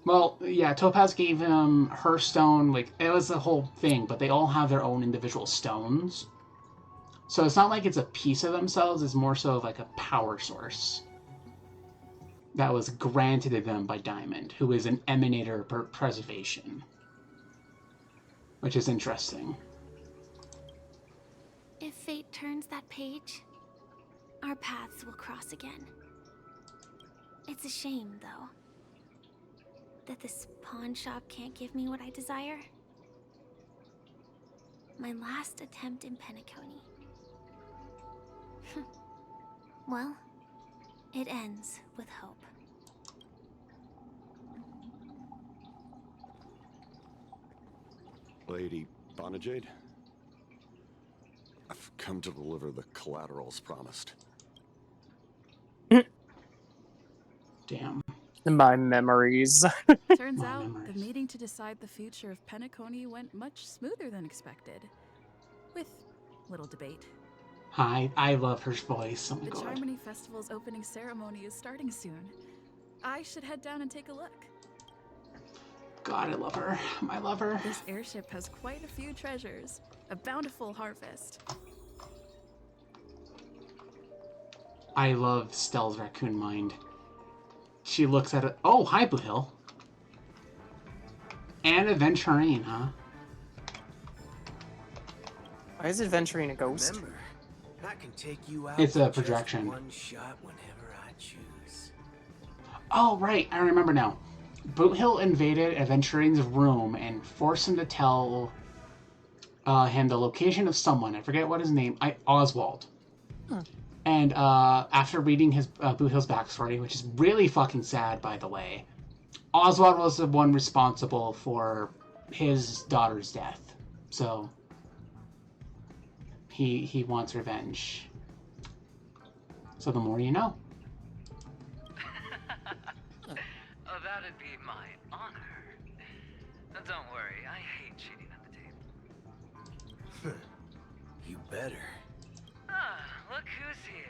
Well, yeah, Topaz gave him her stone, like, it was the whole thing, but they all have their own individual stones. So it's not like it's a piece of themselves, it's more so like a power source that was granted to them by Diamond, who is an Emanator preservation. Which is interesting. If fate turns that page, our paths will cross again. It's a shame, though, that this pawn shop can't give me what I desire. My last attempt in Penacony. Well, it ends with hope. Lady Bonajade? I've come to deliver the collaterals promised. Damn. My memories. Turns out, the meeting to decide the future of Penacony went much smoother than expected. With little debate. Hi, I love her voice. Oh my The god. Charmony Festival's opening ceremony is starting soon. I should head down and take a look. God, I love her. I love her. This airship has quite a few treasures. A bountiful harvest. I love Stell's raccoon mind. She looks at it. Oh, hi, Blue Hill. And Aventurine, huh? Why is Aventurine a ghost? Remember, I can take you out It's a with just projection. one shot whenever I choose. Oh, right. I remember now. Boot Hill invaded Aventurine's room and forced him to tell him the location of someone. I forget what his name. Oswald. Huh. And after reading his Boot Hill's backstory, which is really fucking sad, by the way, Oswald was the one responsible for his daughter's death, so he wants revenge. So the more you know. Oh, that'd be my honor. Don't worry, I hate cheating at the table. You better. Ah, look who's here.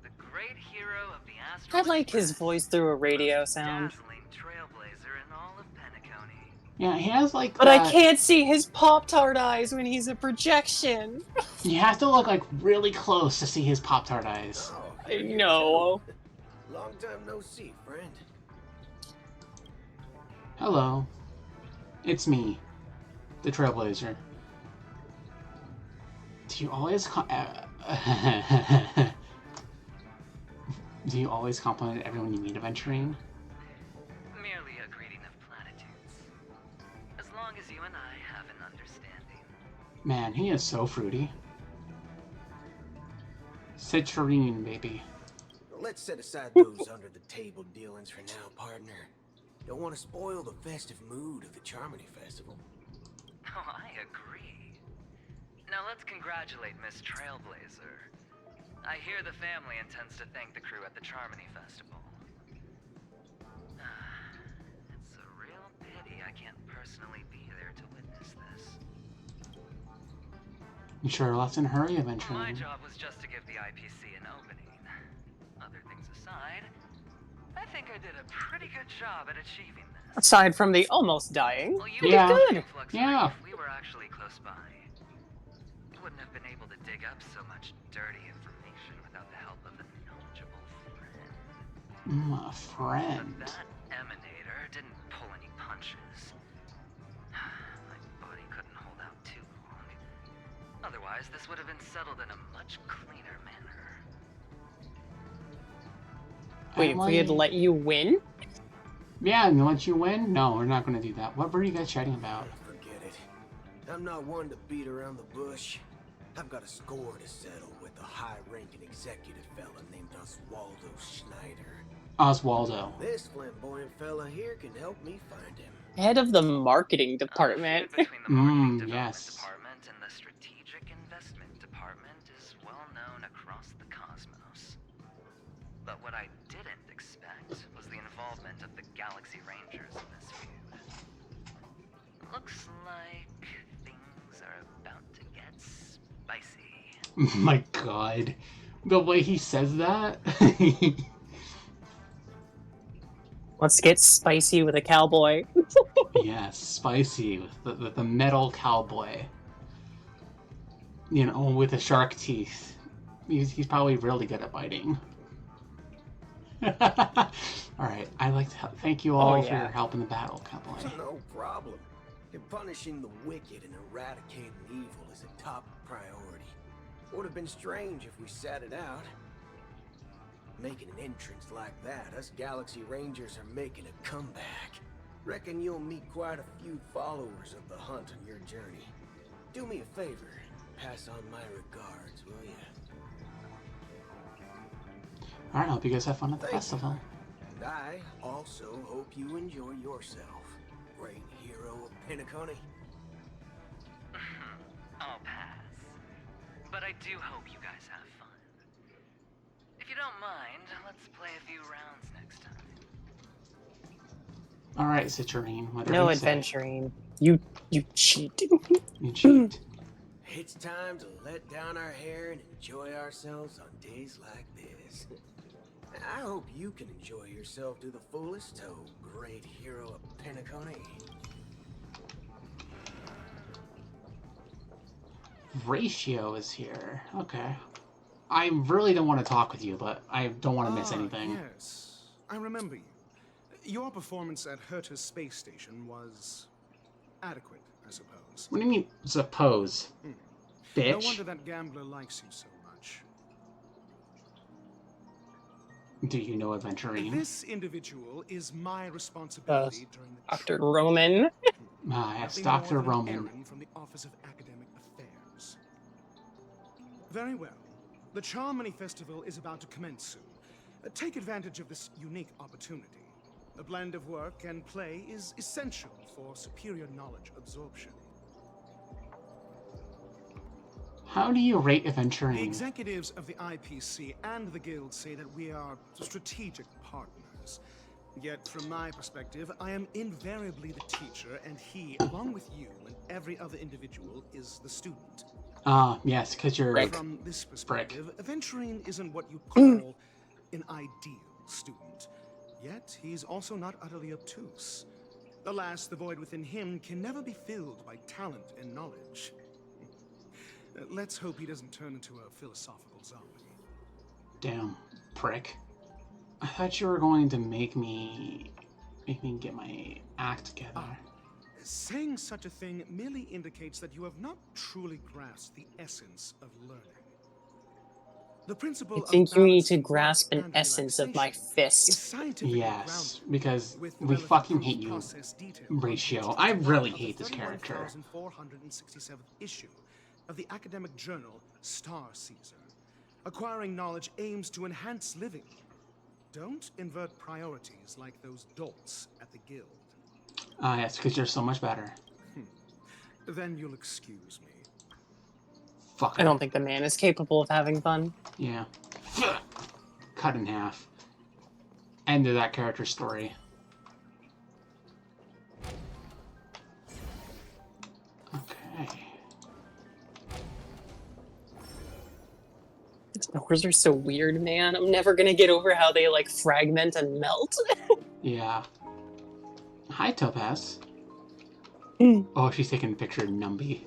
The great hero of the Astral I like his voice through a radio sound. dazzling trailblazer in all of Penacony. Yeah, he has like But that... I can't see his Pop-Tart eyes when he's a projection. You have to look like really close to see his Pop-Tart eyes. Oh, I know. Long time no see, friend. Hello. It's me, the Trailblazer. Do you always do you always compliment everyone you meet, Aventurine? Merely a greeting of platitudes. As long as you and I have an understanding. Man, he is so fruity. Citrine, baby. Let's set aside those under-the-table dealings for now, partner. Don't want to spoil the festive mood of the Charmony Festival. Oh, I agree. Now let's congratulate Miss Trailblazer. I hear the family intends to thank the crew at the Charmony Festival. It's a real pity I can't personally be there to witness this. You sure let's in a hurry, My Aventurine. job was just to give the IPC an opening. Other things aside, I think I did a pretty good job at achieving this. Aside from the almost dying, Well, you yeah. did good. Yeah. If we were actually close by, we wouldn't have been able to dig up so much dirty information without the help of a knowledgeable friend. A friend. But that emanator didn't pull any punches. My body couldn't hold out too long. Otherwise, this would have been settled in a much cleaner manner. Wait, if we had let you win? Yeah, and let you win? No, we're not going to do that. What were you guys chatting about? Forget it. I'm not one to beat around the bush. I've got a score to settle with a high-ranking executive fella named Oswaldo Schneider. Oswaldo. This flamboyant fella here can help me find him. Head of the marketing department. Yes. Department and the strategic investment department is well known across the cosmos. But what I didn't expect was the involvement of the Galaxy Rangers in this feud. Looks like things are about to get spicy. My god. The way he says that? Let's get spicy with a cowboy. Yes, spicy with the metal cowboy. You know, with the shark teeth. He's probably really good at biting. Alright, I'd like to thank you all for your help in the battle, cowboy. No problem. And punishing the wicked and eradicating evil is a top priority. Would have been strange if we sat it out. Making an entrance like that, us Galaxy Rangers are making a comeback. Reckon you'll meet quite a few followers of the hunt on your journey. Do me a favor, pass on my regards, will you? Alright, I hope you guys have fun at the Thank festival. And I also hope you enjoy yourself, great hero of Penacony. I'll pass. But I do hope you guys have fun. If you don't mind, let's play a few rounds next time. Alright, Citrine, whatever No you say. adventuring. You cheat. You cheat. It's time to let down our hair and enjoy ourselves on days like this. I hope you can enjoy yourself to the fullest, oh great hero of Penacony. Ratio is here. Okay. I really don't want to talk with you, but I don't want to miss anything. Yes, I remember you. Your performance at Herta's space station was adequate, I suppose. What do you mean, suppose? Bitch. No wonder that gambler likes you so much. Do you know Aventurine? This individual is my responsibility during the Dr. Roman. Ah, yes, Nothing Dr. more than an Roman. errand from the Office of Academic Affairs. Very well. The Charmony Festival is about to commence soon. Take advantage of this unique opportunity. A blend of work and play is essential for superior knowledge absorption. How do you rate The adventuring? executives of the IPC and the Guild say that we are strategic partners. Yet, from my perspective, I am invariably the teacher, and he, along with you and every other individual, is the student. Yes, because you're... From this perspective, Aventurine isn't what you'd call an ideal student. Yet, he's also not utterly obtuse. Alas, the void within him can never be filled by talent and knowledge. Let's hope he doesn't turn into a philosophical zombie. Damn, prick. I thought you were going to make me get my act together. Saying such a thing merely indicates that you have not truly grasped the essence of learning. The principle I think you need to grasp an essence of my fist. Yes, because we fucking hate you, Ratio. I really hate this character. 467th issue of the academic journal Star Caesar. Acquiring knowledge aims to enhance living. Don't invert priorities like those dolts at the guild. Yes, because you're so much better. Then you'll excuse me. Fucker. I don't think the man is capable of having fun. Yeah. Cut in half. End of that character's story. Okay. These doors are so weird, man. I'm never gonna get over how they, like, fragment and melt. Yeah. Hi, Topaz. Oh, she's taking a picture of Numby.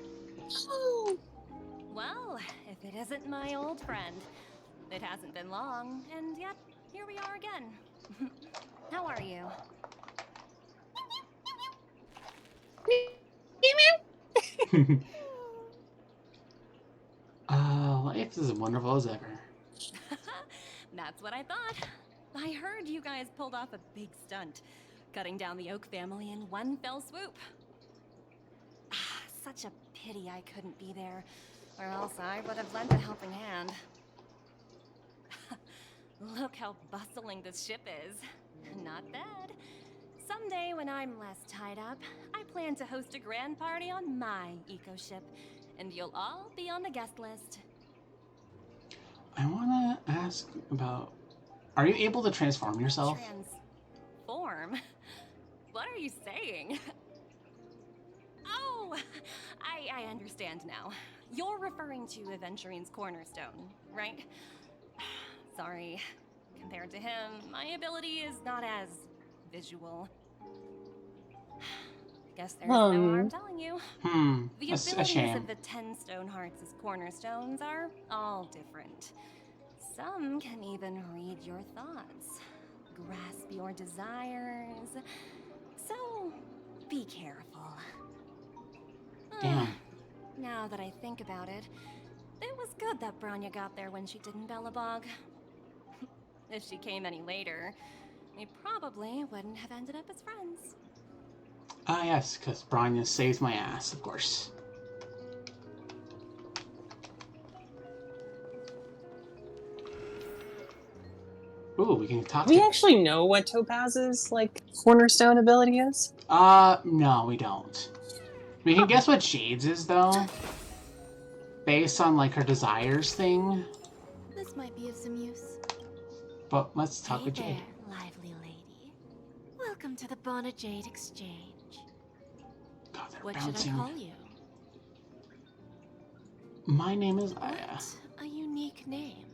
Well, if it isn't my old friend. It hasn't been long, and yet, here we are again. How are you? Life is as wonderful as ever. That's what I thought. I heard you guys pulled off a big stunt, cutting down the Oak family in one fell swoop. Such a pity I couldn't be there, or else I would have lent a helping hand. Look how bustling this ship is. Not bad. Someday when I'm less tied up, I plan to host a grand party on my eco-ship, and you'll all be on the guest list. I want to ask about... Are you able to transform yourself? Transform? What are you saying? Oh, I understand now. You're referring to Aventurine's cornerstone, right? Sorry. Compared to him, my ability is not as visual. Guess there's no harm telling you. The abilities of the 10 Stonehearts as cornerstones are all different. Some can even read your thoughts, grasp your desires. So, be careful. Damn. Now that I think about it, it was good that Branya got there when she did in Bellabog. If she came any later, we probably wouldn't have ended up as friends. Yes, because Branya saves my ass, of course. Ooh, we can talk Do we actually know what Topaz's, like, cornerstone ability is? No, we don't. We can guess what Jade's is, though. Based on, like, her desires thing. This might be of some use. But let's talk with Jade. There, lively lady. Welcome to the Bona Jade Exchange. God, they're what bouncing. should I call you? My name is Aya. What a unique name.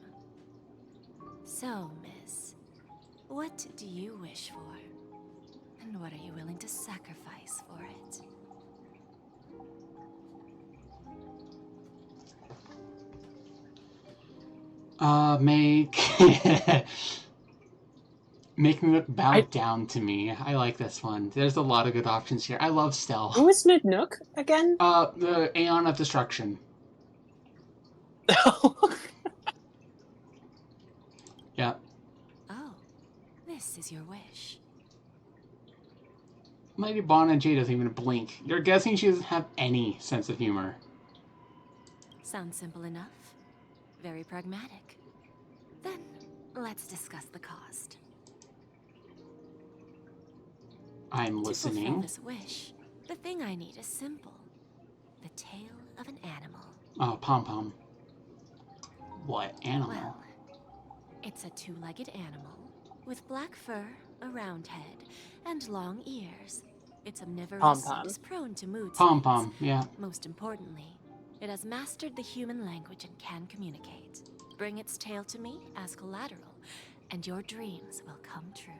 So, miss, what do you wish for? And what are you willing to sacrifice for it? Make me look bow down to me. I like this one. There's a lot of good options here. I love Stell. Who is Nook again? The Aeon of Destruction. Yeah. Oh, this is your wish. Lady Bona Jade doesn't even blink. You're guessing she doesn't have any sense of humor. Sounds simple enough. Very pragmatic. Then, let's discuss the cost. I'm To fulfill listening. this wish, the thing I need is simple. The tail of an animal. Oh, Pom-Pom. What animal? Well, it's a two-legged animal with black fur, a round head, and long ears. It's omnivorous and Pom-Pom. is prone to mood swings. Pom-Pom, yeah. Most importantly, it has mastered the human language and can communicate. Bring its tail to me as collateral, and your dreams will come true.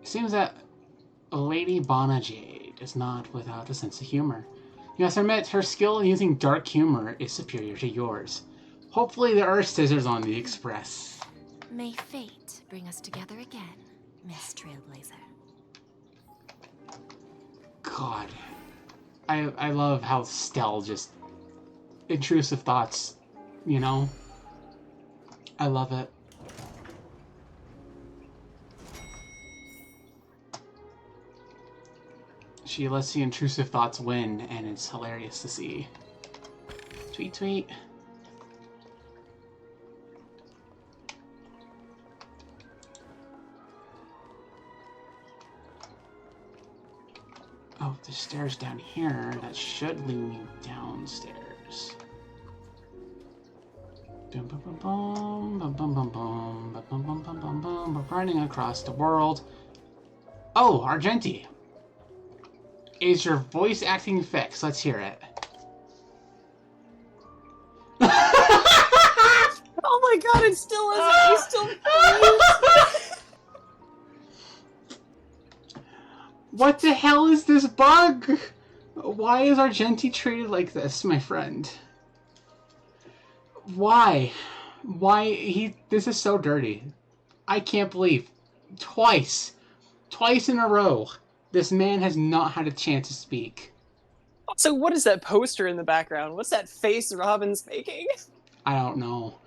Seems that Lady Bonajade is not without a sense of humor. You must admit, her skill in using dark humor is superior to yours. Hopefully there are scissors on the Express. May fate bring us together again, Miss Trailblazer. God. I love how Stell just... intrusive thoughts, you know? I love it. She lets the intrusive thoughts win, and it's hilarious to see. Tweet, tweet. Oh, there's stairs down here that should lead me downstairs. Bum, bum, bum, bum, bum, bum, bum, bum, bum, bum, bum, bum, bum. We're running across the world. Oh, Argenti. Is your voice acting fixed? Let's hear it. Oh my god, it still isn't. You still freeze. What the hell is this bug? Why is Argenti treated like this, my friend? Why? This is so dirty. I can't believe. Twice in a row, this man has not had a chance to speak. So what is that poster in the background? What's that face Robin's making? I don't know.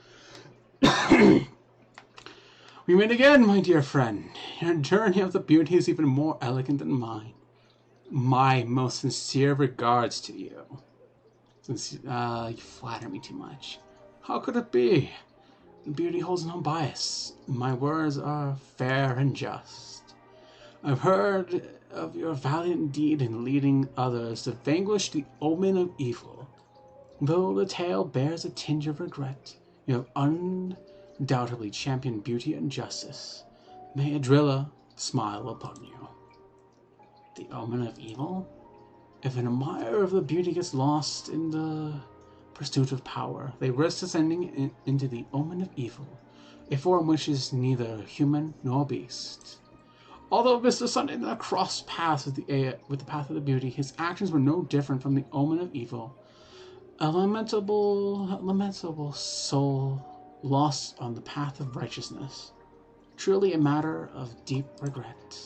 We meet again, my dear friend. Your journey of the beauty is even more elegant than mine. My most sincere regards to you. You flatter me too much. How could it be? Beauty holds no bias. My words are fair and just. I've heard of your valiant deed in leading others to vanquish the omen of evil. Though the tale bears a tinge of regret, you have undoubtedly championed beauty and justice. May Adrilla smile upon you. The omen of evil? If an admirer of the beauty gets lost in the pursuit of power, they risk descending into the omen of evil, a form which is neither human nor beast. Although Mr. Sun did not cross paths with the path of the beauty, his actions were no different from the omen of evil. A lamentable soul lost on the path of righteousness. Truly a matter of deep regret.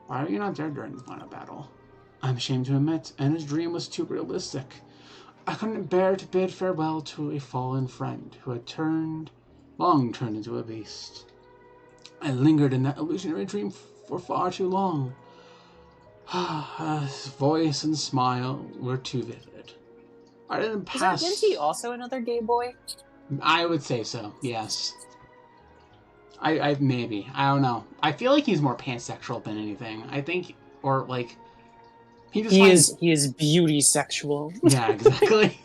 Why are you not there during the final battle? I'm ashamed to admit, Anna's dream was too realistic. I couldn't bear to bid farewell to a fallen friend who had long turned into a beast. I lingered in that illusionary dream for far too long. His voice and smile were too vivid. I didn't pass... Is Argenti also another gay boy? I would say so, yes. I maybe. I don't know. I feel like he's more pansexual than anything. I think, or like... He is beauty sexual. Yeah, exactly.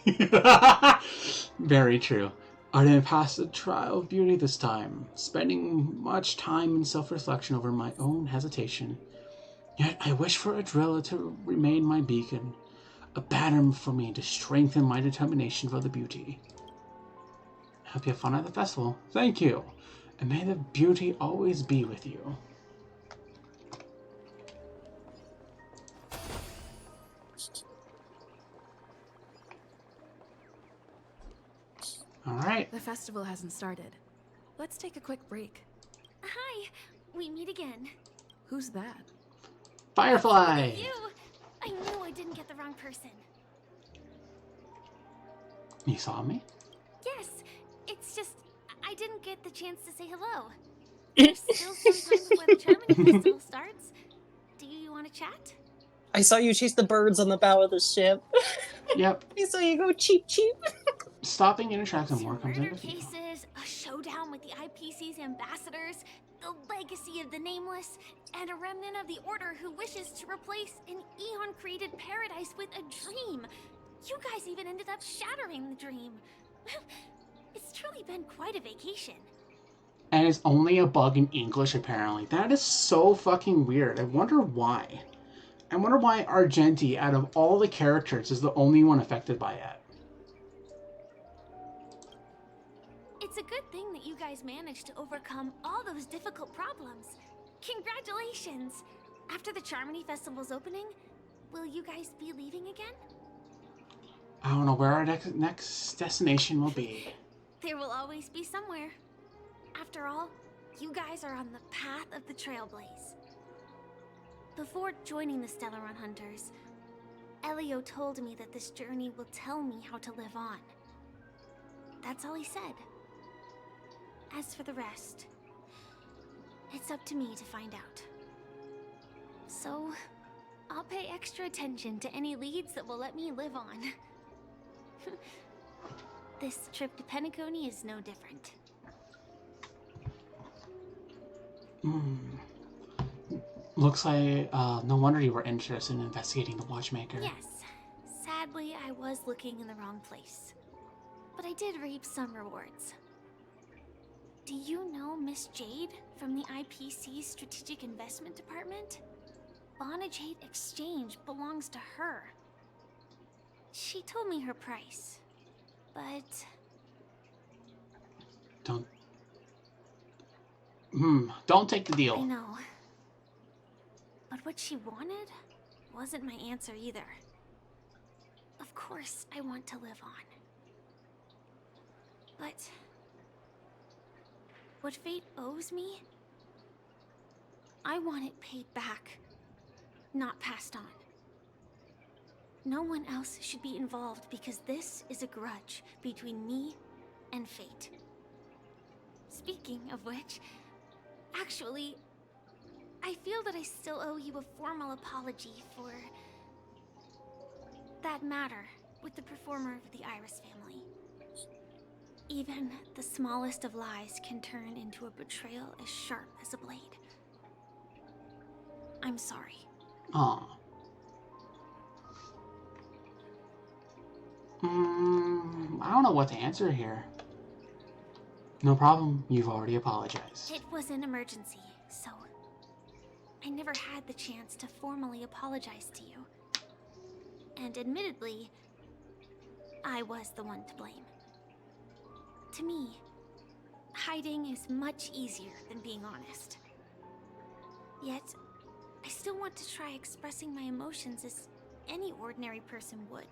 Very true. I didn't pass the trial of beauty this time, spending much time in self-reflection over my own hesitation. Yet I wish for Adrilla to remain my beacon, a banner for me to strengthen my determination for the beauty. I hope you have fun at the festival. Thank you, and may the beauty always be with you. All right. The festival hasn't started. Let's take a quick break. Hi, we meet again. Who's that? Firefly! You! I knew I didn't get the wrong person. You saw me? Yes, it's just I didn't get the chance to say hello. There's still some time before the Charming Festival starts. Do you want to chat? I saw you chase the birds on the bow of the ship. Yep. I saw you go cheep cheep. Stopping and attracting more comes Murder over to you. cases, a showdown with the IPC's ambassadors. The legacy of the Nameless, and a remnant of the Order who wishes to replace an eon-created paradise with a dream. You guys even ended up shattering the dream. It's truly been quite a vacation. And it's only a bug in English, apparently. That is so fucking weird. I wonder why. I wonder why Argenti, out of all the characters, is the only one affected by it. It's a good thing that you guys managed to overcome all those difficult problems. Congratulations! After the Charmony Festival's opening, will you guys be leaving again? I don't know where our next destination will be. There will always be somewhere. After all, you guys are on the path of the Trailblaze. Before joining the Stellaron Hunters, Elio told me that this journey will tell me how to live on. That's all he said. As for the rest, it's up to me to find out. So, I'll pay extra attention to any leads that will let me live on. This trip to Penacony is no different. Looks like, no wonder you were interested in investigating the Watchmaker. Yes, sadly I was looking in the wrong place. But I did reap some rewards. Do you know Miss Jade from the IPC's Strategic Investment Department? Bonajade Exchange belongs to her. She told me her price, but... Don't take the deal. I know. But what she wanted wasn't my answer either. Of course I want to live on. But... what fate owes me, I want it paid back, not passed on. No one else should be involved because this is a grudge between me and fate. Speaking of which, actually, I feel that I still owe you a formal apology for that matter with the performer of the Iris family. Even the smallest of lies can turn into a betrayal as sharp as a blade. I'm sorry. Aw. I don't know what to answer here. No problem, you've already apologized. It was an emergency, so I never had the chance to formally apologize to you. And admittedly, I was the one to blame. To me, hiding is much easier than being honest. Yet, I still want to try expressing my emotions as any ordinary person would.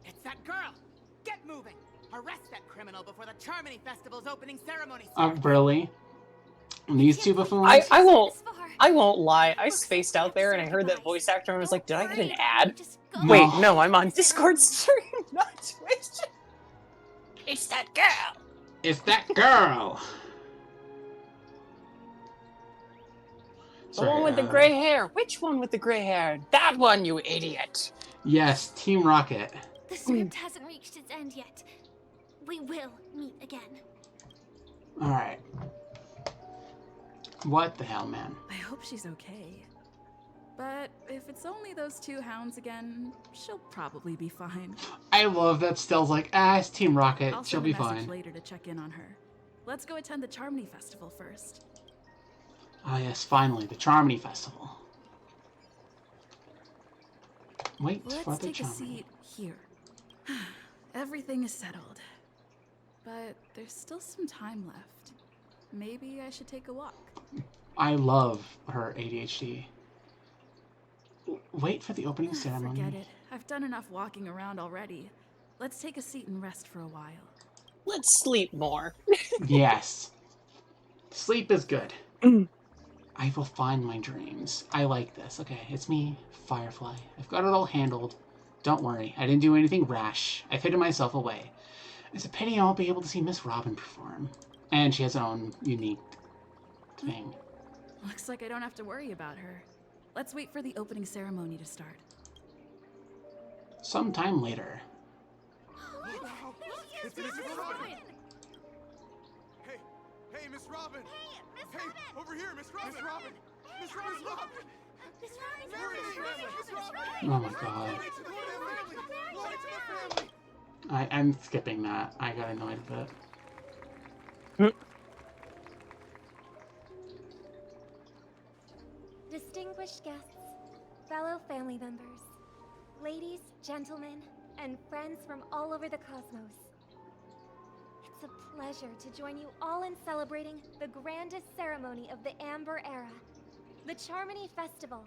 It's that girl! Get moving! Arrest that criminal before the Charmony Festival's opening ceremony. Really? And these two buffoons? I won't lie. I spaced out there and I heard that voice actor and I was like, did I get an ad? No. Wait, no, I'm on Discord stream, not Twitch. It's that girl. It's that girl. The one with the gray hair. Which one with the gray hair? That one, you idiot. Yes, Team Rocket. The script hasn't reached its end yet. We will meet again. Alright. What the hell, man? I hope she's okay. But if it's only those two hounds again, she'll probably be fine. I love that Stell's like, it's Team Rocket, I'll she'll send be a message fine. later to check in on her. Let's go attend the Charmony Festival first. Ah yes, finally, the Charmony Festival. Wait for Let's the take a Charmony. seat here. Everything is settled. But there's still some time left. Maybe I should take a walk. I love her ADHD. Wait for the opening ceremony. Forget it. I've done enough walking around already. Let's take a seat and rest for a while. Let's sleep more. Yes. Sleep is good. I will find my dreams. I like this. Okay, it's me, Firefly. I've got it all handled. Don't worry, I didn't do anything rash. I've hidden myself away. It's a pity I won't be able to see Miss Robin perform. And she has her own unique thing. Looks like I don't have to worry about her. Let's wait for the opening ceremony to start. Sometime later. It's Miss Robin! Hey, Hey, Miss Robin! Hey, Miss Hey, Robin! over here, Miss Robin! Miss Robin! Miss Robin! Look! Miss Robin! Mary, Miss Robin! Miss Robin! Oh my god. Glory to the family! Glory to the family! I'm skipping that. I got annoyed a bit. Distinguished guests, fellow family members, ladies, gentlemen, and friends from all over the cosmos. It's a pleasure to join you all in celebrating the grandest ceremony of the Amber Era, the Charmony Festival.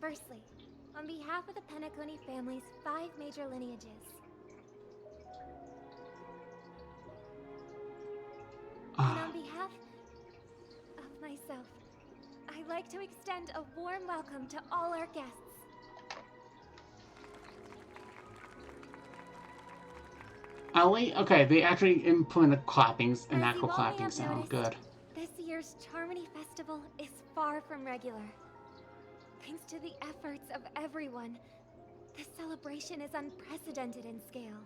Firstly, on behalf of the Penacony family's 5 major lineages, and on behalf of myself, I'd like to extend a warm welcome to all our guests. Ellie? Okay, they actually implemented clappings, an As actual you all may clapping have sound. noticed, Good. This year's Charmony Festival is far from regular. Thanks to the efforts of everyone, this celebration is unprecedented in scale,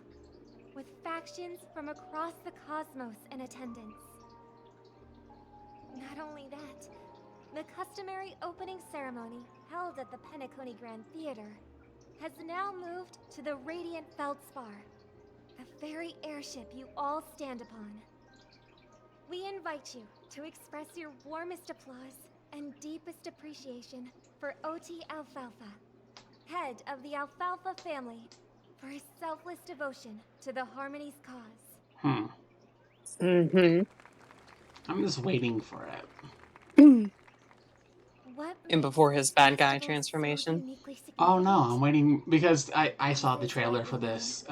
with factions from across the cosmos in attendance. Not only that, the customary opening ceremony held at the Penacony Grand Theater has now moved to the Radiant Feldspar, the very airship you all stand upon. We invite you to express your warmest applause and deepest appreciation for Oti Alfalfa, head of the Alfalfa family, for his selfless devotion to the Harmony's cause. I'm just waiting for it. What And before his bad guy transformation. Oh no, I'm waiting because I saw the trailer for this.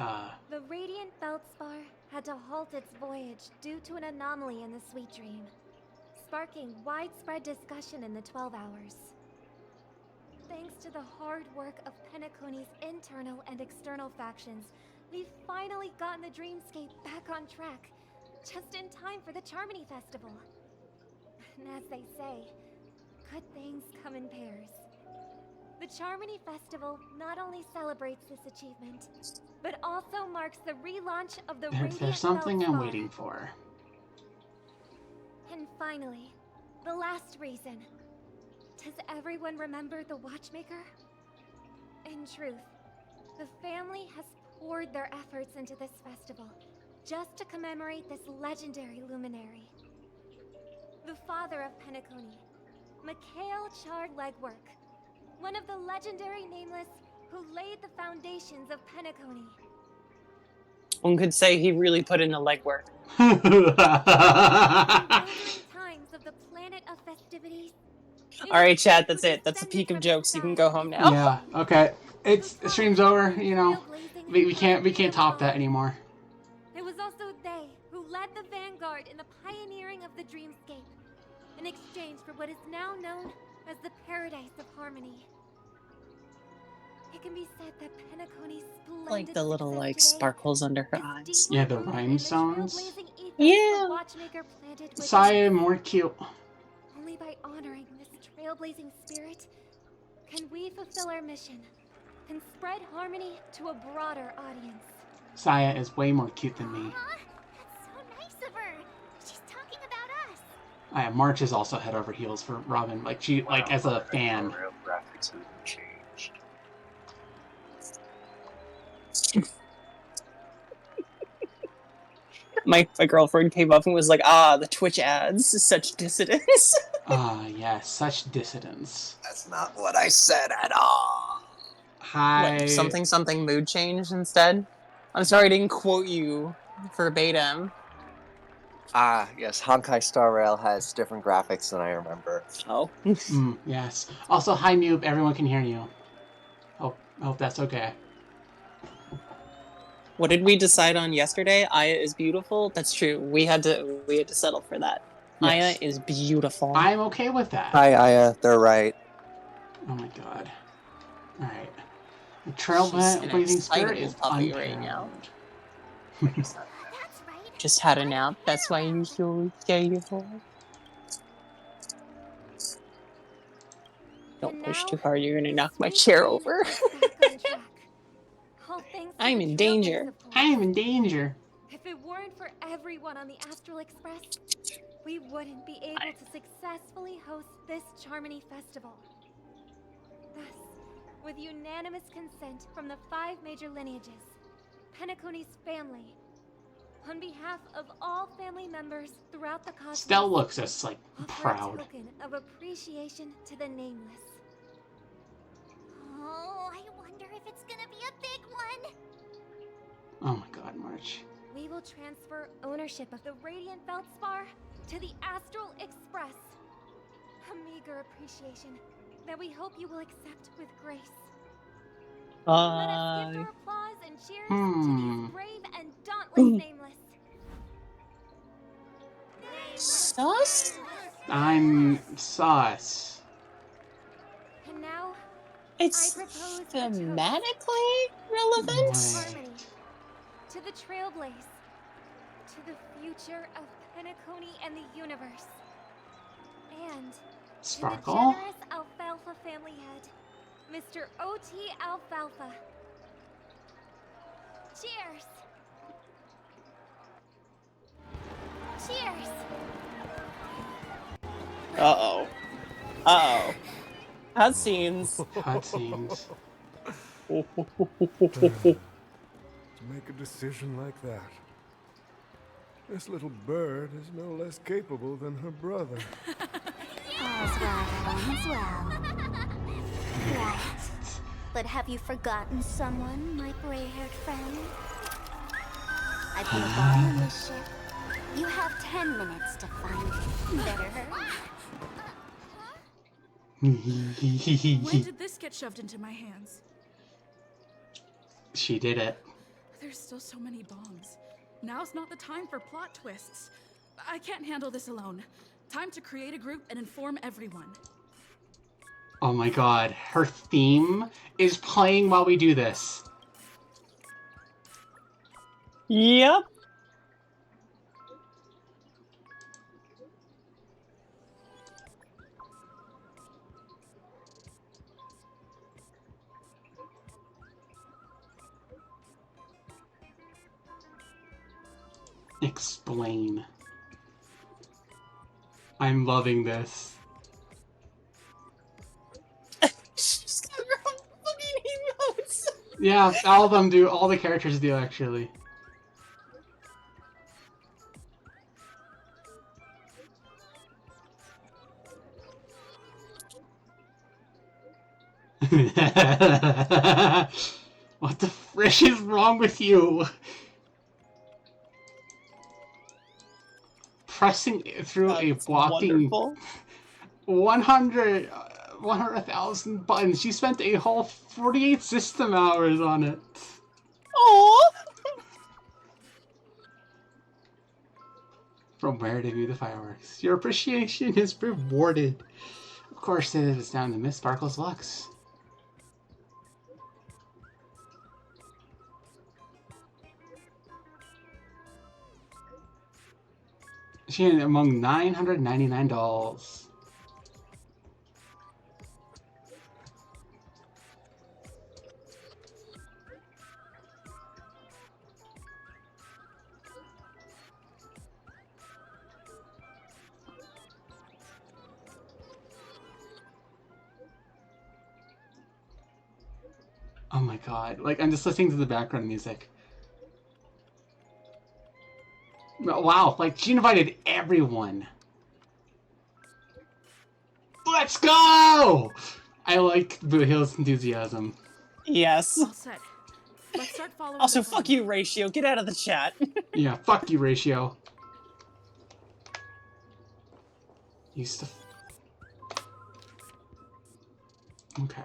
The Radiant Feldspar had to halt its voyage due to an anomaly in the Sweet Dream, sparking widespread discussion in the 12 hours. Thanks to the hard work of Penacony's internal and external factions, we've finally gotten the Dreamscape back on track, just in time for the Charmony Festival. And as they say, good things come in pairs. The Charmony Festival not only celebrates this achievement, but also marks the relaunch of the Radiant There's something I'm Feldspar. waiting for. And finally, the last reason. Does everyone remember the Watchmaker? In truth, the family has poured their efforts into this festival just to commemorate this legendary luminary. The father of Penacony, Mikhail Chard Legwork, one of the legendary Nameless who laid the foundations of Penacony. One could say he really put in the legwork. Times of the planet of festivities. Alright, chat, that's it. That's the peak of jokes. You can go home now. Yeah. Okay. The stream's over. You know, we can't top that anymore. It was also they who led the vanguard in the pioneering of the Dreamscape, in exchange for what is now known as the Paradise of Harmony. It can be said that Penacony's splendid Like the little success like today sparkles under her eyes. Yeah, the rhinestones. Yeah. Watchmaker planted within Saya more cute. Only by honoring this trailblazing spirit can we fulfill our mission and spread harmony to a broader audience. Saya is way more cute than me. That's so nice of her. She's talking about us. March is also head over heels for Robin. Like she, like as a fan. Real graphics haven't changed. My girlfriend came up and was like, the Twitch ads, such dissidence. Yes, such dissidence. That's not what I said at all. Hi. What, something mood change instead? I'm sorry I didn't quote you verbatim. Yes, Honkai Star Rail has different graphics than I remember. Oh. Yes. Also, hi noob, everyone can hear you. Hope that's okay. What did we decide on yesterday? Aya is beautiful. That's true. We had to settle for that. Yes. Aya is beautiful. I'm okay with that. Hi, Aya. They're right. Oh my god. Alright. The trailblazing spirit is puppy right now. Just had a nap. That's why you so beautiful. Don't push too hard. You're gonna knock my chair over. All thanks to I'm the in trailblaze, danger. of course. I am in danger. If it weren't for everyone on the Astral Express, we wouldn't be able to successfully host this Charmony Festival. Thus, with unanimous consent from the 5 major lineages, Penacony's family, on behalf of all family members throughout the cosmos, Stell looks just like offer proud. a token of appreciation to the nameless. Oh, I wonder if it's gonna be a big one. Oh my god, March. We will transfer ownership of the Radiant Feldspar to the Astral Express. A meager appreciation that we hope you will accept with grace. Let us give our applause and cheers to these brave and dauntless nameless. Sus? I'm sus. And now, It's I propose thematically relevant? harmony to the Trailblaze, to the future of Penacony and the universe, and Sparkle? to the generous Alfalfa family head, Mr. O.T. Alfalfa. Cheers! Cheers! Uh-oh. Uh-oh. Cutscenes. Cutscenes. To make a decision like that. This little bird is no less capable than her brother. All's well that ends well. Right. But have you forgotten someone, my gray-haired friend? I've been a bomb on this ship. You have 10 minutes to find it. Better hurry. When did this get shoved into my hands? She did it. There's still so many bombs. Now's not the time for plot twists. I can't handle this alone. Time to create a group and inform everyone. Oh my god, her theme is playing while we do this. Yep. Explain. I'm loving this. She's got her own fucking emotes. Yeah, all of them do. All the characters do, actually. What the frish is wrong with you? Pressing through a blocking 100,000 buttons. She spent a whole 48 system hours on it. Aww. From where to view the fireworks? Your appreciation is rewarded. Of course, it is down to Miss Sparkle's Lux. She ended among 999 dolls. Oh my god, like I'm just listening to the background music. Wow, like she invited everyone. Let's go! I like Blue Hill's enthusiasm. Yes. All set. Let's start following. Also, fuck you, Ratio. Get out of the chat. Yeah, fuck you, Ratio. Used to. Okay.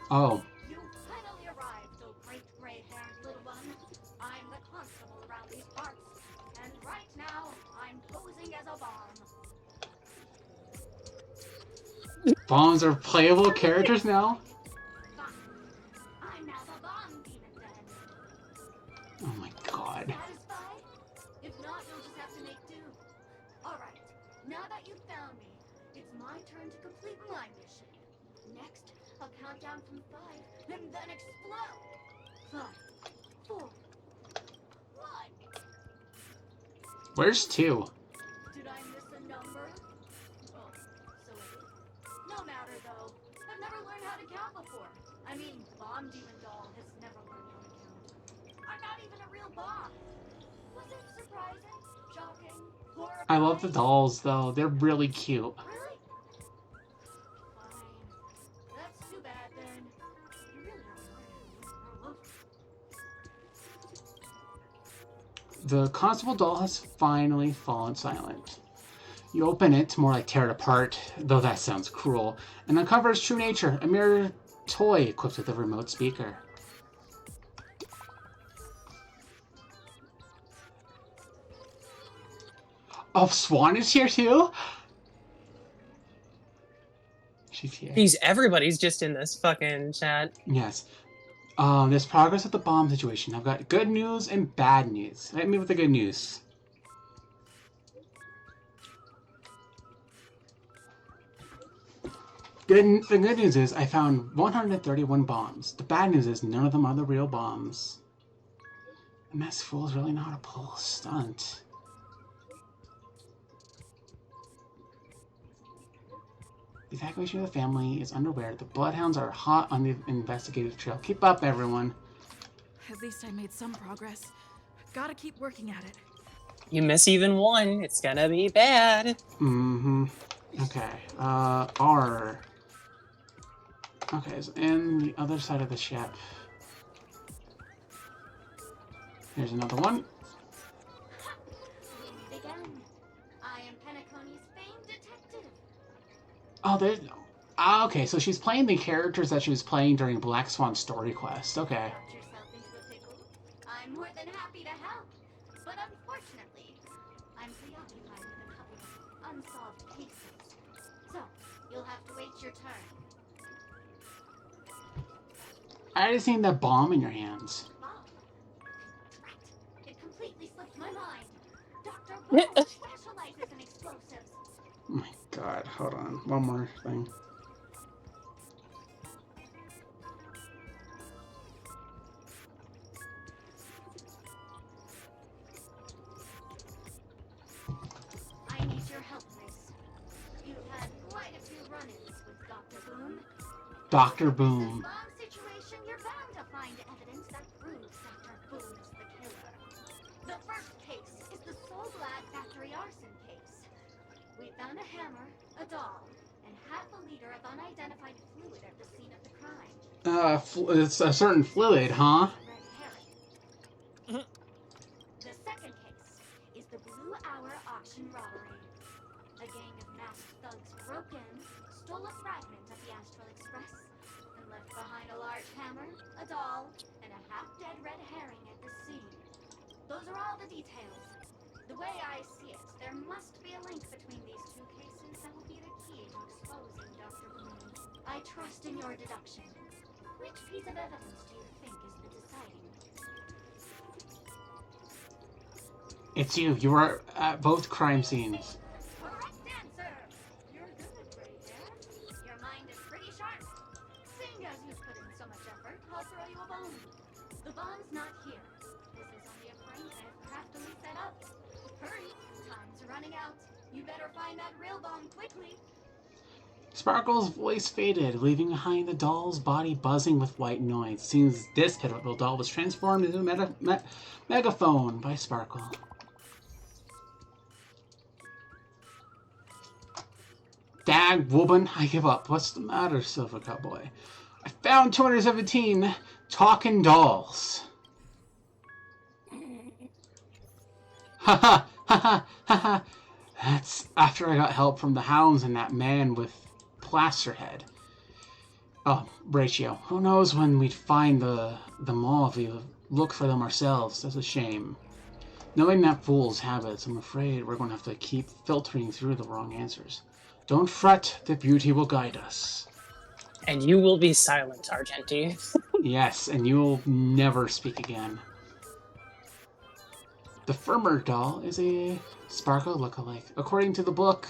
Oh. You finally arrived, oh great gray-haired little one. I'm the constable around these parts, and right now I'm posing as a bomb. Bombs are playable characters now? I'm now the bomb demon then. Oh my god. Satisfied? If not, you'll just have to make do. Alright, now that you've found me, it's my turn to complete my mission. Next, I'll count down from 5 and then explode. 5, 4, 1. Where's 2? Did I miss a number? Oh, so I did. No matter though. I've never learned how to count before. I mean, Bomb Demon Doll has never learned how to count. I'm not even a real bomb. Was it surprising? Shocking? Horrifying? I love the dolls, though. They're really cute. Really? Fine. That's too bad then. You really are learning. The constable doll has finally fallen silent. You open it, more like tear it apart, though that sounds cruel, and uncover its true nature, a mere toy equipped with a remote speaker. Oh, Swan is here too? She's here. Everybody's just in this fucking chat. Yes. There's progress with the bomb situation. I've got good news and bad news. Hit me with the good news. The good news is I found 131 bombs. The bad news is none of them are the real bombs. The Masked Fool's really not a pull stunt. The evacuation of the family is underway. The Bloodhounds are hot on the investigative trail. Keep up, everyone. At least I made some progress. Gotta keep working at it. You miss even one, it's gonna be bad. Mm-hmm. Okay. R. Okay, so in the other side of the ship. Here's another one. Again. I am Penacony's famed detective. Oh, there's... Ah, okay, so she's playing the characters that she was playing during Black Swan Story Quest. Okay. Got yourself into a pickle? I'm more than happy to help. But unfortunately, I'm preoccupied with a couple of unsolved cases. So, you'll have to wait your turn. I already seen that bomb in your hands. It completely slipped my mind. Dr. Boone specializes in explosives. Oh my god, hold on. One more thing. I need your help, miss. You've had quite a few run-ins with Dr. Boone. Dr. Boom. Bomb situation, you're bound to find evidence that proves Dr. Boone is the killer. The first case is the Soulglad factory arson case. We found a hammer, a doll, and half a liter of unidentified fluid at the scene of the crime. It's a certain fluid, huh? The second case is the Blue Hour auction robbery. A gang of masked thugs broke in, stole a fragment of the Astral Express, and left behind a large hammer, a doll, and a half-dead red herring at the scene. Those are all the details. The way I see it, there must be a link between these two cases that will be the key to exposing Dr. Boone. I trust in your deduction. Which piece of evidence do you think is the deciding? It's you. You were at both crime scenes. Correct answer! You're good, Gray Hair. Your mind is pretty sharp. Seeing as you've put in so much effort, I'll throw you a bone. The bomb's not here. This is only a prank I've craftily set up. Hurry, time's running out. You better find that real bomb quickly. Sparkle's voice faded, leaving behind the doll's body buzzing with white noise. Seems this pitiful doll was transformed into a megaphone by Sparkle. Dag woman, I give up. What's the matter, Silver Cowboy? I found 217 talking dolls. Ha ha ha. That's after I got help from the hounds and that man with Plasterhead. Oh, Ratio. Who knows when we'd find them all if we look for them ourselves. That's a shame. Knowing that fool's habits, I'm afraid we're going to have to keep filtering through the wrong answers. Don't fret, the beauty will guide us. And you will be silent, Argenti. Yes, and you will never speak again. The Firmer doll is a Sparkle lookalike. According to the book,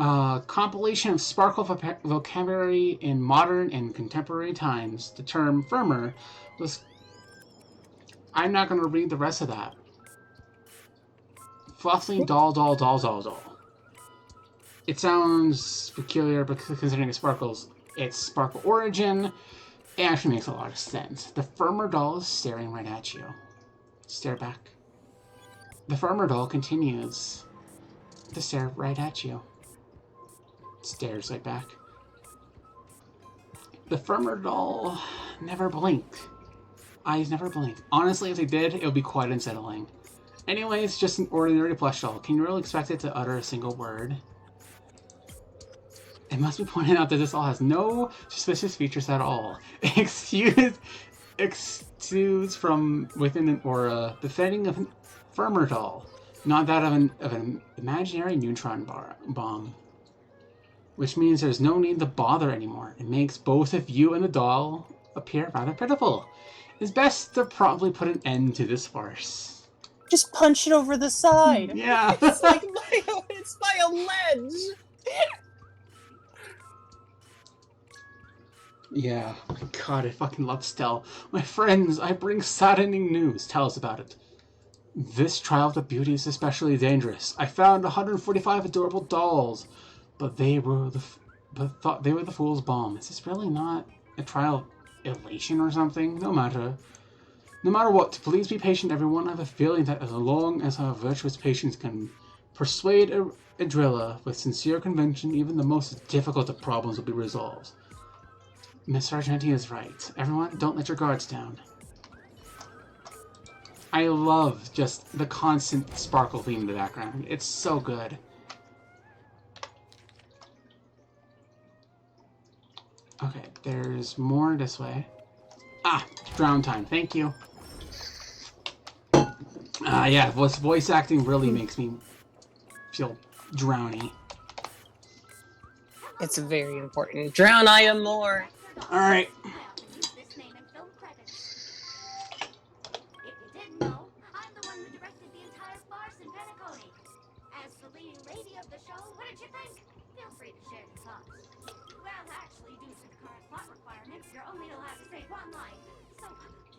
Compilation of Sparkle vocabulary in modern and contemporary times. The term firmer was... I'm not going to read the rest of that. Fluffy doll. It sounds peculiar, but considering its Sparkle origin, it actually makes a lot of sense. The firmer doll is staring right at you. Stare back. The firmer doll continues to stare right at you. Stares right back. The firmer doll never blinked. Eyes never blink. Honestly, if they did, it would be quite unsettling. Anyway, it's just an ordinary plush doll. Can you really expect it to utter a single word? It must be pointed out that this doll has no suspicious features at all. Exudes from within an aura befitting of a firmer doll, not that of an imaginary neutron bomb. Which means there's no need to bother anymore. It makes both of you and the doll appear rather pitiful. It's best to probably put an end to this farce. Just punch it over the side. Yeah. It's like it's by a ledge. Yeah. Oh my god, I fucking love Stell. My friends, I bring saddening news. Tell us about it. This trial of the beauty is especially dangerous. I found 145 adorable dolls, but thought they were the fool's bomb. Is this really not a trial of elation or something? No matter what, please be patient, everyone. I have a feeling that as long as our virtuous patience can persuade a driller with sincere conviction, even the most difficult of problems will be resolved. Miss Sargenti is right. Everyone, don't let your guards down. I love just the constant Sparkle theme in the background. It's so good. Okay, there's more this way. Ah, drown time. Thank you. Yeah, voice acting really makes me feel drowny. It's very important. Drown I am more. Alright. This name in film credits. If you didn't know, I'm the one who directed the entire farce in Penacony. As the leading lady of the show, what did you think? Feel free to share your thoughts. Well, actually, due to the current plot requirements, you're only allowed to say one line. So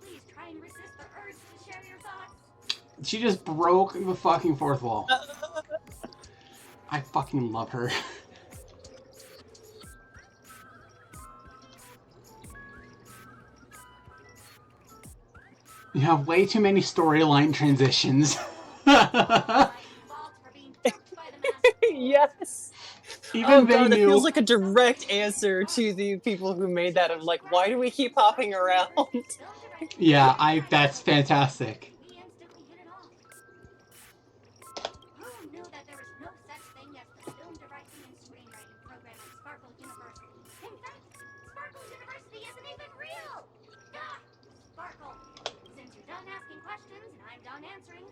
please try and resist the urge to share your thoughts. She just broke the fucking fourth wall. I fucking love her. You have way too many storyline transitions. Yes. Even they God, knew. It feels like a direct answer to the people who made that. Of like, why do we keep hopping around? Yeah, that's fantastic. Who knew that there is no such thing as the film directing and screenwriting program at Sparkle University? In fact, Sparkle University isn't even real! Ah, Sparkle, since you're done asking questions and I'm done answering,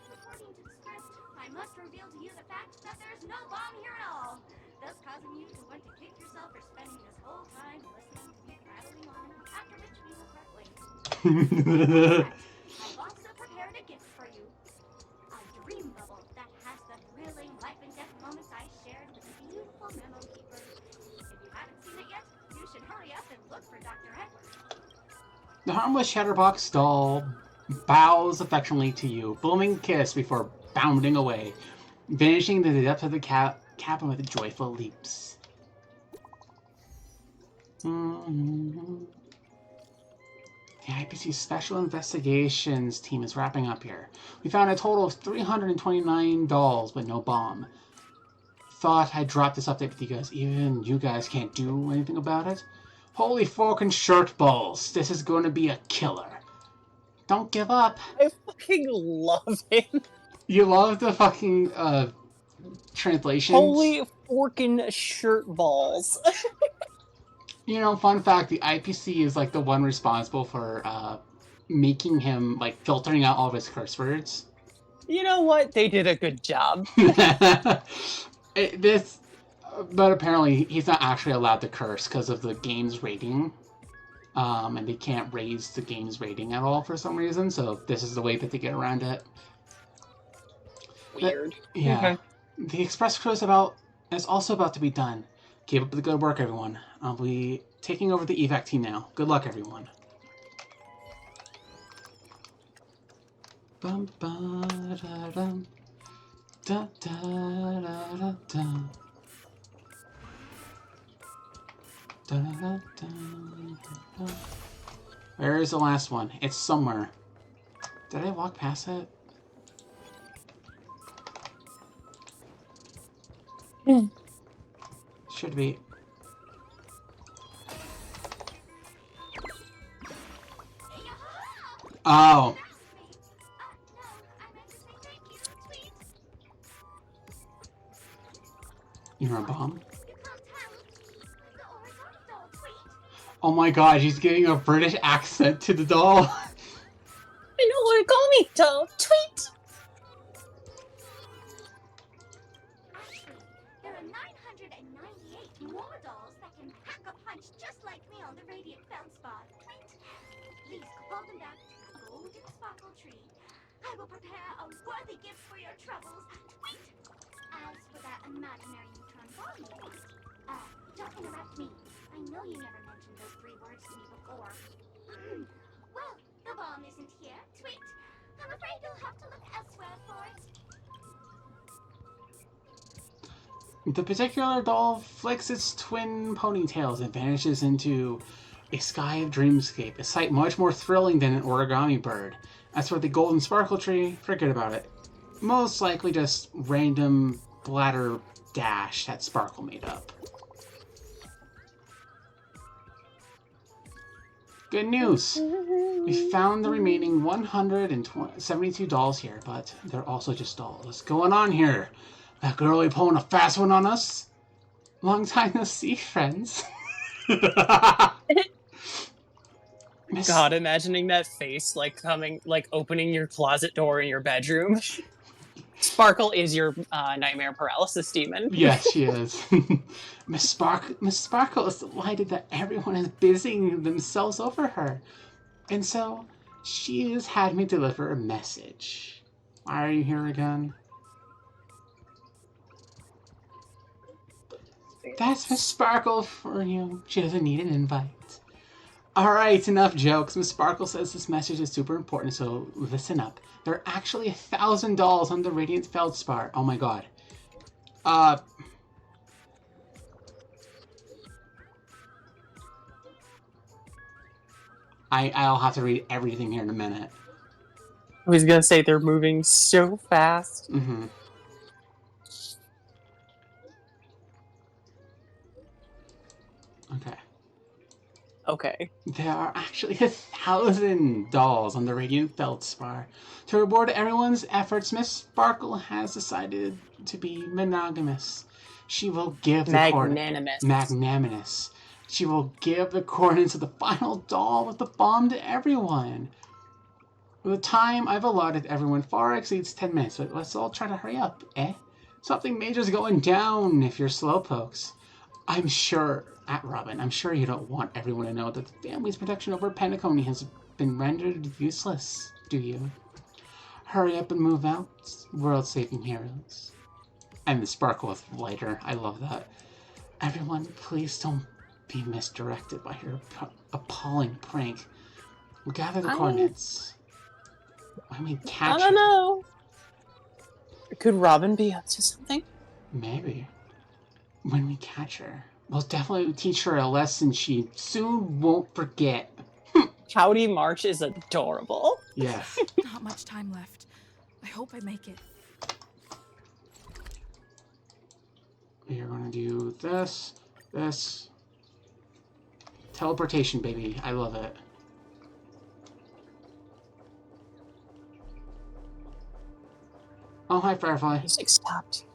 according to the script, I must reveal to you the fact that there's no bomb here at all, thus causing you to want to kick yourself for spending this whole time listening to me prattling on, after which we will part ways. I've also prepared a gift for you. A dream bubble that has the thrilling life and death moments I shared with the beautiful memo keeper. If you haven't seen it yet, you should hurry up and look for Dr. Edwards. The harmless Chatterbox doll bows affectionately to you, blooming kiss before bounding away, vanishing to the depths of the cabin with joyful leaps. The IPC Special Investigations team is wrapping up here. We found a total of 329 dolls, but no bomb. Thought I'd drop this update because even you guys can't do anything about it. Holy fucking shirt balls. This is going to be a killer. Don't give up. I fucking love him. You love the fucking translations? Holy fucking shirt balls. You know, fun fact, the IPC is like the one responsible for making him, like, filtering out all of his curse words. You know what? They did a good job. But apparently he's not actually allowed to curse because of the game's rating. And they can't raise the game's rating at all for some reason, so this is the way that they get around it. Weird. Yeah. Okay. The Express crew is about It's also about to be done. Keep up the good work, everyone. I'll be taking over the evac team now. Good luck, everyone. Bum, ba, da, dum. Da, da, da, da, da. Da, da, da, da, da. Where is the last one? It's somewhere. Did I walk past it? Should be. Oh. You're a bomb? Oh my god, she's giving a British accent to the doll. I know what to call me, doll. Tweet! Actually, there are 998 more dolls that can pack a punch just like me on the Radiant Feldspar. Tweet! Please call them back to the Golden Sparkle Tree. I will prepare a worthy gift for your troubles. Tweet! As for that imaginary neutron bomb you want, don't interrupt me. I know you never mentioned those 3 words to me before. Well, the bomb isn't here. Tweet! I'm afraid you'll have to look elsewhere for it. The particular doll flicks its twin ponytails and vanishes into a sky of dreamscape, a sight much more thrilling than an origami bird. As for the golden sparkle tree, forget about it. Most likely just random bladder dash that Sparkle made up. Good news! We found the remaining 172 dolls here, but they're also just dolls. What's going on here? That girl ain't pulling a fast one on us? Long time no see, friends. God, imagining that face, like, opening your closet door in your bedroom. Sparkle is your nightmare paralysis demon. Yes, she is. Miss Sparkle is delighted that everyone is busying themselves over her. And so, she has had me deliver a message. Why are you here again? That's Miss Sparkle for you. She doesn't need an invite. Alright, enough jokes. Miss Sparkle says this message is super important, so listen up. There are actually 1,000 dolls on the Radiant Feldspar. Oh my god. I'll have to read everything here in a minute. I was gonna say they're moving so fast. Mm-hmm. Okay. Okay. There are actually 1,000 dolls on the Radiant Feldspar. To reward everyone's efforts, Miss Sparkle has decided to be monogamous. She will give the magnanimous. She will give the coordinates of the final doll with the bomb to everyone. The time I've allotted everyone far exceeds 10 minutes, but let's all try to hurry up, eh? Something major's going down if you're slowpokes. I'm sure you don't want everyone to know that the family's protection over Penacony has been rendered useless, do you? Hurry up and move out, world-saving heroes. And the Sparkle with lighter, I love that. Everyone, please don't be misdirected by her appalling prank. We'll gather the coordinates. I mean, catch her. I don't know. Could Robin be up to something? Maybe. When we catch her, we'll definitely teach her a lesson she soon won't forget. Howdy March is adorable. Yes. Not much time left. I hope I make it. We're gonna do this. Teleportation, baby. I love it. Oh, hi, Firefly. Music stopped.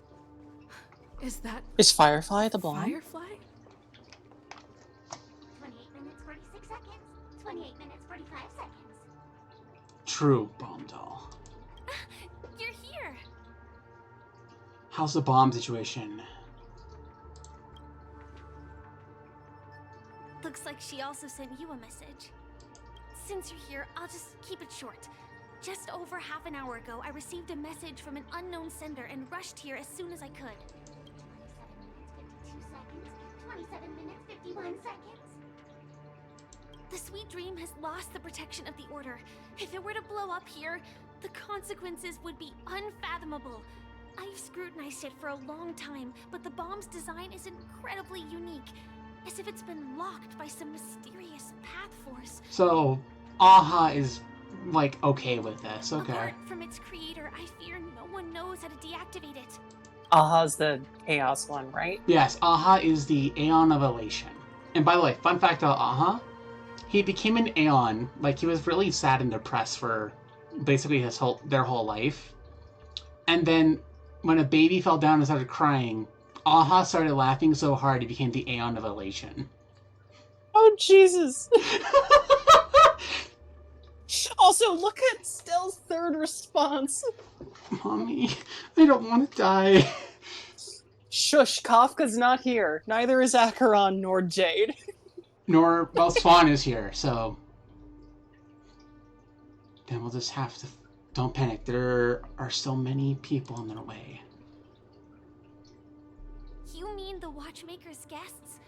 Is Firefly the blonde? Firefly? 28 minutes, 46 seconds. 28 minutes, 45 seconds. True bomb doll. You're here. How's the bomb situation? Looks like she also sent you a message. Since you're here, I'll just keep it short. Just over half an hour ago, I received a message from an unknown sender and rushed here as soon as I could. 27 27 minutes, 51 seconds. The sweet dream has lost the protection of the Order. If it were to blow up here, the consequences would be unfathomable. I've scrutinized it for a long time, but the bomb's design is incredibly unique, as if it's been locked by some mysterious path force. So, Aha is, like, okay with this. Okay. Apart from its creator, I fear no one knows how to deactivate it. Aha's the Chaos one, right? Yes, Aha is the Aeon of Elation. And by the way, fun fact about Aha, he became an Aeon, like, he was really sad and depressed for basically their whole life. And then, when a baby fell down and started crying, Aha started laughing so hard he became the Aeon of Elation. Oh, Jesus! Also, look at Stell's third response. Mommy, I don't want to die. Shush, Kafka's not here. Neither is Acheron nor Jade. Nor, well, Swan is here, so... Then we'll just have to... Don't panic, there are still many people on their way. You mean the Watchmaker's guests?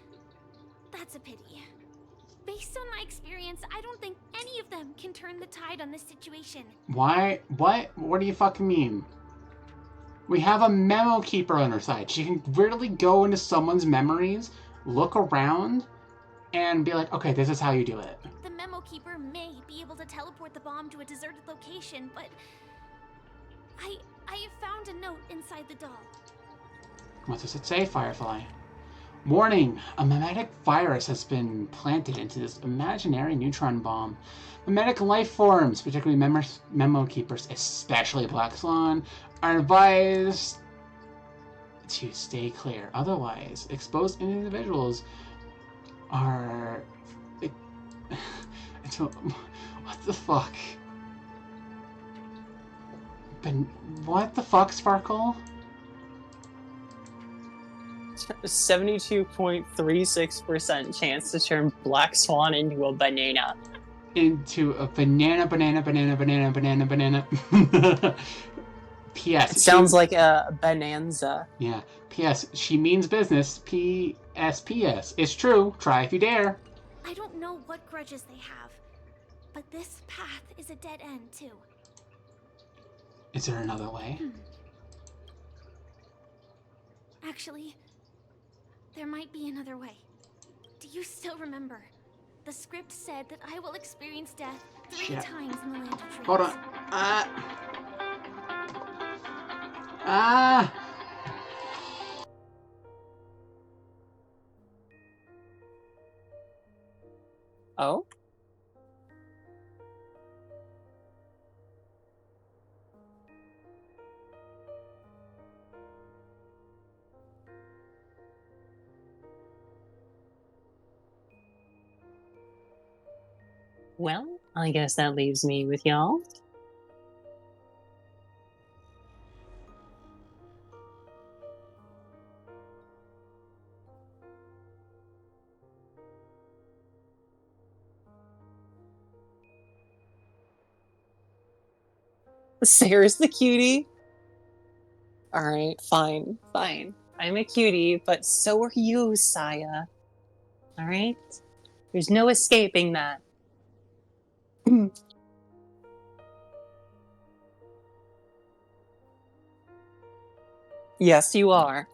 That's a pity. Based on my experience, I don't think any of them can turn the tide on this situation. Why? What? What do you fucking mean? We have a memo keeper on our side. She can literally go into someone's memories, look around, and be like, okay, this is how you do it. The memo keeper may be able to teleport the bomb to a deserted location, but I found a note inside the doll. What does it say, Firefly? Warning! A mimetic virus has been planted into this imaginary neutron bomb. Mimetic life forms, particularly memo keepers, especially Black Swan, are advised to stay clear. Otherwise, exposed individuals are... What the fuck? What the fuck, Sparkle? 72.36% chance to turn Black Swan into a banana. Into a banana. P.S. It sounds like a bonanza. Yeah. P.S. She means business. P.S. It's true. Try if you dare. I don't know what grudges they have, but this path is a dead end, too. Is there another way? Actually, there might be another way. Do you still remember? The script said that I will experience death 3 times in the land of dreams. Hold on. Oh? Well, I guess that leaves me with y'all. Sarah's the cutie. Alright, fine. I'm a cutie, but so are you, Saya. Alright? There's no escaping that. Yes, you are.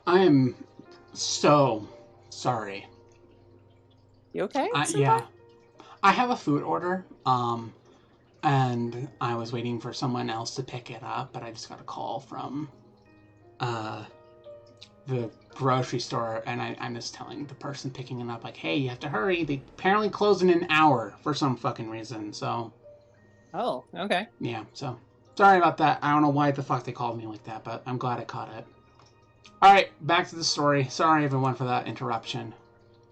I am so sorry. You okay? Yeah. I have a food order, and I was waiting for someone else to pick it up, but I just got a call from the grocery store, and I'm just telling the person picking it up, like, hey, you have to hurry. They apparently close in an hour for some fucking reason, so... Oh, okay. Yeah, so... Sorry about that. I don't know why the fuck they called me like that, but I'm glad I caught it. Alright, back to the story. Sorry, everyone, for that interruption.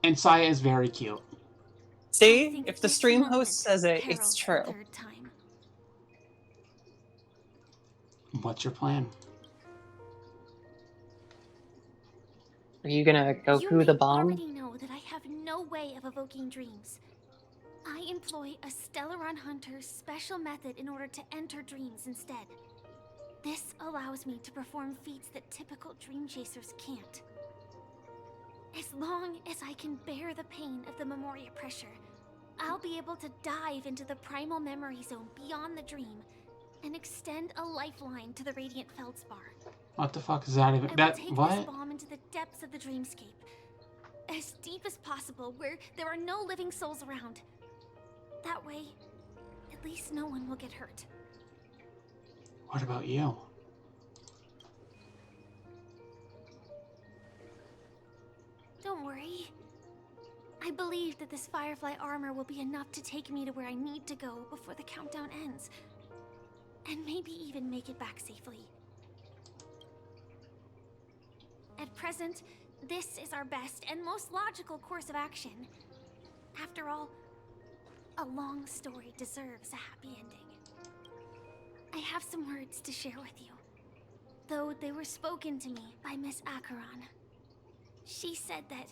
And Saya is very cute. See? If the stream host says it, it's true. What's your plan? Are you gonna go through the bomb? You already know that I have no way of evoking dreams. I employ a Stellaron Hunter's special method in order to enter dreams instead. This allows me to perform feats that typical dream chasers can't. As long as I can bear the pain of the Memoria pressure, I'll be able to dive into the primal memory zone beyond the dream and extend a lifeline to the radiant feldspar. What the fuck is that even? I will That take what? this bomb into the depths of the dreamscape, as deep as possible, where there are no living souls around. That way, at least no one will get hurt. What about you? Don't worry. I believe that this Firefly armor will be enough to take me to where I need to go before the countdown ends. And maybe even make it back safely. At present, this is our best and most logical course of action. After all, a long story deserves a happy ending. I have some words to share with you, though they were spoken to me by Miss Acheron. She said that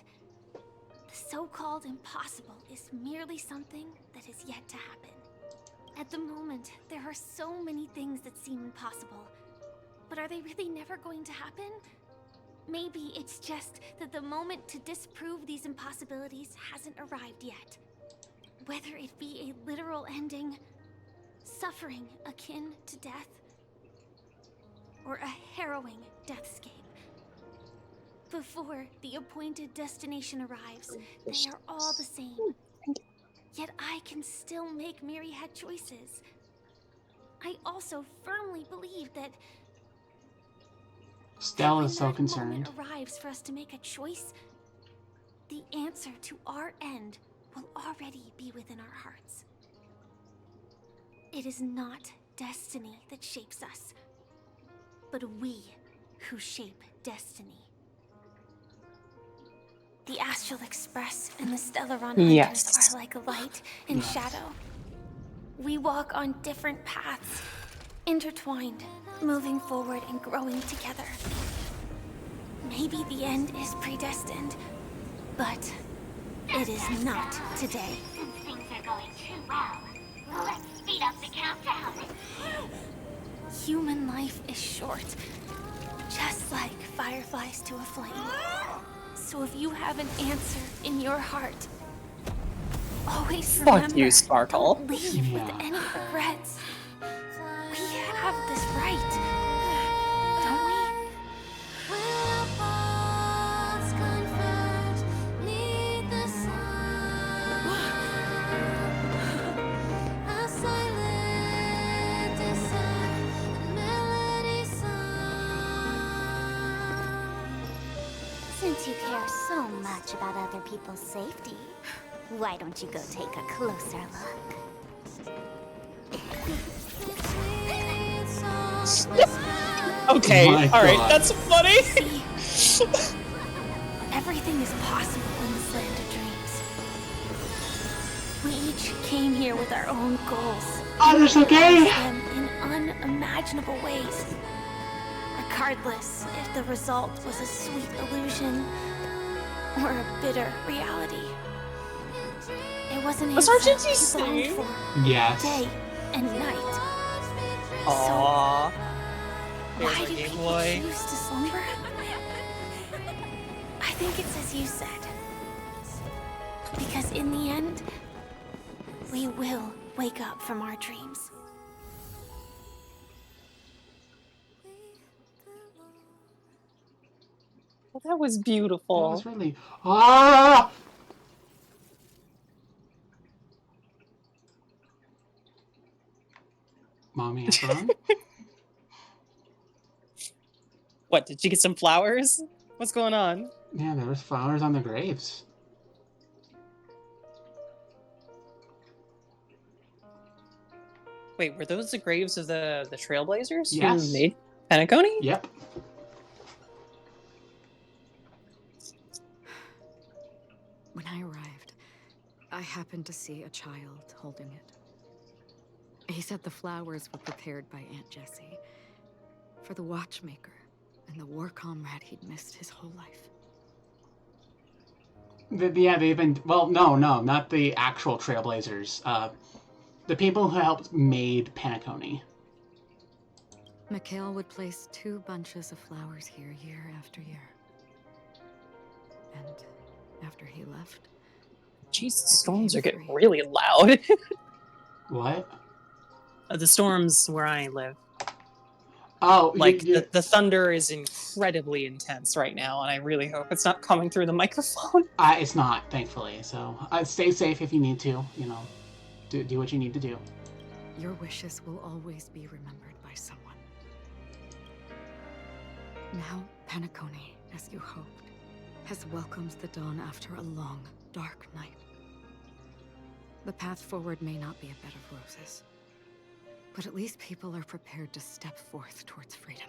the so-called impossible is merely something that is yet to happen. At the moment, there are so many things that seem impossible, but are they really never going to happen? Maybe it's just that the moment to disprove these impossibilities hasn't arrived yet. Whether it be a literal ending, suffering akin to death, or a harrowing deathscape. Before the appointed destination arrives, they are all the same. Yet I can still make myriad choices. I also firmly believe that Stella is so when that concerned. moment arrives for us to make a choice, the answer to our end will already be within our hearts. It is not destiny that shapes us, but we who shape destiny. The Astral Express and the Stellaron Hunters are like light and shadow. We walk on different paths, intertwined, moving forward and growing together. Maybe the end is predestined, but it is not today. Since things are going too well, let's speed up the countdown. Human life is short, just like fireflies to a flame. So if you have an answer in your heart, always remember, Fuck you, Sparkle. don't leave with any regrets. We have this right, don't we? Since you care so much about other people's safety, why don't you go take a closer look? Okay, My alright, God. that's funny. Everything is possible in this land of dreams. We each came here with our own goals. Others okay? Them in unimaginable ways. Regardless if the result was a sweet illusion or a bitter reality. It was an Was answer RGT we longed singing? for, Yes. day and night. Aww. Why There's do our Game people Boy. choose to slumber? I think it's as you said. Because in the end, we will wake up from our dreams. Well, that was That beautiful. was really. Ah! Mommy Acheron? What, did you get some flowers? What's going on? Yeah, there was flowers on the graves. Wait, were those the graves of the Trailblazers Yes. who made Penacony? Yep. When I arrived, I happened to see a child holding it. He said the flowers were prepared by Aunt Jessie for the watchmaker and the war comrade he'd missed his whole life. Yeah, they've been. Well, no, not the actual Trailblazers. The people who helped made Penacony. Mikhail would place 2 bunches of flowers here year after year. And after he left... Jesus, storms are getting really loud. What? The storms where I live. Oh, like the thunder is incredibly intense right now, and I really hope it's not coming through the microphone. It's not, thankfully. So stay safe if you need to. You know, do what you need to do. Your wishes will always be remembered by someone. Now, Penacony, as you hoped, has welcomed the dawn after a long, dark night. The path forward may not be a bed of roses, but at least people are prepared to step forth towards freedom.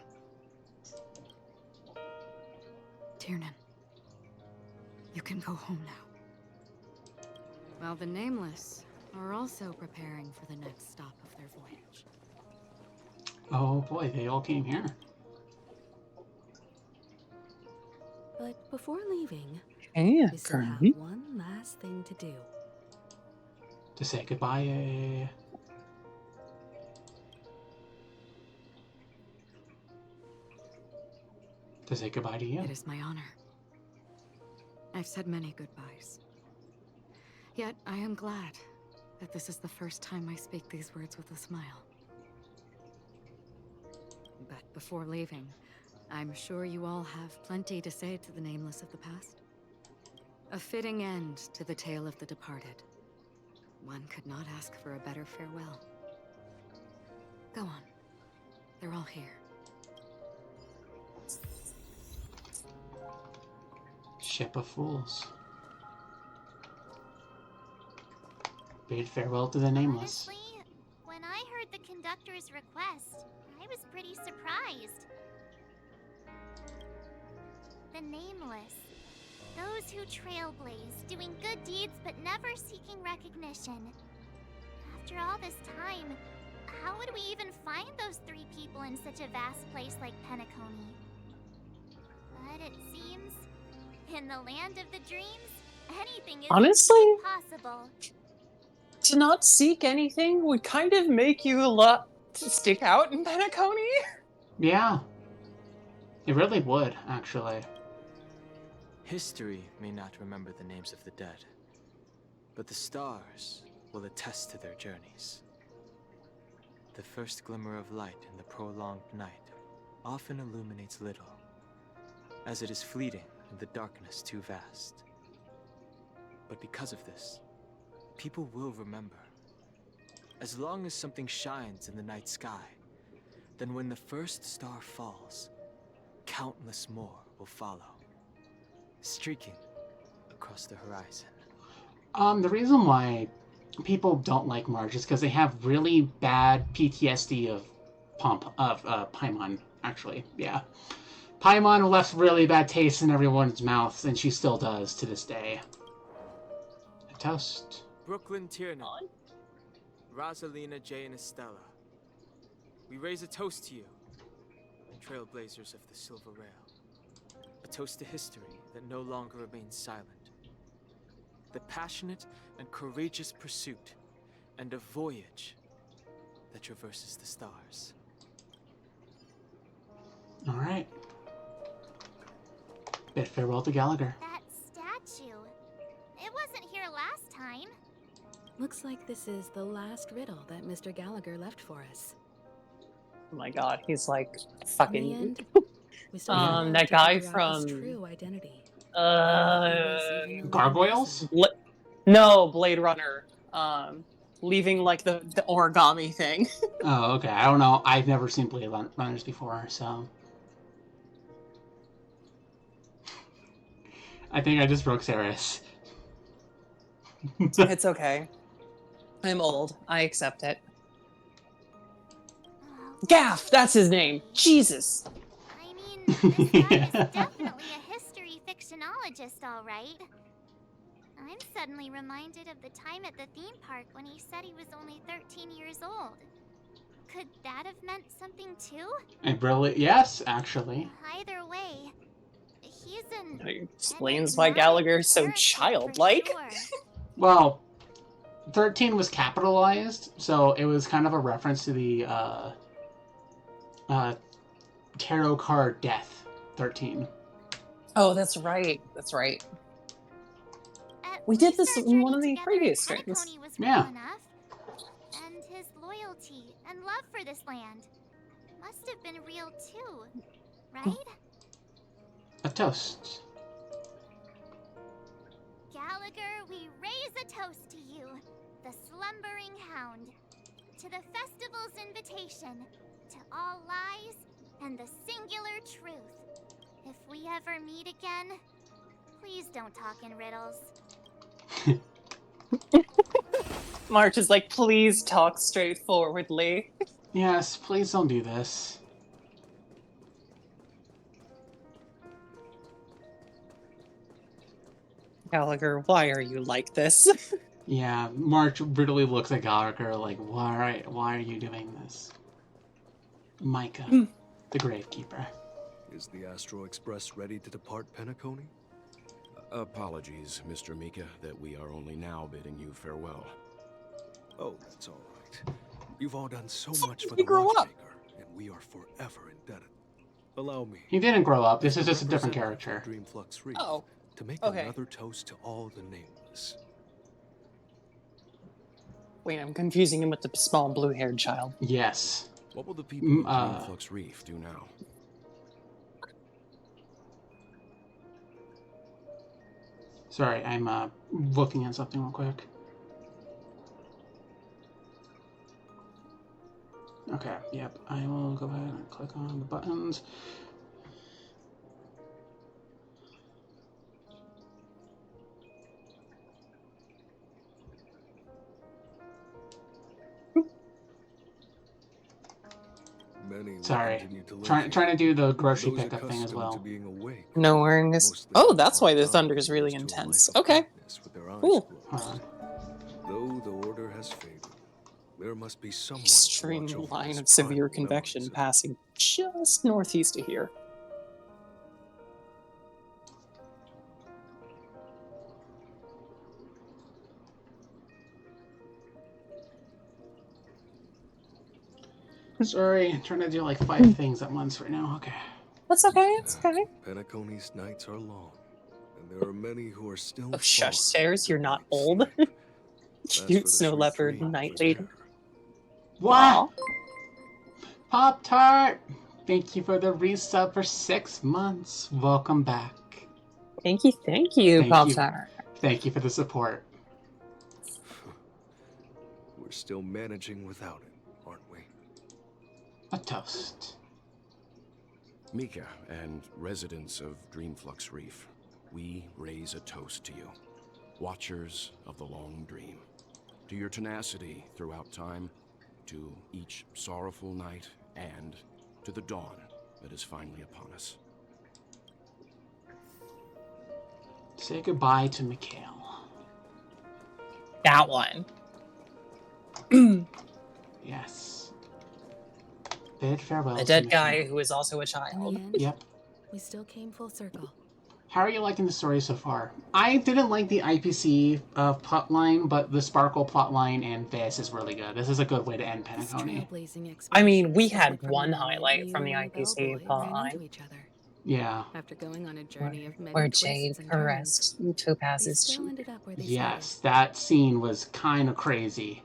Tiernan, you can go home now. While the Nameless are also preparing for the next stop of their voyage. Oh boy, they all came here. But before leaving, we still have one last thing to do. To say goodbye. To say goodbye to you. It is my honor. I've said many goodbyes. Yet I am glad that this is the first time I speak these words with a smile. But before leaving, I'm sure you all have plenty to say to the Nameless of the past. A fitting end to the tale of the departed. One could not ask for a better farewell. Go on. They're all here. Ship of Fools. Bid farewell to the Nameless. Honestly, when I heard the conductor's request, I was pretty surprised. The Nameless. Those who trailblaze, doing good deeds but never seeking recognition. After all this time, how would we even find those 3 people in such a vast place like Penacony? But it seems, in the land of the dreams, anything is Honestly, possible. To not seek anything would kind of make you stick out in Penacony. Yeah. It really would, actually. History may not remember the names of the dead, but the stars will attest to their journeys. The first glimmer of light in the prolonged night often illuminates little, as it is fleeting in the darkness too vast. But because of this, people will remember. As long as something shines in the night sky, then when the first star falls, countless more will follow, streaking across the horizon. The reason why people don't like Marge is because they have really bad PTSD of Paimon, actually. Yeah. Paimon left really bad taste in everyone's mouth, and she still does to this day. A toast. Brooklyn Tiernan, Rosalina, Jay, and Estella. We raise a toast to you, trailblazers of the Silver Rail. A toast to history that no longer remains silent. The passionate and courageous pursuit, and a voyage that traverses the stars. All right. Bid farewell to Gallagher. That statue. It wasn't here last time. Looks like this is the last riddle that Mr. Gallagher left for us. Oh my god, he's like fucking. In the end, we still that guy figure out his from true identity. Gargoyles? No, Blade Runner. Leaving like the origami thing. Oh, okay. I don't know. I've never seen Blade Runners before, so. I think I just broke Saris. It's okay. I'm old. I accept it. Gaff, that's his name. Jesus. I mean, this guy is definitely a history fictionologist, all right. I'm suddenly reminded of the time at the theme park when he said he was only 13 years old. Could that have meant something too? And really, yes, actually. Either way, he's an... It explains why Gallagher's so childlike. Sure. Well, 13 was capitalized, so it was kind of a reference to the tarot card death 13. Oh, that's right. That's right. We did this in one of the previous streams. Penacony was real enough. And his loyalty and love for this land must have been real too, right? A toast. Gallagher, we raise a toast to you, the slumbering hound, to the festival's invitation, to all lies and the singular truth. If we ever meet again, please don't talk in riddles. March is like, please talk straightforwardly. Yes, please don't do this. Gallagher, why are you like this? Yeah, March brutally looks at Gallagher like, why are you doing this? Micah, the Gravekeeper. Is the Astro Express ready to depart Penacony? Apologies, Mr. Mika, that we are only now bidding you farewell. Oh, that's all right. You've all done so much for the Watchmaker, and we are forever indebted. Allow me. He didn't grow up. This is just a different character. Dreamflux Reef, Oh, to make okay. another toast to all the nameless. Wait, I'm confusing him with the small blue-haired child. Yes. What will the people of Dreamflux Reef do now? Sorry, I'm looking at something real quick. Okay, yep. I will go ahead and click on the buttons. Sorry, trying to do the grocery pickup thing as well. No worries. Oh, that's why this thunder is really intense. Okay. Cool. Though the order has faded, there must be someone. Extreme line of severe convection passing just northeast of here. Sorry, I'm trying to do like 5 things at once right now. Okay. That's okay, it's okay. Penacony's nights are long, and there are many who are still. Oh, shush, Stairs, you're not old. Cute snow leopard night lady. What? Pop-Tart! Thank you for the resub for 6 months. Welcome back. Thank you, Pop-Tart. Thank you for the support. We're still managing without it, aren't we? A toast. Mika and residents of Dreamflux Reef, we raise a toast to you, watchers of the long dream, to your tenacity throughout time, to each sorrowful night, and to the dawn that is finally upon us. Say goodbye to Mikhail. That one. Yes. Bid farewell. A dead guy who is also a child. In the end, Yep. We still came full circle. How are you liking the story so far? I didn't like the IPC plotline, but the Sparkle plotline and this is really good. This is a good way to end Penacony. I mean, we had one highlight from the IPC plotline. Yeah. After going on a journey of many Where twists Jade and caressed Topaz's still cheek. ended up where they Yes, that scene was kind of crazy.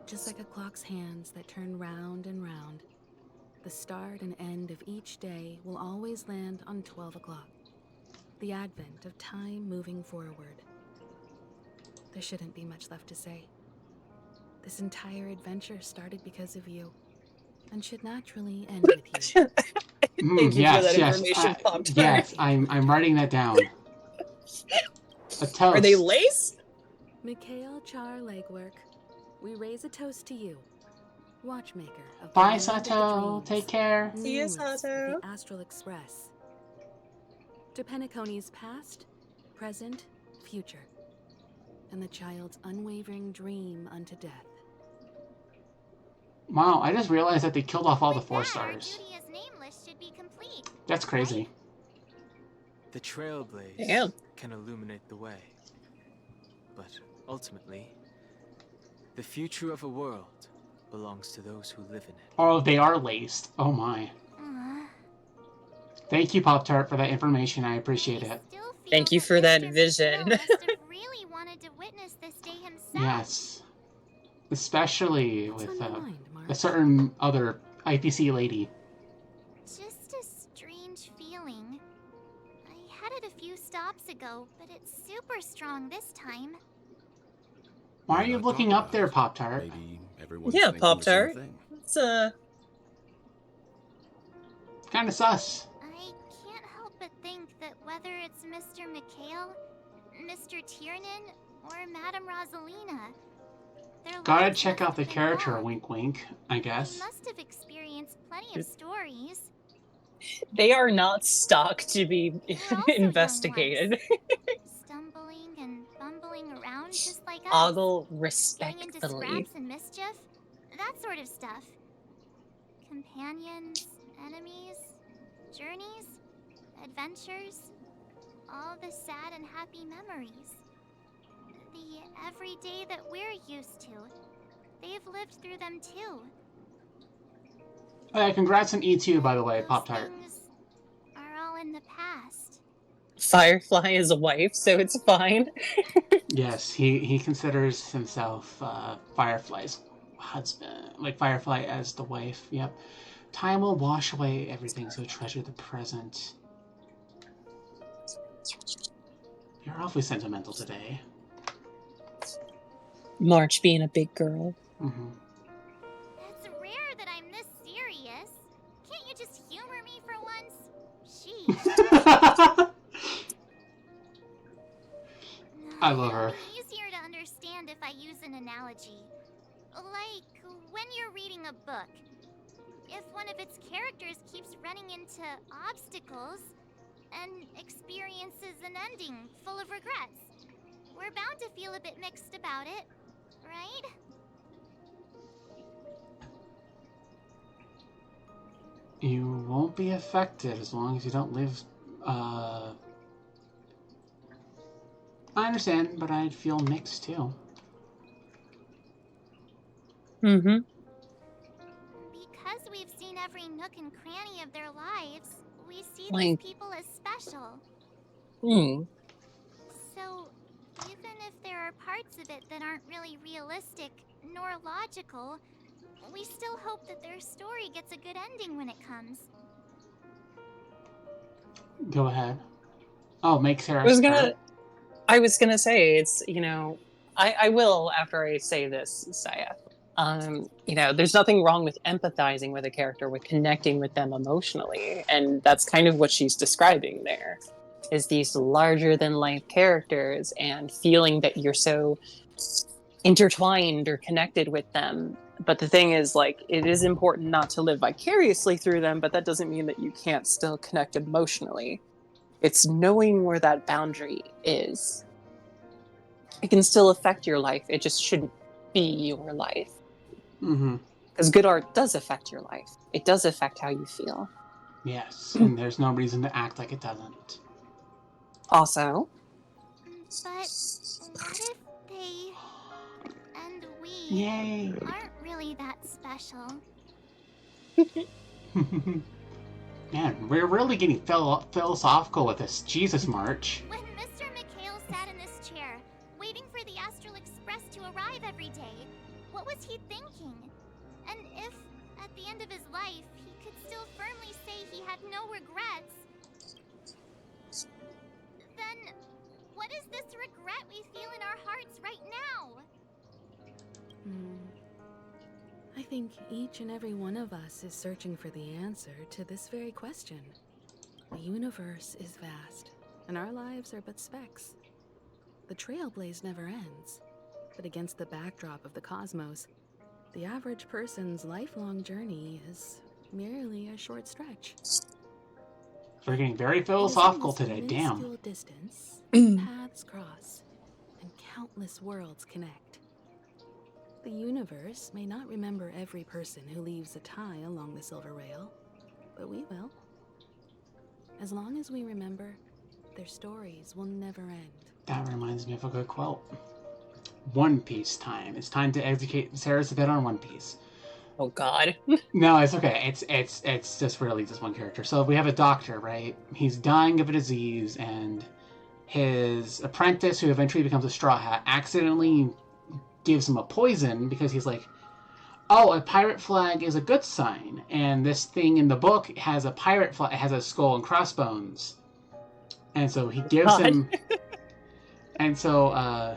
Just like a clock's hands that turn round and round, the start and end of each day will always land on 12 o'clock. The advent of time moving forward. There shouldn't be much left to say. This entire adventure started because of you, and should naturally end with you. Thank you for that information, Pop-Tart. Yes, I'm writing that down. A toast. Are they lace? Mikhail Char Legwork, we raise a toast to you, watchmaker of the Bye, land of the Sato. dreams, Take care. See you, nameless of Sato. the Astral Express. To Penacony's past, present, future, and the child's unwavering dream unto death. Wow, I just realized that they killed off all the 4 stars. Duty as nameless should be complete. That's crazy. The trailblaze Damn. can illuminate the way. But ultimately, the future of a world belongs to those who live in it. Oh, they are laced. Oh my. Thank you, Pop-Tart, for that information. I appreciate it. Thank you for that vision. must have really wanted to witness this day himself. Yes. Especially with a certain other IPC lady. Just a strange feeling. I had it a few stops ago, but it's super strong this time. Why are you looking up there, Pop-Tart? Maybe everyone's Yeah, thinking the same Pop-Tart. thing. It's kind of sus. I can't help but think that whether it's Mr. McHale, Mr. Tiernan, or Madame Rosalina, their Gotta lives check must out the have been character, long. wink wink, I They guess. must have experienced plenty of stories. they are not stock to be investigated. Stumbling and bumbling around just like us. Ogle Getting into respectfully. scraps and mischief. That sort of stuff. Companions, enemies, journeys, adventures. All the sad and happy memories. The everyday that we're used to. They've lived through them too. Congrats on E2, by the way, Pop-Tart. Are all in the past. Firefly is a wife, so it's fine. Yes, he considers himself Firefly's husband. Like, Firefly as the wife, yep. Time will wash away everything, so treasure the present. You're awfully sentimental today. March being a big girl. Mm-hmm. It's rare that I'm this serious. Can't you just humor me for once? Sheesh. I love her. It'll be easier to understand if I use an analogy. Like when you're reading a book. If one of its characters keeps running into obstacles and experiences an ending full of regrets, we're bound to feel a bit mixed about it, right? You won't be affected as long as you don't live, I understand, but I'd feel mixed too. Mm-hmm. Because we've seen every nook and cranny of their lives, we see Like- these people as special. So, even if there are parts of it that aren't really realistic nor logical, we still hope that their story gets a good ending when it comes. Go ahead. Oh, make Sarah I was gonna say, it's, you know, I will after I say this, Saya. You know, there's nothing wrong with empathizing with a character, with connecting with them emotionally, and that's kind of what she's describing there, is these larger than life characters and feeling that you're so intertwined or connected with them. But the thing is, like, it is important not to live vicariously through them, but that doesn't mean that you can't still connect emotionally. It's knowing where that boundary is. It can still affect your life, it just shouldn't be your life. Mm-hmm. Because good art does affect your life. It does affect how you feel. Yes, and there's no reason to act like it doesn't. Also, But what if they and we Yay. aren't really that special? Man, we're really getting philosophical with this. Jesus, March. When Mr. McHale sat in this chair, waiting for the Astral Express to arrive every day, what was he thinking? And if, at the end of his life, he could still firmly say he had no regrets, then what is this regret we feel in our hearts right now? I think each and every one of us is searching for the answer to this very question. The universe is vast, and our lives are but specks. The trailblaze never ends, but against the backdrop of the cosmos, the average person's lifelong journey is merely a short stretch. We're getting very philosophical today, damn. Minuscule distance, paths cross, and countless worlds connect. The universe may not remember every person who leaves a tie along the silver rail, but we will. As long as we remember, their stories will never end. That reminds me of a good quote. One Piece time. It's time to educate Sarah's a bit on One Piece. Oh God. No, it's okay. It's just really just one character. So we have a doctor, right? He's dying of a disease, and his apprentice, who eventually becomes a Straw Hat, accidentally gives him a poison because he's like, oh, a pirate flag is a good sign, and this thing in the book has a pirate flag, it has a skull and crossbones, and so he gives God. him, and so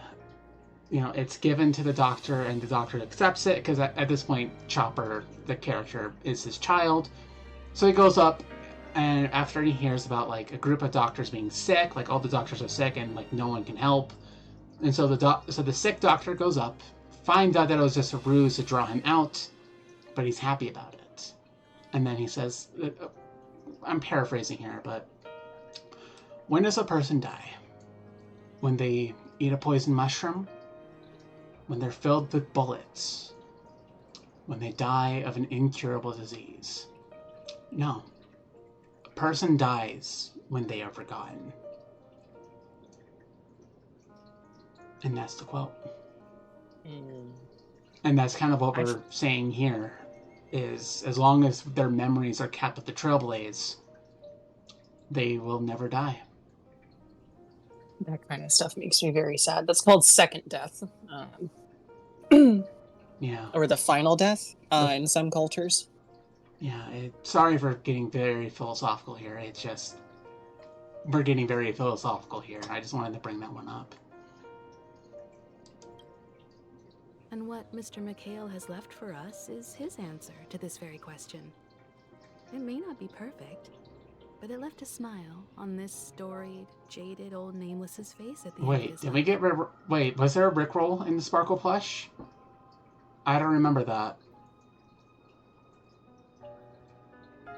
it's given to the doctor, and the doctor accepts it because at this point, Chopper, the character, is his child. So he goes up, and after he hears about like a group of doctors being sick, like all the doctors are sick and like no one can help, and so the sick doctor goes up, finds out that it was just a ruse to draw him out, but he's happy about it. And then he says, I'm paraphrasing here, but when does a person die? When they eat a poison mushroom? When they're filled with bullets? When they die of an incurable disease? No. A person dies when they are forgotten. And that's the quote. And that's kind of what we're saying here, is as long as their memories are kept at the Trailblaze, they will never die. That kind of stuff makes me very sad. That's called second death. Yeah. Or the final death in some cultures. Yeah, sorry for getting very philosophical here. It's just, we're getting very philosophical here. I just wanted to bring that one up. And what Mr. McHale has left for us is his answer to this very question. It may not be perfect, but it left a smile on this storied, jaded old Nameless's face at the end of Wait, his did life. we get wait, was there a Rickroll in the Sparkle plush? I don't remember that.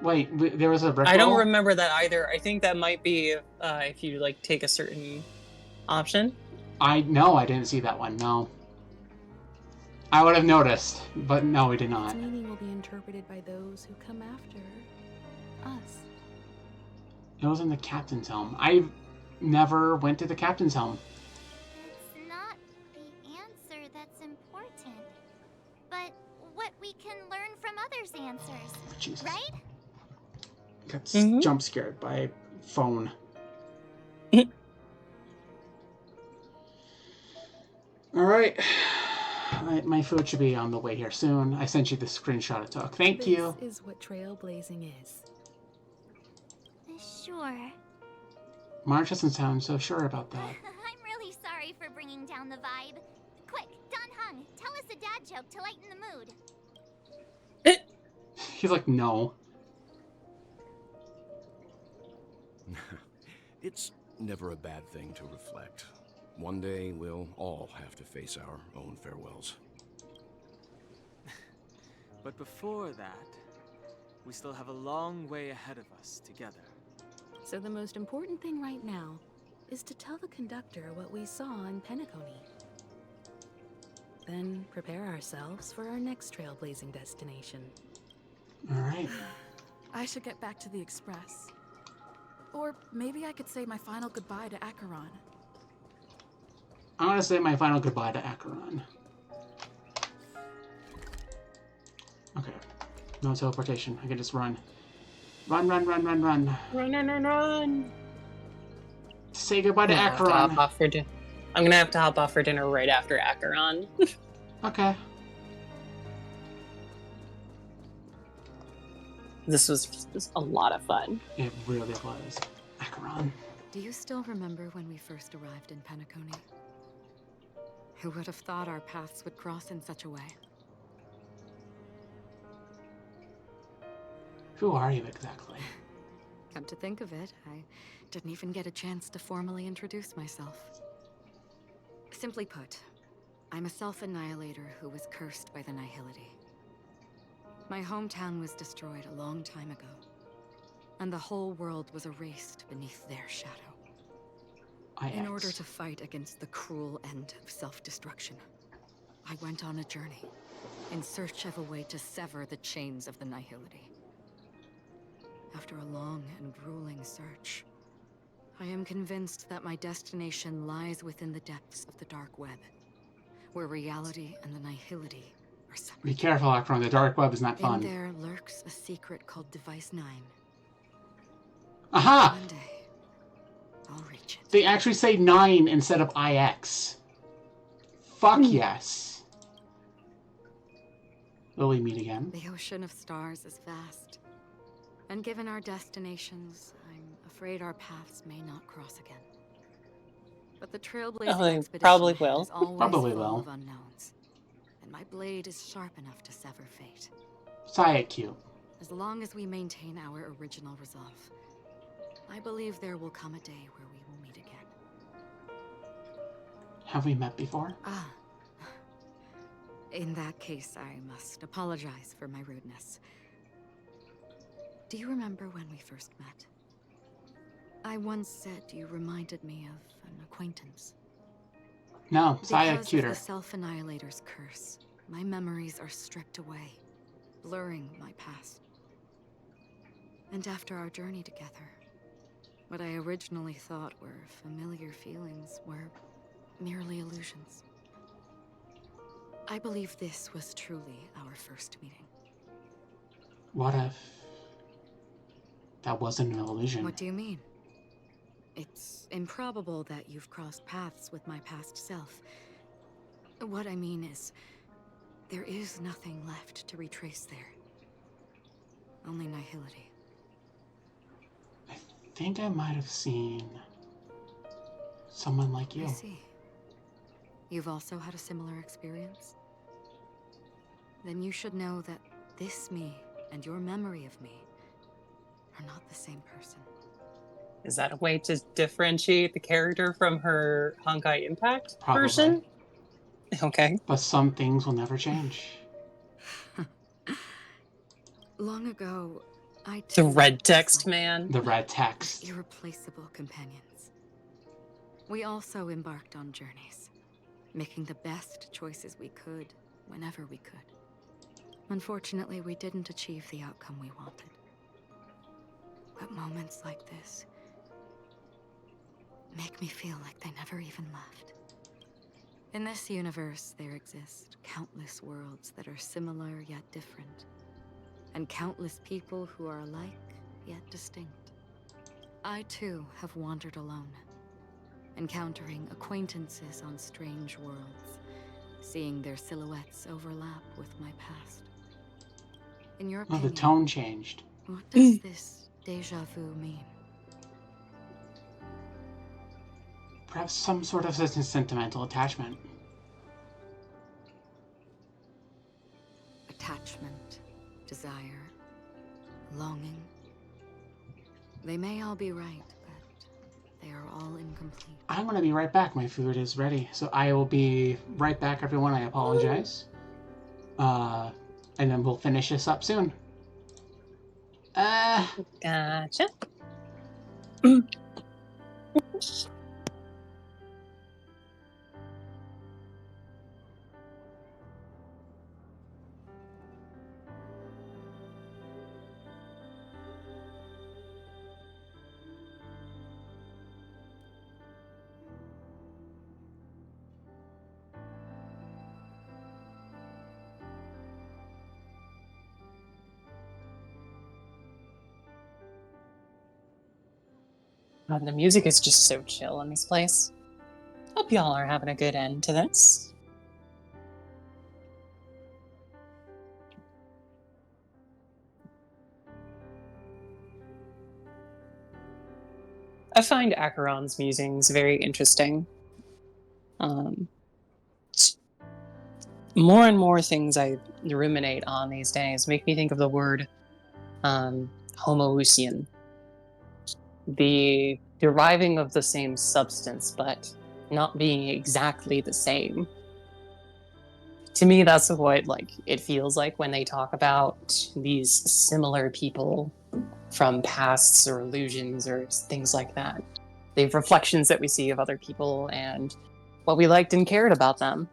Wait, there was a Rickroll? I don't remember that either. I think that might be if you like take a certain option. I didn't see that one. No. I would have noticed, but no, we did not. Its meaning will be interpreted by those who come after us. It was in the captain's helm. I never went to the captain's helm. It's not the answer that's important, but what we can learn from others' answers. Jesus. Right? Got jump scared by phone. All right. My food should be on the way here soon. I sent you the screenshot I took. Thank you. This is what trailblazing is. Sure. Marge doesn't sound so sure about that. I'm really sorry for bringing down the vibe. Quick, Don Hung, tell us a dad joke to lighten the mood. He's like, no. It's never a bad thing to reflect. One day we'll all have to face our own farewells. But before that, we still have a long way ahead of us together. So the most important thing right now is to tell the conductor what we saw in Penacony. Then prepare ourselves for our next trailblazing destination. All right. I should get back to the Express. Or maybe I could say my final goodbye to Acheron. I want to say my final goodbye to Acheron. Okay. No teleportation. I can just run. Run, run, run, run, run. Run, run, run, run. Say goodbye to Acheron. I'm gonna have to hop off for dinner right after Acheron. Okay. This was just a lot of fun. It really was. Acheron. Do you still remember when we first arrived in Penacony? Who would have thought our paths would cross in such a way? Who are you exactly? Come to think of it, I didn't even get a chance to formally introduce myself. Simply put, I'm a self-annihilator who was cursed by the Nihility. My hometown was destroyed a long time ago, and the whole world was erased beneath their shadow. In order to fight against the cruel end of self-destruction, I went on a journey in search of a way to sever the chains of the Nihility. After a long and grueling search, I am convinced that my destination lies within the depths of the dark web, where reality and the Nihility are separate. Be careful, Akron. The dark web is not fun. In there lurks a secret called Device 9. Aha! One day, I'll reach it. They actually say 9 instead of IX. Fuck yes. Will we meet again? The ocean of stars is vast. And given our destinations, I'm afraid our paths may not cross again. But the trailblazing expedition probably ahead will. is always Probably full will. of unknowns. And my blade is sharp enough to sever fate. Sigh cute. As long as we maintain our original resolve, I believe there will come a day where we will meet again. Have we met before? Ah. In that case, I must apologize for my rudeness. Do you remember when we first met? I once said you reminded me of an acquaintance. No, Saya Because cuter. of the Self-Annihilator's curse, my memories are stripped away, blurring my past. And after our journey together, what I originally thought were familiar feelings were merely illusions. I believe this was truly our first meeting. What if that wasn't an illusion? What do you mean? It's improbable that you've crossed paths with my past self. What I mean is, there is nothing left to retrace there. Only nihility. I think I might have seen someone like you. I see. You've also had a similar experience? Then you should know that this me and your memory of me are not the same person. Is that a way to differentiate the character from her Honkai Impact Probably. version? Okay. But some things will never change. Long ago, I The too red text was man. The red text. with irreplaceable companions. We also embarked on journeys, making the best choices we could, whenever we could. Unfortunately, we didn't achieve the outcome we wanted. But moments like this make me feel like they never even left. In this universe, there exist countless worlds that are similar yet different, and countless people who are alike yet distinct. I too have wandered alone, encountering acquaintances on strange worlds, seeing their silhouettes overlap with my past. In your Oh, opinion, the tone changed. what does this déjà vu mean? Perhaps some sort of sentimental attachment. Attachment, desire, longing. They may all be right, but they are all incomplete. I'm going to be right back. My food is ready. So I will be right back, everyone. I apologize. And then we'll finish this up soon. Gotcha. The music is just so chill in this place. Hope y'all are having a good end to this. I find Acheron's musings very interesting. More and more things I ruminate on these days make me think of the word homoousian. The deriving of the same substance, but not being exactly the same. To me, that's what it feels like when they talk about these similar people from pasts or illusions or things like that. The reflections that we see of other people and what we liked and cared about them.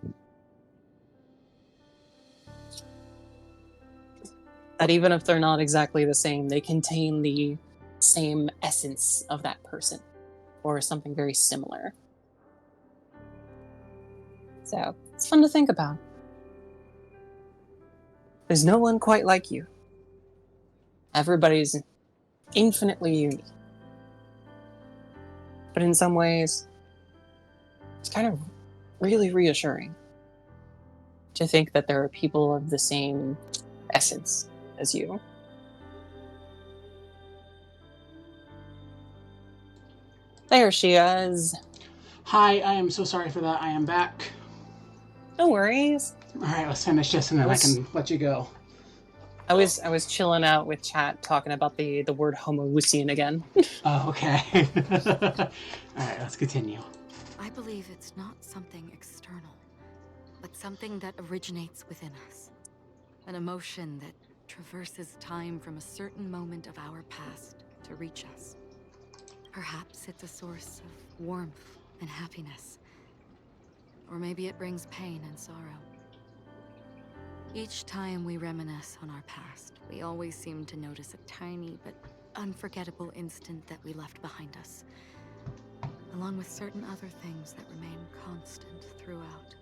That even if they're not exactly the same, they contain the same essence of that person or something very similar. So it's fun to think about. There's no one quite like you. Everybody's infinitely unique. But in some ways, it's kind of really reassuring to think that there are people of the same essence as you. There she is. Hi, I am so sorry for that. I am back. No worries. Alright, let's finish this and then I can let you go. I was chilling out with chat talking about the word homoousian again. Oh, okay. Alright, let's continue. I believe it's not something external, but something that originates within us. An emotion that traverses time from a certain moment of our past to reach us. Perhaps it's a source of warmth and happiness. Or maybe it brings pain and sorrow. Each time we reminisce on our past, we always seem to notice a tiny but unforgettable instant that we left behind us, along with certain other things that remain constant throughout.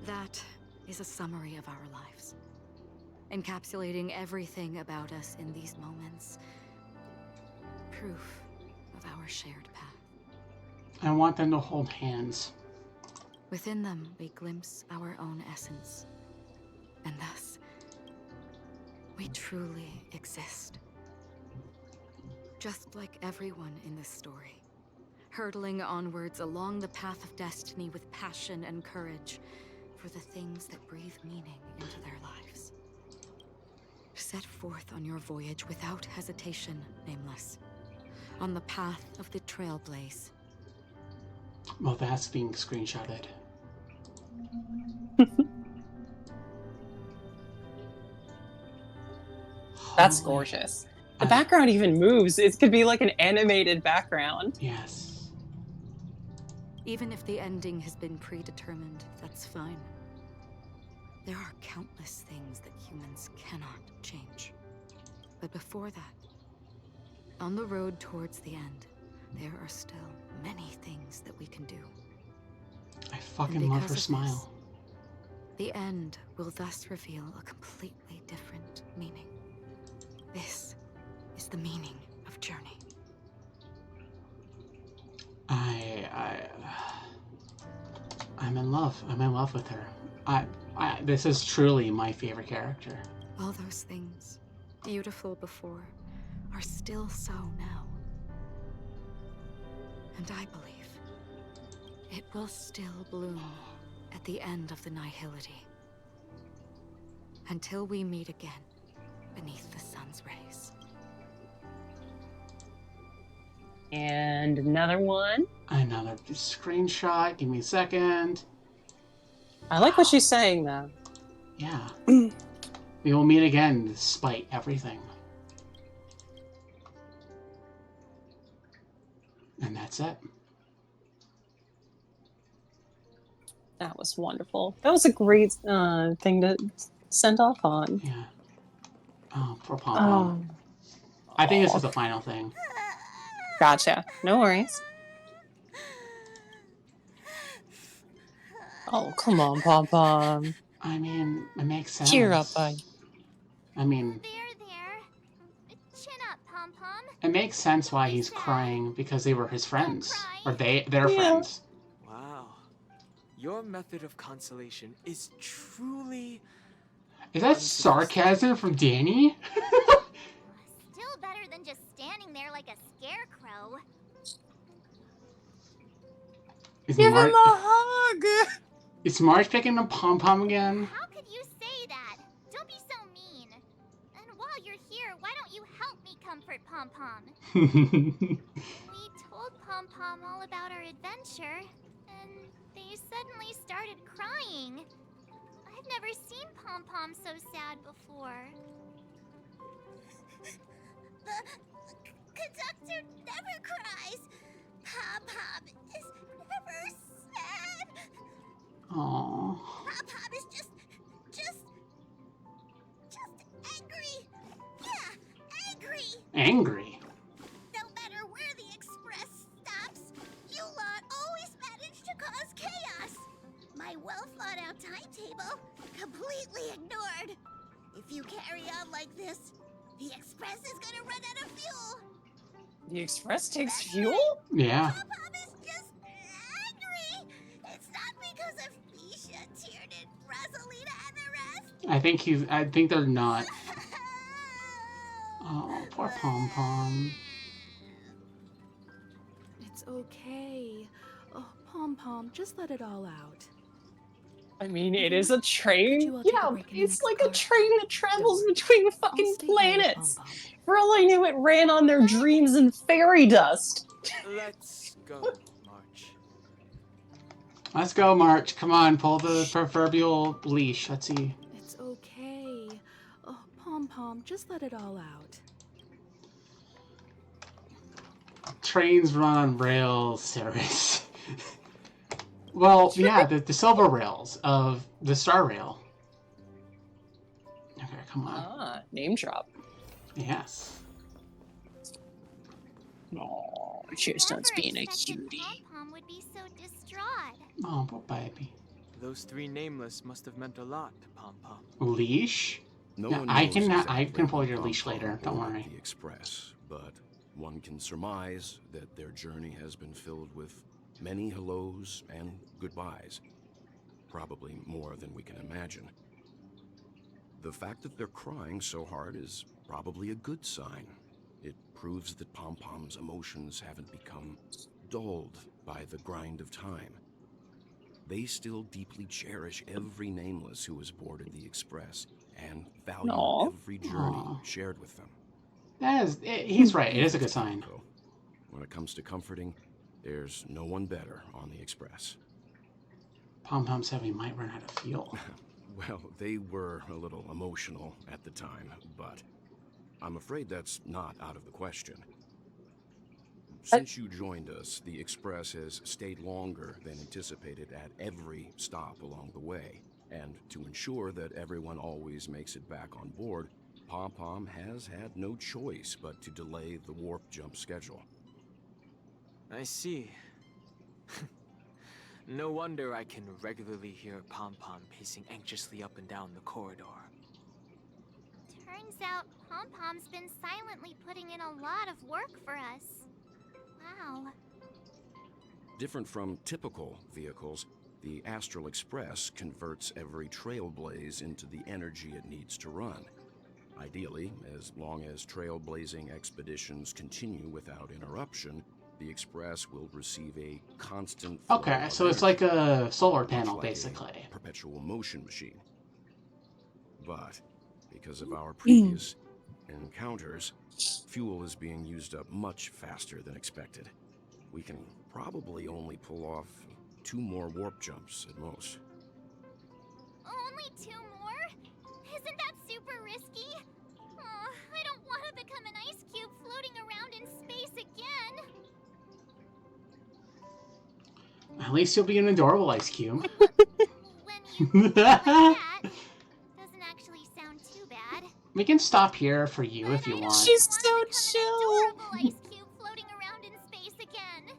That is a summary of our lives, encapsulating everything about us in these moments. Proof of our shared path. I want them to hold hands. Within them, we glimpse our own essence. And thus, we truly exist. Just like everyone in this story, hurtling onwards along the path of destiny with passion and courage for the things that breathe meaning into their lives. Set forth on your voyage without hesitation, Nameless, on the path of the Trailblaze. Well, that's being screenshotted. That's gorgeous. The background even moves. It could be like an animated background. Yes. Even if the ending has been predetermined, that's fine. There are countless things that humans cannot change. But before that, on the road towards the end, there are still many things that we can do. I fucking love her smile. The end will thus reveal a completely different meaning. This is the meaning of Journey. I'm in love. I'm in love with her. This is truly my favorite character. All those things, beautiful before, are still so now. And I believe it will still bloom at the end of the nihility. Until we meet again beneath the sun's rays. And another one. Another screenshot. Give me a second. I like what she's saying, though. Yeah. We will meet again despite everything. And that's it. That was wonderful. That was a great thing to send off on. Yeah. Oh, poor Pom-Pom. I think this is the final thing. Gotcha. No worries. Oh, come on, Pom-Pom. I mean, it makes sense. Cheer up, bud. I mean... Chin up, Pom-Pom. It makes sense why he's crying, because they were his friends. Or their friends. Wow. Your method of consolation is truly... Is that sarcasm from Danny? Still better than just standing there like a scarecrow. Give him a hug! Is Marge picking up Pom-Pom again? How could you say that? Don't be so mean. And while you're here, why don't you help me comfort Pom-Pom? We told Pom-Pom all about our adventure, and they suddenly started crying. I've never seen Pom-Pom so sad before. The conductor never cries. Pom-Pom is never sad. Aww. Pom-Pom is just angry. Yeah, angry. Angry? No matter where the express stops, you lot always manage to cause chaos. My well-thought-out timetable completely ignored. If you carry on like this, the Express is gonna run out of fuel. The Express takes fuel? Yeah. Pop is just angry. It's not because of Misha, Tiernan, Rosalina, and the rest. I think they're not. Oh, poor Pom Pom. It's okay. Oh, Pom Pom, just let it all out. I mean, it is a train. you all take a Yeah, break in the it's next like car? a train that travels between fucking stay here with planets. Pom Pom. For all I knew, it ran on their dreams and fairy dust. Let's go, March. Let's go, March. Come on, pull the proverbial leash. Let's see. It's okay. Oh, Pom Pom, just let it all out. Trains run on rails, Ceres. Well, yeah, the silver rails of the Star Rail. Okay, come on. Ah, name drop. Yes. Oh, Tristan's being a cutie. Pom would be so distraught. Oh, poor baby. Those three nameless must have meant a lot to Pom Pom. Leash? No Yeah, one I knows can exactly pull when your Pom leash Pom later. Don't boarded worry. the Express, but one can surmise that their journey has been filled with many hellos and goodbyes. Probably more than we can imagine. The fact that they're crying so hard is probably a good sign. It proves that Pom Pom's emotions haven't become dulled by the grind of time. They still deeply cherish every nameless who has boarded the Express and value Aww. every journey Aww. shared with them. He's right. It is a good sign. When it comes to comforting, there's no one better on the Express. Pom Pom said we might run out of fuel. Well, they were a little emotional at the time, but I'm afraid that's not out of the question. Since you joined us, the Express has stayed longer than anticipated at every stop along the way. And to ensure that everyone always makes it back on board, Pom Pom has had no choice but to delay the warp jump schedule. I see. No wonder I can regularly hear Pom Pom pacing anxiously up and down the corridor. Turns out Pom Pom's been silently putting in a lot of work for us. Wow. Different from typical vehicles, the Astral Express converts every trailblaze into the energy it needs to run. Ideally, as long as trailblazing expeditions continue without interruption, the Express will receive a constant flow Okay, of so it's energy, like a solar panel, much like basically. a perpetual motion machine. But because of our previous encounters, fuel is being used up much faster than expected. We can probably only pull off 2 more warp jumps at most. Only 2 more? Isn't that super risky? I don't want to become an ice cube floating around in space again. At least you'll be an adorable ice cube. That doesn't actually sound too bad. We can stop here for you if you want. She's so chill. Ice cube floating around in space again.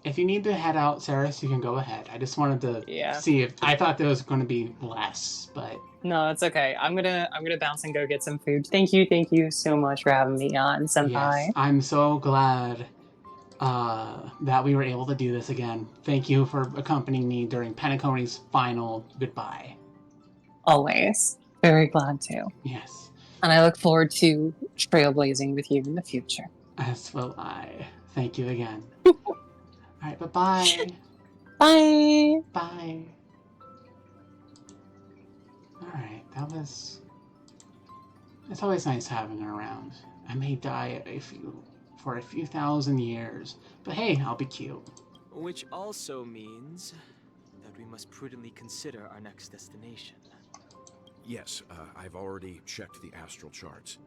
If you need to head out, Ceres, you can go ahead. I just wanted to see if I thought there was going to be less, but no, it's okay. I'm gonna bounce and go get some food. Thank you so much for having me on, Senpai. yes, I'm so glad that we were able to do this again. Thank you for accompanying me during Penacony's final goodbye. Always. Very glad to. Yes. And I look forward to trailblazing with you in the future. As will I. Thank you again. Alright, bye-bye. Bye. Bye. Alright, it's always nice having her around. I may die for a few thousand years, but hey, I'll be cute. Which also means that we must prudently consider our next destination. Yes, I've already checked the astral charts.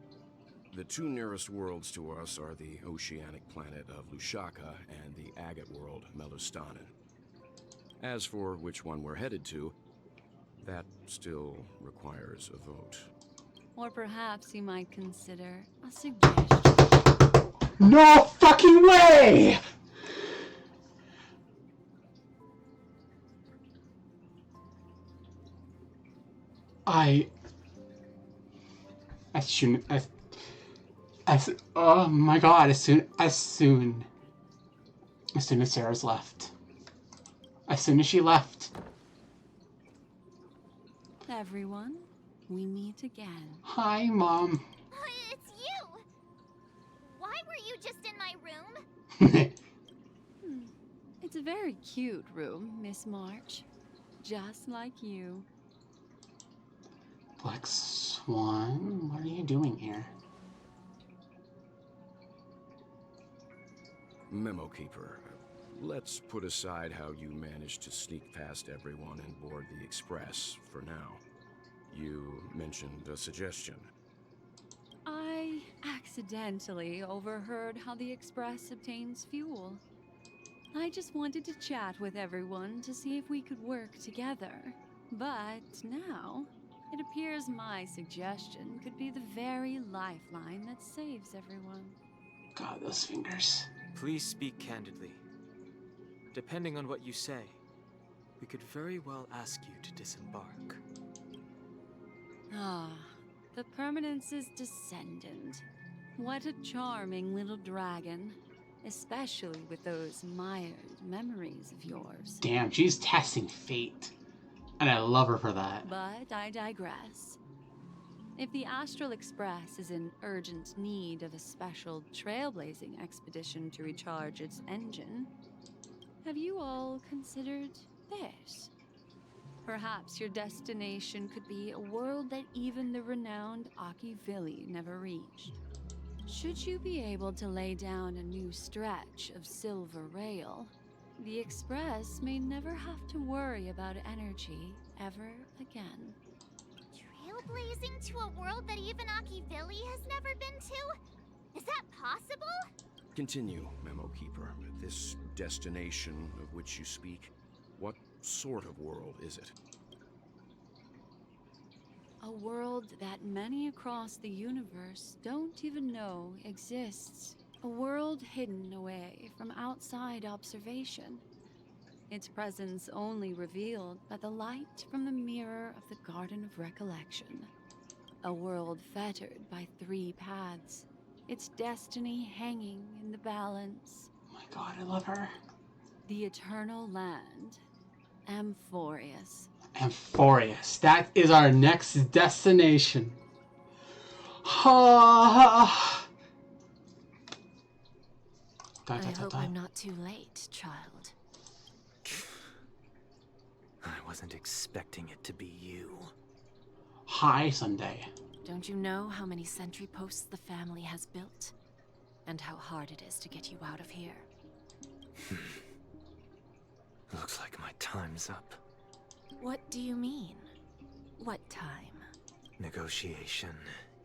The 2 nearest worlds to us are the oceanic planet of Lushaka and the agate world, Melustanen. As for which one we're headed to, that still requires a vote. Or perhaps you might consider a suggestion. No fucking way! Oh my god, as soon as Sarah's left. As soon as she left. Everyone, we meet again. Hi, Mom. It's you! Why were you just in my room? It's a very cute room, Miss March. Just like you. Black Swan, what are you doing here? Memo Keeper, let's put aside how you managed to sneak past everyone and board the Express for now. You mentioned a suggestion. I accidentally overheard how the Express obtains fuel. I just wanted to chat with everyone to see if we could work together. But now, it appears my suggestion could be the very lifeline that saves everyone. God, those fingers. Please speak candidly. Depending on what you say, we could very well ask you to disembark. Ah, the Permanence's descendant. What a charming little dragon. Especially with those mired memories of yours. Damn, she's testing fate. And I love her for that. But I digress. If the Astral Express is in urgent need of a special trailblazing expedition to recharge its engine, have you all considered this? Perhaps your destination could be a world that even the renowned Akivili never reached. Should you be able to lay down a new stretch of silver rail, the Express may never have to worry about energy ever again. Trailblazing to a world that even Akivili has never been to? Is that possible? Continue, Memo Keeper. This destination of which you speak, what sort of world is it? A world that many across the universe don't even know exists. A world hidden away from outside observation. Its presence only revealed by the light from the mirror of the Garden of Recollection. A world fettered by 3 paths. Its destiny hanging in the balance. Oh my god, I love her. The Eternal Land. Amphorius. Amphorius. That is our next destination. I hope I'm not too late, child. I wasn't expecting it to be you. Hi, Sunday. Don't you know how many sentry posts the family has built? And how hard it is to get you out of here? Looks like my time's up. What do you mean? What time? Negotiation,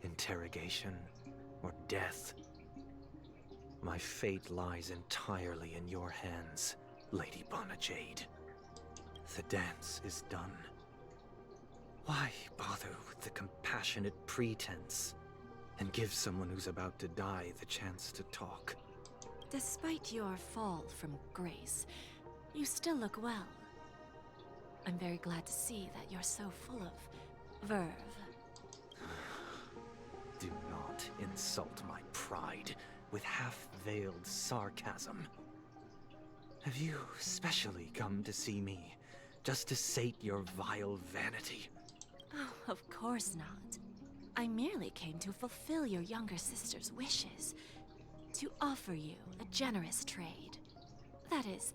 interrogation, or death. My fate lies entirely in your hands, Lady Bonajade. The dance is done. Why bother with the compassionate pretense and give someone who's about to die the chance to talk? Despite your fall from grace, you still look well. I'm very glad to see that you're so full of verve. Do not insult my pride with half-veiled sarcasm. Have you specially come to see me just to sate your vile vanity? Oh, of course not. I merely came to fulfill your younger sister's wishes. To offer you a generous trade. That is,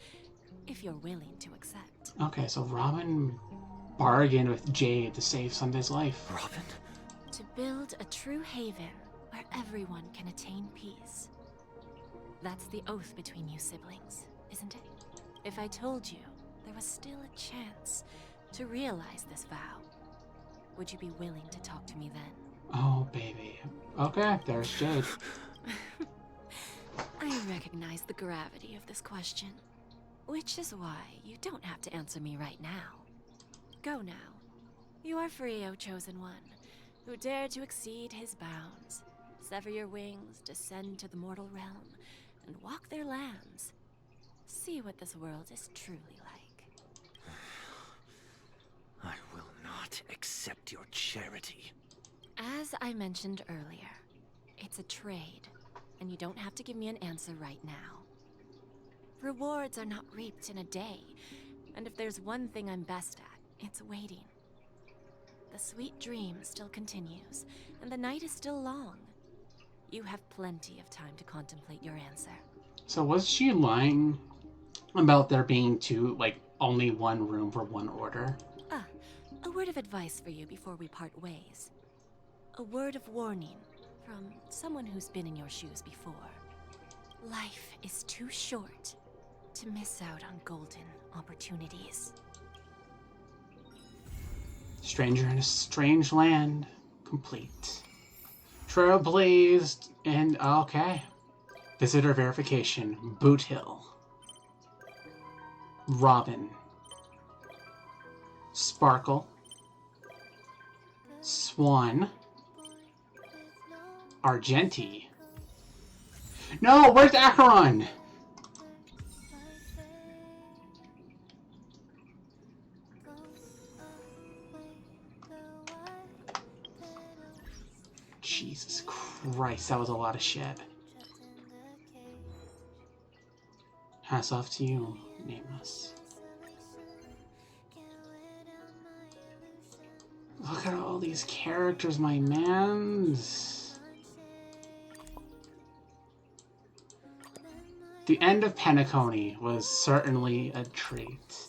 if you're willing to accept. Okay, so Robin bargained with Jade to save Sunday's life. Robin? To build a true haven where everyone can attain peace. That's the oath between you siblings, isn't it? If I told you there was still a chance to realize this vow, would you be willing to talk to me then? Oh, baby. Okay, there's Jade. I recognize the gravity of this question, which is why you don't have to answer me right now. Go now. You are free, O Chosen One, who dare to exceed his bounds, sever your wings, descend to the mortal realm, and walk their lands. See what this world is truly like. I will not accept your charity. As I mentioned earlier, it's a trade, and you don't have to give me an answer right now. Rewards are not reaped in a day, and if there's one thing I'm best at, it's waiting. The sweet dream still continues, and the night is still long. You have plenty of time to contemplate your answer. So was she lying about there being only one room for one order? Ah, a word of advice for you before we part ways. A word of warning from someone who's been in your shoes before. Life is too short to miss out on golden opportunities. Stranger in a strange land. Complete. Trailblazed and okay. Visitor verification. Boot Hill. Robin. Sparkle. Swan. Argenti. No, where's Acheron? Jesus Christ, that was a lot of shit. Hats off to you, Nameless. Look at all these characters, my mans. The end of Penacony was certainly a treat.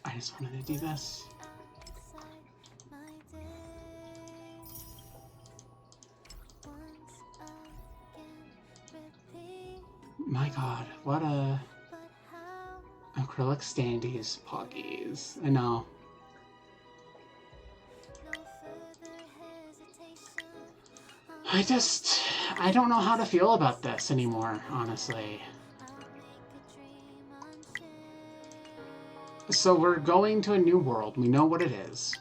I just wanted to do this. My god, what a acrylic standees, poggies. I know. I don't know how to feel about this anymore, honestly. So we're going to a new world. We know what it is.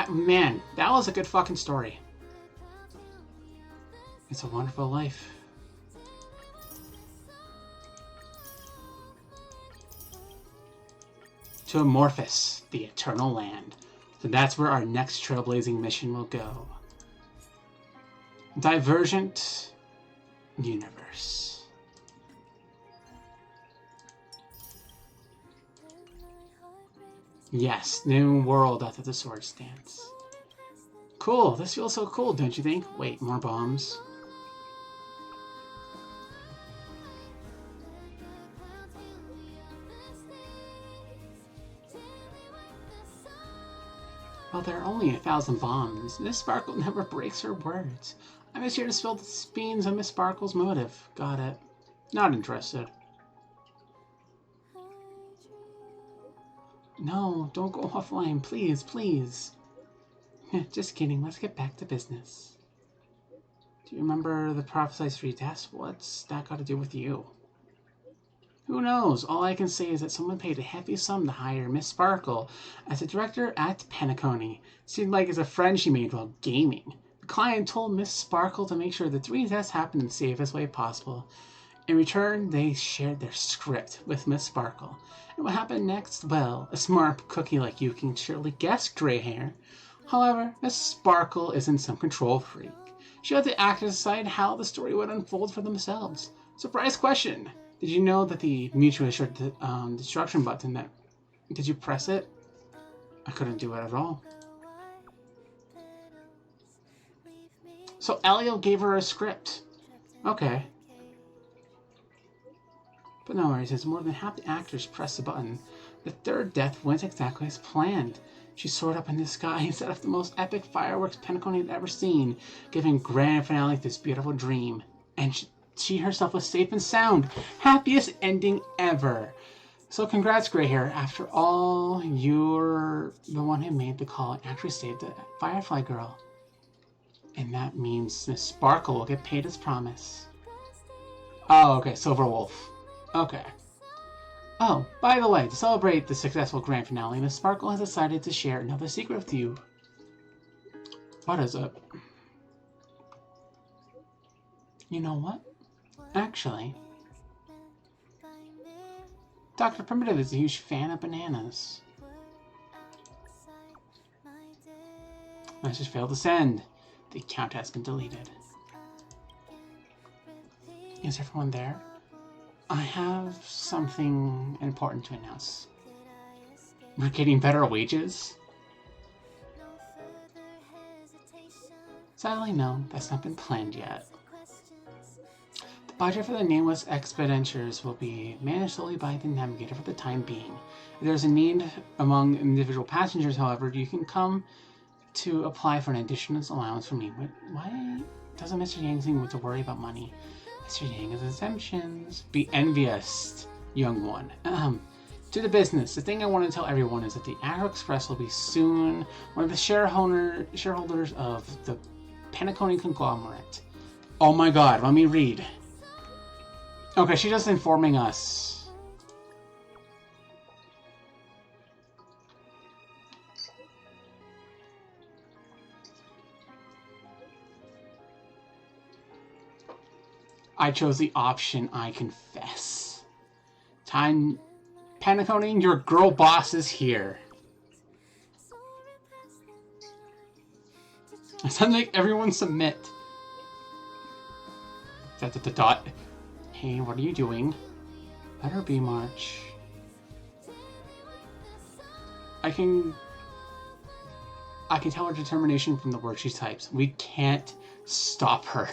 Man, that was a good fucking story. It's a Wonderful Life. To Amorphous, the Eternal Land. So that's where our next trailblazing mission will go. Divergent Universe. Yes, new world after the Swords Dance. Cool, this feels so cool, don't you think? Wait, more bombs. Well, there are only 1,000 bombs. Miss Sparkle never breaks her words. I'm just here to spill the beans on Miss Sparkle's motive. Got it. Not interested. No, don't go offline, please, please. Just kidding, let's get back to business. Do you remember the prophesized free test? What's that got to do with you? Who knows? All I can say is that someone paid a hefty sum to hire Miss Sparkle as a director at Penacony. Seemed like it's a friend she made while gaming. The client told Miss Sparkle to make sure the 3 tests happened in the safest way possible. In return, they shared their script with Miss Sparkle. And what happened next? Well, a smart cookie like you can surely guess, gray hair. However, Miss Sparkle isn't some control freak. She let the actors decide how the story would unfold for themselves. Surprise question! Did you know that the mutually assured destruction button, did you press it? I couldn't do it at all. So Elio gave her a script. Okay. But no worries, as more than half the actors pressed the button, The third death went exactly as planned. She soared up in the sky and set off the most epic fireworks Penacony had ever seen, giving grand finale to this beautiful dream. And she herself was safe and sound. Happiest ending ever. So congrats, Grey Hair. After all, you're the one who made the call and actually saved the Firefly Girl. And that means Miss Sparkle will get paid as promised. Oh, okay, Silver Wolf. Okay. Oh, by the way, to celebrate the successful grand finale, Miss Sparkle has decided to share another secret with you. What is it? You know what? Actually, Dr. Primitive is a huge fan of bananas. Message failed to send. The account has been deleted. Is everyone there? I have something important to announce. We're getting better wages? Sadly, no, that's not been planned yet. The budget for the nameless expenditures will be managed solely by the navigator for the time being. If there's a need among individual passengers, however, you can come to apply for an additional allowance from me. Why doesn't Mr. Yang seem to worry about money? Mr. Yang has exemptions. Be envious, young one. To the business. The thing I want to tell everyone is that the Astral Express will be soon one of the shareholders of the Penacony conglomerate. Oh my god, let me read. Okay, she's just informing us. I chose the option, I confess. Time, Penacony, your girl boss is here. It sounds like everyone submit. Dot. Hey, what are you doing? Let her be, March. I can tell her determination from the words she types. We can't stop her.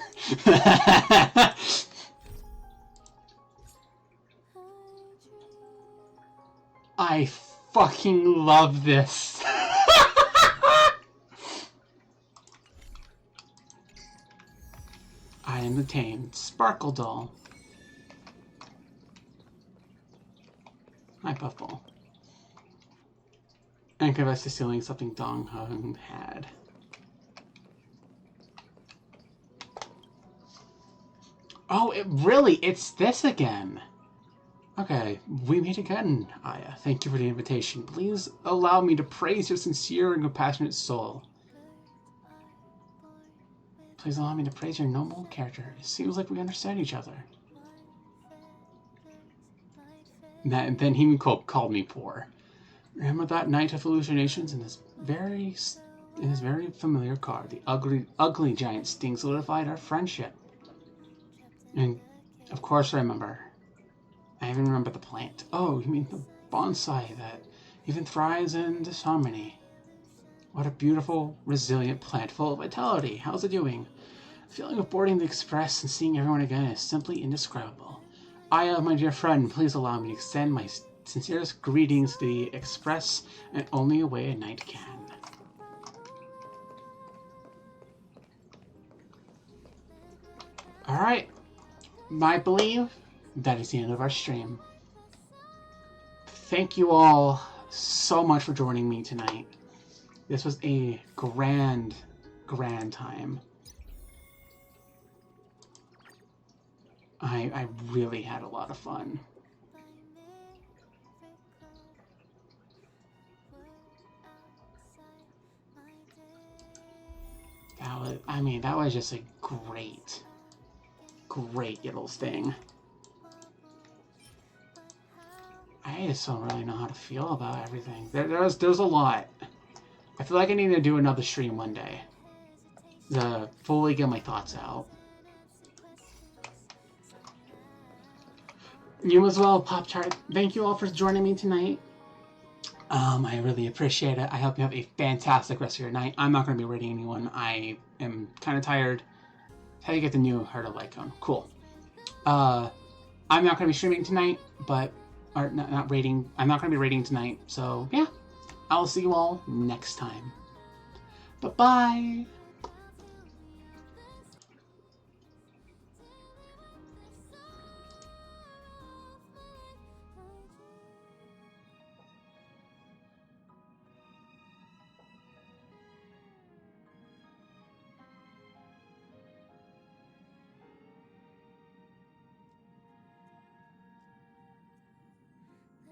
I fucking love this. I am the tamed Sparkle Doll. Hi, Puffball. And confess to stealing something Dong Hung had. Oh, it's this again. Okay, we meet again, Aya. Thank you for the invitation. Please allow me to praise your sincere and compassionate soul. Please allow me to praise your noble character. It seems like we understand each other. And then he called me poor. Remember that night of hallucinations in this very familiar car? The ugly giant sting solidified our friendship. And of course I remember. I even remember the plant. Oh, you mean the bonsai that even thrives in disharmony. What a beautiful, resilient plant full of vitality. How's it doing? The feeling of boarding the express and seeing everyone again is simply indescribable. Aya, my dear friend, please allow me to extend my sincerest greetings to the express and only a way a knight can. Alright. I believe that is the end of our stream. Thank you all so much for joining me tonight. This was a grand time. I really had a lot of fun. That was just a great little thing. I just don't really know how to feel about everything. There's a lot. I feel like I need to do another stream one day to fully get my thoughts out. You as well, Pop Tart. Thank you all for joining me tonight. I really appreciate it. I hope you have a fantastic rest of your night. I'm not going to be raiding anyone. I am kind of tired. How do you get the new Heart of Lycone? Cool. I'm not going to be streaming tonight, but or not rating. I'm not going to be rating tonight. So yeah, I'll see you all next time. Bye-bye.